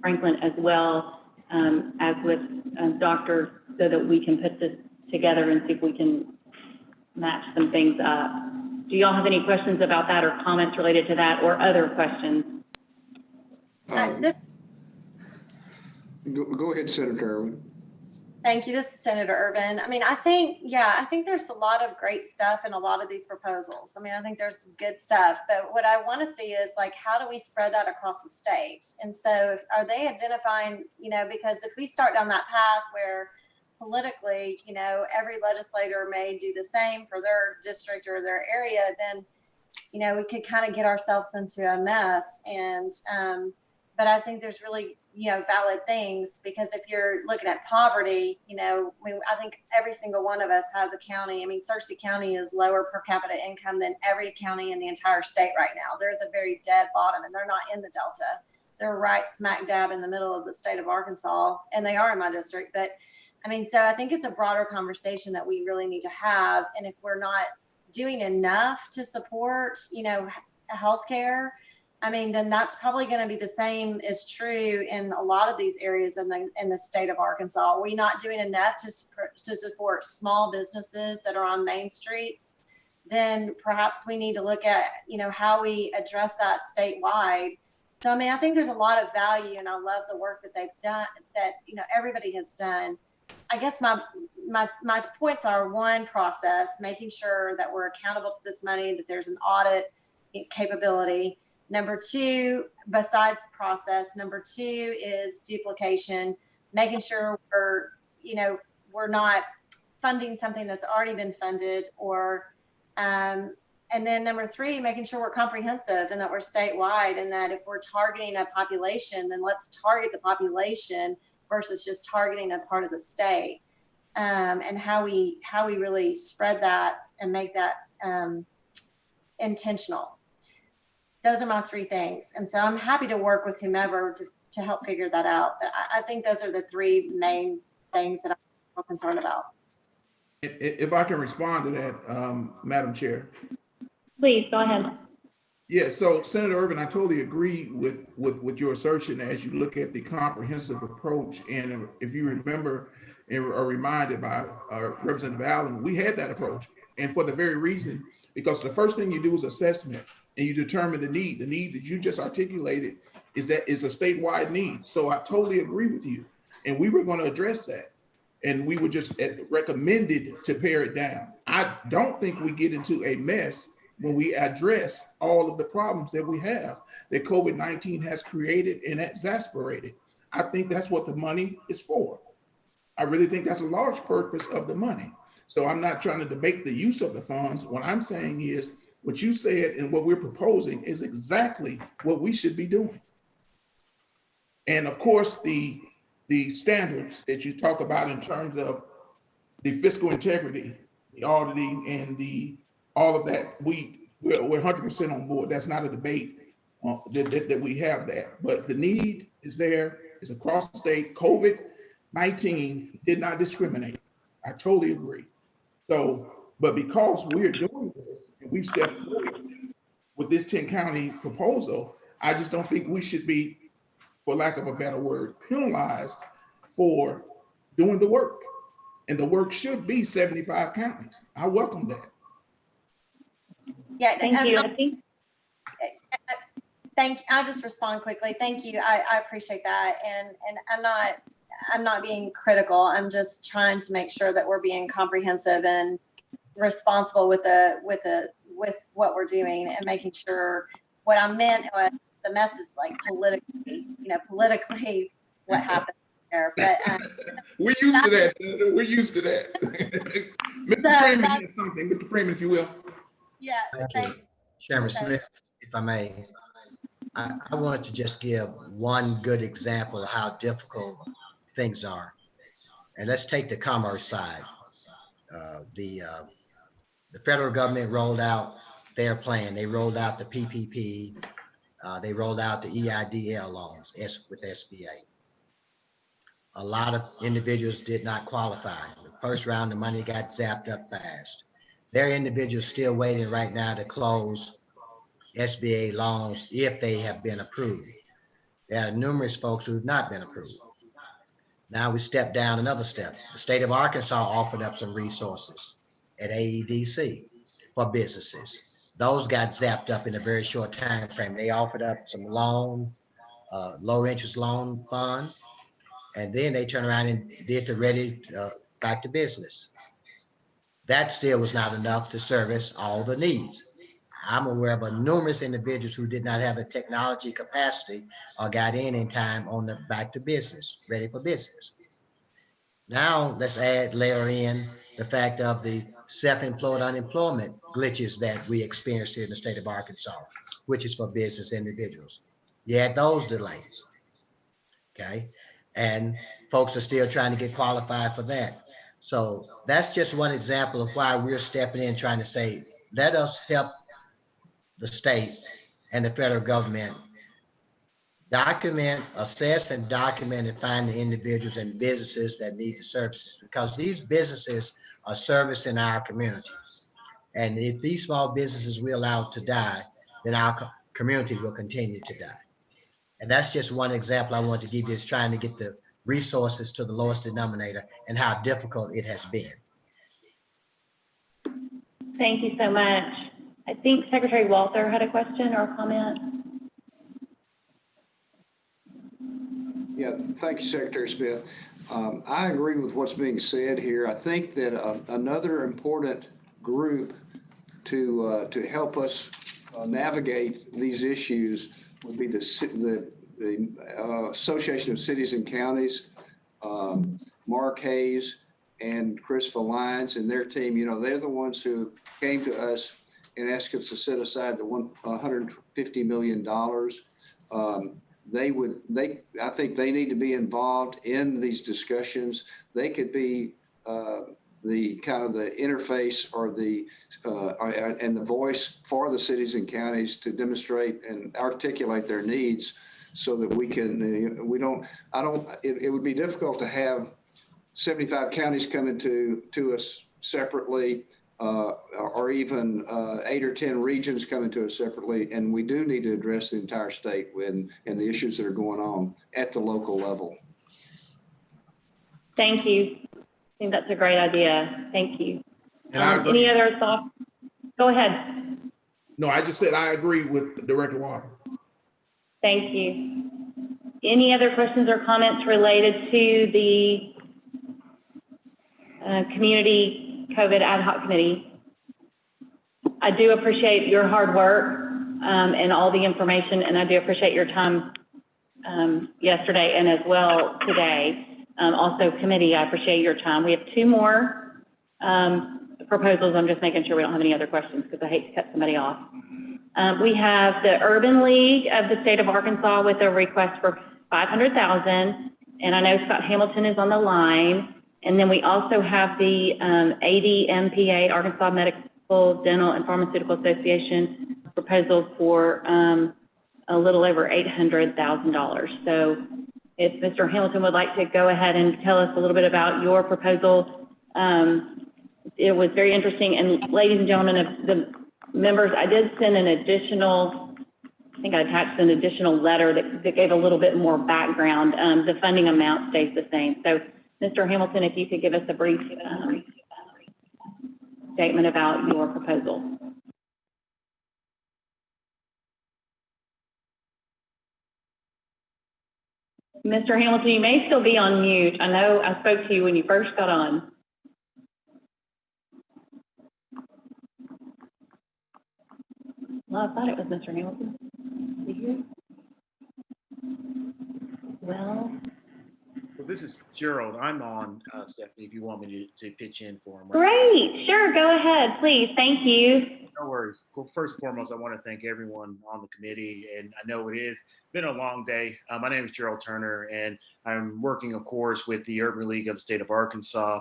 Franklin, as well as with doctors, so that we can put this together and see if we can match some things up. Do y'all have any questions about that or comments related to that or other questions? Go ahead, Senator Irwin. Thank you. This is Senator Urban. I mean, I think there's a lot of great stuff in a lot of these proposals. I mean, I think there's good stuff, but what I want to see is like, how do we spread that across the state? And so are they identifying, because if we start down that path where politically, every legislator may do the same for their district or their area, then, we could kind of get ourselves into a mess. And, but I think there's really, valid things, because if you're looking at poverty, I think every single one of us has a county. I mean, Searcy County is lower per capita income than every county in the entire state right now. They're at the very dead bottom, and they're not in the Delta. They're right smack dab in the middle of the state of Arkansas, and they are in my district. But I mean, so I think it's a broader conversation that we really need to have. And if we're not doing enough to support, healthcare, I mean, then that's probably going to be the same is true in a lot of these areas in the state of Arkansas. Are we not doing enough to support small businesses that are on main streets? Then perhaps we need to look at, how we address that statewide. So, I mean, I think there's a lot of value, and I love the work that they've done, that, everybody has done. I guess my points are: one, process, making sure that we're accountable to this money, that there's an audit capability. Number two, besides process, number two is duplication, making sure we're not funding something that's already been funded, or, and then number three, making sure we're comprehensive and that we're statewide, and that if we're targeting a population, then let's target the population versus just targeting a part of the state, and how we really spread that and make that intentional. Those are my three things. And so I'm happy to work with whomever to help figure that out. But I think those are the three main things that I'm concerned about. If I can respond to that, Madam Chair. Please, go ahead. Yeah, so Senator Irvin, I totally agree with your assertion as you look at the comprehensive approach. And if you remember and are reminded by Representative Allen, we had that approach. And for the very reason, because the first thing you do is assessment, and you determine the need. The need that you just articulated is a statewide need. So I totally agree with you. And we were going to address that. And we were just recommended to pare it down. I don't think we get into a mess when we address all of the problems that we have, that COVID-19 has created and exasperated. I think that's what the money is for. I really think that's a large purpose of the money. So I'm not trying to debate the use of the funds. What I'm saying is, what you said and what we're proposing is exactly what we should be doing. And of course, the standards that you talk about in terms of the fiscal integrity, the auditing, and all of that, we're 100% on board. That's not a debate that we have that. But the need is there. It's across the state. COVID-19 did not discriminate. I totally agree. So, but because we're doing this and we've stepped forward with this 10-county proposal, I just don't think we should be, for lack of a better word, penalized for doing the work. And the work should be 75 counties. I welcome that. Yeah, thank you. I'll just respond quickly. Thank you. I appreciate that. And I'm not being critical. I'm just trying to make sure that we're being comprehensive and responsible with what we're doing, and making sure what I meant was the mess is like politically what happened there. But we're used to that, Senator. We're used to that. Mr. Freeman has something. Mr. Freeman, if you will. Yeah. Thank you. Chairman Smith, if I may, I wanted to just give one good example of how difficult things are. And let's take the commerce side. The federal government rolled out their plan. They rolled out the PPP. They rolled out the EIDL loans with SBA. A lot of individuals did not qualify. The first round of money got zapped up fast. There are individuals still waiting right now to close SBA loans if they have been approved. There are numerous folks who have not been approved. Now we step down another step. The state of Arkansas offered up some resources at AEDC for businesses. Those got zapped up in a very short time frame. They offered up some low interest loan fund. And then they turned around and did the ready back to business. That still was not enough to service all the needs. I'm aware of numerous individuals who did not have the technology capacity or got in time on the back to business, ready for business. Now let's layer in the fact of the self-employed unemployment glitches that we experienced here in the state of Arkansas, which is for business individuals. You had those delays, okay? And folks are still trying to get qualified for that. So that's just one example of why we're stepping in trying to say, let us help the state and the federal government document, assess, and document and find the individuals and businesses that need the services, because these businesses are servicing our communities. And if these small businesses we allow to die, then our community will continue to die. And that's just one example I want to give you, is trying to get the resources to the lowest denominator and how difficult it has been. Thank you so much. I think Secretary Walther had a question or a comment. Yeah, thank you, Secretary Smith. I agree with what's being said here. I think that another important group to help us navigate these issues would be the Association of Cities and Counties, Mark Hayes and Chris Lyons and their team. You know, they're the ones who came to us and asked us to set aside the $150 million. I think they need to be involved in these discussions. They could be the kind of the interface or and the voice for the cities and counties to demonstrate and articulate their needs, so that we can, it would be difficult to have 75 counties coming to us separately, or even 8 or 10 regions coming to us separately. And we do need to address the entire state and the issues that are going on at the local level. Thank you. I think that's a great idea. Thank you. And any other thoughts? Go ahead. No, I just said I agree with Director Walker. Thank you. Any other questions or comments related to the Community COVID Ad Hoc Committee? I do appreciate your hard work and all the information, and I do appreciate your time yesterday and as well today. Also, committee, I appreciate your time. We have 2 more proposals. I'm just making sure we don't have any other questions because I hate to cut somebody off. We have the Urban League of the state of Arkansas with a request for $500,000, and I know Scott Hamilton is on the line. And then we also have the ADMPA, Arkansas Medical, Dental, and Pharmaceutical Association proposal for a little over $800,000. So if Mr. Hamilton would like to go ahead and tell us a little bit about your proposal. It was very interesting. And ladies and gentlemen of the members, I did send an additional, I think I attached an additional letter that gave a little bit more background. The funding amount stays the same. So Mr. Hamilton, if you could give us a brief statement about your proposal. Mr. Hamilton, you may still be on mute. I know I spoke to you when you first got on. Well, I thought it was Mr. Hamilton. Is he here? Well, this is Gerald. I'm on, Stephanie, if you want me to pitch in for him. Great. Sure. Go ahead, please. Thank you. No worries. Well, first and foremost, I want to thank everyone on the committee. And I know it has been a long day. My name is Gerald Turner, and I'm working, of course, with the Urban League of the state of Arkansas.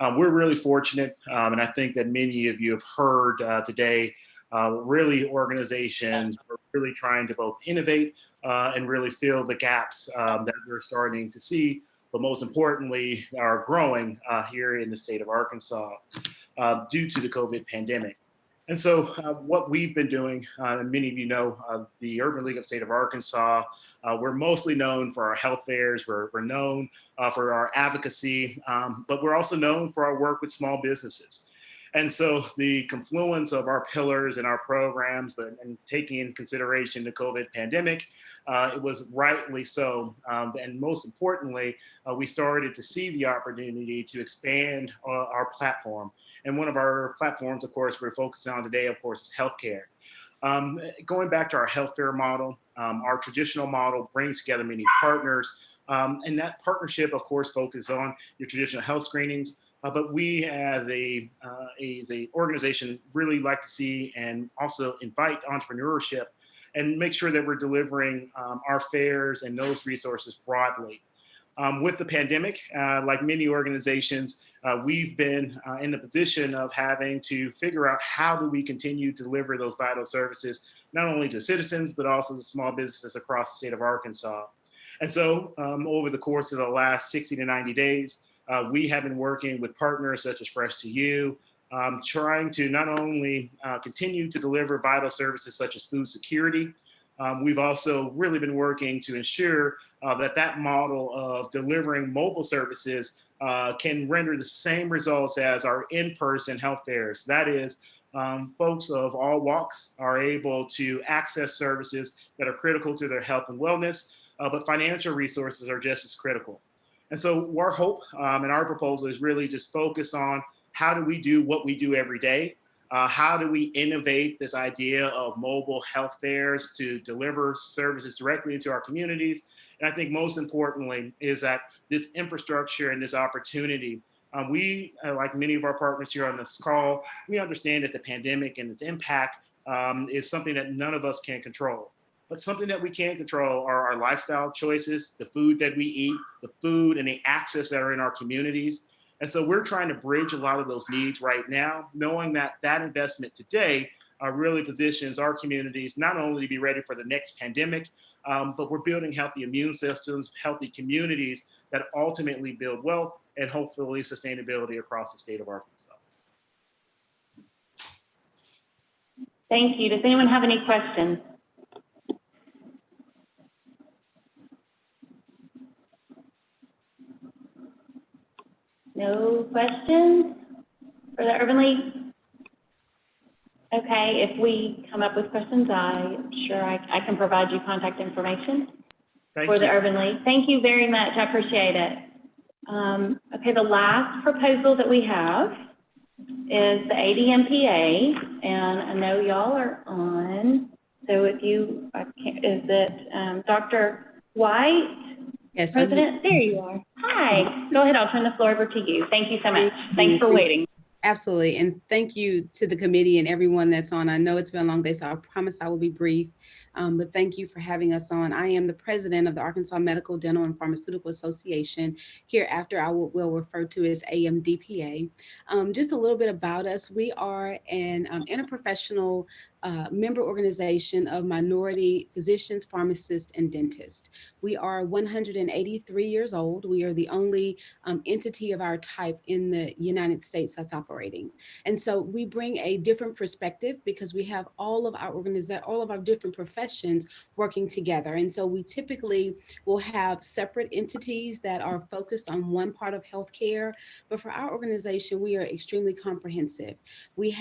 We're really fortunate, and I think that many of you have heard today, really organizations are really trying to both innovate and really fill the gaps that we're starting to see, but most importantly, are growing here in the state of Arkansas due to the COVID pandemic. And so what we've been doing, and many of you know, the Urban League of the state of Arkansas, we're mostly known for our health fairs, we're known for our advocacy, but we're also known for our work with small businesses. And so the confluence of our pillars and our programs, and taking in consideration the COVID pandemic, it was rightly so. And most importantly, we started to see the opportunity to expand our platform. And one of our platforms, of course, we're focusing on today, of course, is healthcare. Going back to our health fair model, our traditional model brings together many partners. And that partnership, of course, focuses on your traditional health screenings. But we as a organization really like to see and also invite entrepreneurship and make sure that we're delivering our fairs and those resources broadly. With the pandemic, like many organizations, we've been in the position of having to figure out how do we continue to deliver those vital services, not only to citizens, but also to small businesses across the state of Arkansas. And so over the course of the last 60 to 90 days, we have been working with partners such as Fresh to You, trying to not only continue to deliver vital services such as food security, we've also really been working to ensure that model of delivering mobile services can render the same results as our in-person health fairs. That is, folks of all walks are able to access services that are critical to their health and wellness, but financial resources are just as critical. And so our hope and our proposal is really just focused on how do we do what we do every day? How do we innovate this idea of mobile health fairs to deliver services directly into our communities? And I think most importantly is that this infrastructure and this opportunity, we, like many of our partners here on this call, we understand that the pandemic and its impact is something that none of us can control. But something that we can control are our lifestyle choices, the food that we eat, the food and the access that are in our communities. And so we're trying to bridge a lot of those needs right now, knowing that that investment today really positions our communities not only to be ready for the next pandemic, but we're building healthy immune systems, healthy communities that ultimately build wealth and hopefully sustainability across the state of Arkansas. Thank you. Does anyone have any questions? No questions for the Urban League? Okay, if we come up with questions, I'm sure I can provide you contact information for the Urban League. Thank you very much. I appreciate it. Okay, the last proposal that we have is the ADMPA, and I know y'all are on. So if you, is it Dr. White? Yes, President, there you are. Hi. Go ahead. I'll turn the floor over to you. Thank you so much. Thanks for waiting. Absolutely. And thank you to the committee and everyone that's on. I know it's been a long day, so I promise I will be brief. But thank you for having us on. I am the president of the Arkansas Medical, Dental, and Pharmaceutical Association. Hereafter, I will refer to as AMDPA. Just a little bit about us. We are an interprofessional member organization of minority physicians, pharmacists, and dentists. We are 183 years old. We are the only entity of our type in the United States that's operating. And so we bring a different perspective because we have all of our different professions working together. And so we typically will have separate entities that are focused on one part of healthcare. But for our organization, we are extremely comprehensive. We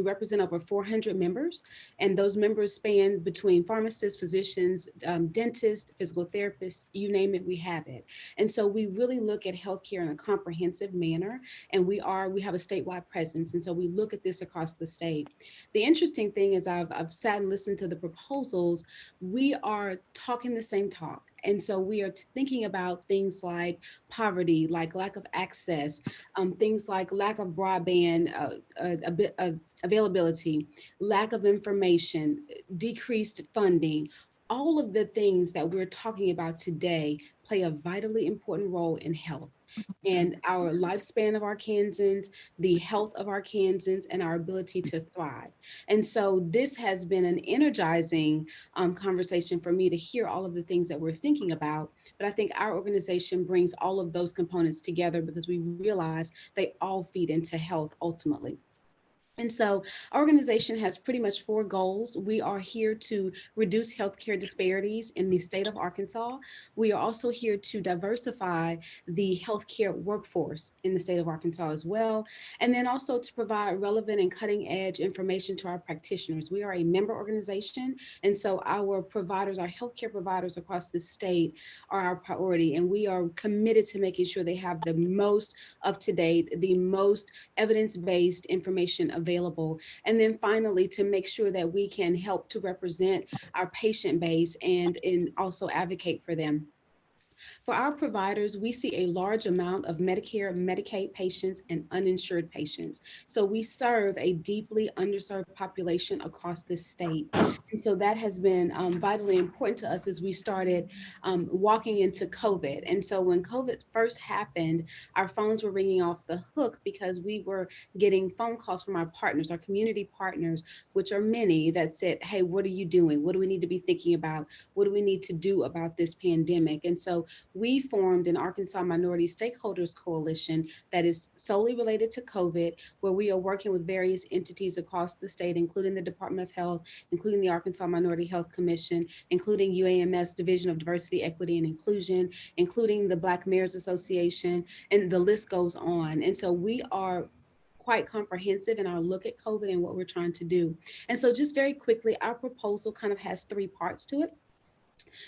represent over 400 members, and those members span between pharmacists, physicians, dentists, physical therapists, you name it, we have it. And so we really look at healthcare in a comprehensive manner, and we have a statewide presence. And so we look at this across the state. The interesting thing is I've sat and listened to the proposals. We are talking the same talk. And so we are thinking about things like poverty, like lack of access, things like lack of broadband availability, lack of information, decreased funding. All of the things that we're talking about today play a vitally important role in health and our lifespan of Arkansans, the health of Arkansans, and our ability to thrive. And so this has been an energizing conversation for me to hear all of the things that we're thinking about. But I think our organization brings all of those components together because we realize they all feed into health ultimately. And so our organization has pretty much 4 goals. We are here to reduce healthcare disparities in the state of Arkansas. We are also here to diversify the healthcare workforce in the state of Arkansas as well. And then also to provide relevant and cutting edge information to our practitioners. We are a member organization. And so our providers, our healthcare providers across the state are our priority. And we are committed to making sure they have the most up-to-date, the most evidence-based information available. And then finally, to make sure that we can help to represent our patient base and also advocate for them. For our providers, we see a large amount of Medicare, Medicaid patients and uninsured patients. So we serve a deeply underserved population across this state. And so that has been vitally important to us as we started walking into COVID. And so when COVID first happened, our phones were ringing off the hook because we were getting phone calls from our partners, our community partners, which are many, that said, hey, what are you doing? What do we need to be thinking about? What do we need to do about this pandemic? And so we formed an Arkansas Minority Stakeholders Coalition that is solely related to COVID, where we are working with various entities across the state, including the Department of Health, including the Arkansas Minority Health Commission, including UAMS Division of Diversity, Equity, and Inclusion, including the Black Mayors Association, and the list goes on. And so we are quite comprehensive in our look at COVID and what we're trying to do. And so just very quickly, our proposal kind of has 3 parts to it.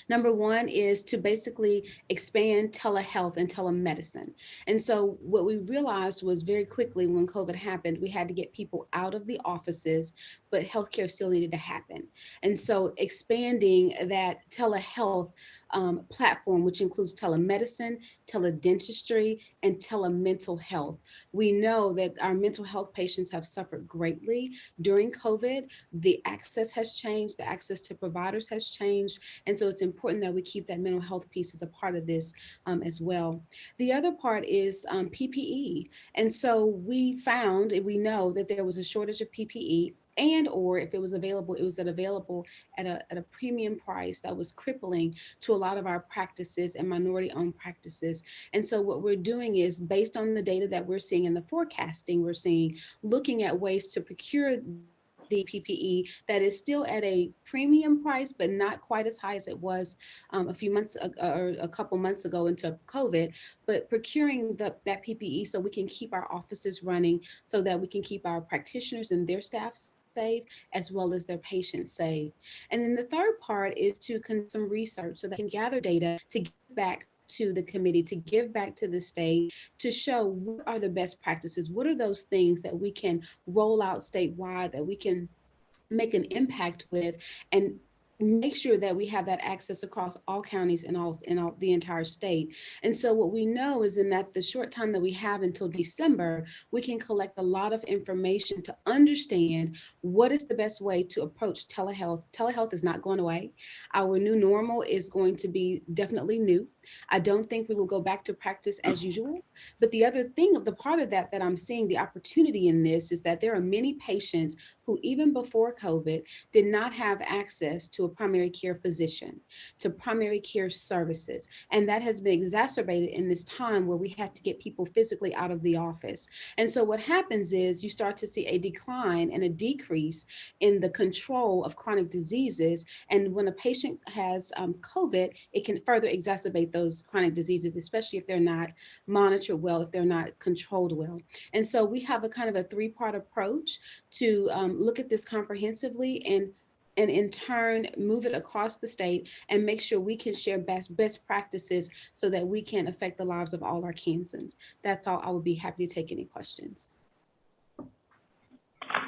Number 1 is to basically expand telehealth and telemedicine. And so what we realized was very quickly when COVID happened, we had to get people out of the offices, but healthcare still needed to happen. And so expanding that telehealth platform, which includes telemedicine, teledentistry, and telemental health. We know that our mental health patients have suffered greatly during COVID. The access has changed, the access to providers has changed. And so it's important that we keep that mental health piece as a part of this as well. The other part is PPE. And so we know that there was a shortage of PPE, and or if it was available, it was available at a premium price that was crippling to a lot of our practices and minority-owned practices. And so what we're doing is, based on the data that we're seeing in the forecasting, we're seeing, looking at ways to procure the PPE that is still at a premium price, but not quite as high as it was a few months or a couple months ago into COVID, but procuring that PPE so we can keep our offices running, so that we can keep our practitioners and their staff safe, as well as their patients safe. And then the third part is to conduct some research so they can gather data to give back to the committee, to give back to the state, to show what are the best practices, what are those things that we can roll out statewide, that we can make an impact with, and make sure that we have that access across all counties and all the entire state. And so what we know is, in that the short time that we have until December, we can collect a lot of information to understand what is the best way to approach telehealth. Telehealth is not going away. Our new normal is going to be definitely new. I don't think we will go back to practice as usual. But the other thing, the part of that I'm seeing the opportunity in this, is that there are many patients who, even before COVID, did not have access to a primary care physician, to primary care services. And that has been exacerbated in this time where we had to get people physically out of the office. And so what happens is you start to see a decline and a decrease in the control of chronic diseases. And when a patient has COVID, it can further exacerbate those chronic diseases, especially if they're not monitored well, if they're not controlled well. And so we have a kind of a 3-part approach to look at this comprehensively, and in turn move it across the state and make sure we can share best practices so that we can affect the lives of all our Kansans. That's all. I would be happy to take any questions.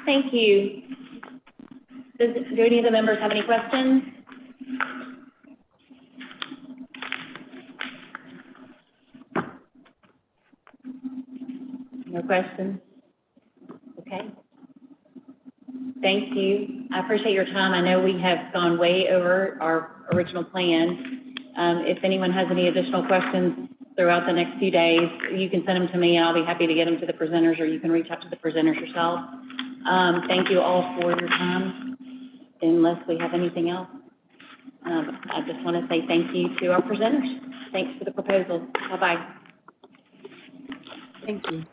Thank you. Do any of the members have any questions? No questions? Okay. Thank you. I appreciate your time. I know we have gone way over our original plan. If anyone has any additional questions throughout the next few days, you can send them to me and I'll be happy to get them to the presenters, or you can reach out to the presenters yourself. Thank you all for your time. Unless we have anything else, I just want to say thank you to our presenters. Thanks for the proposal. Bye-bye. Thank you.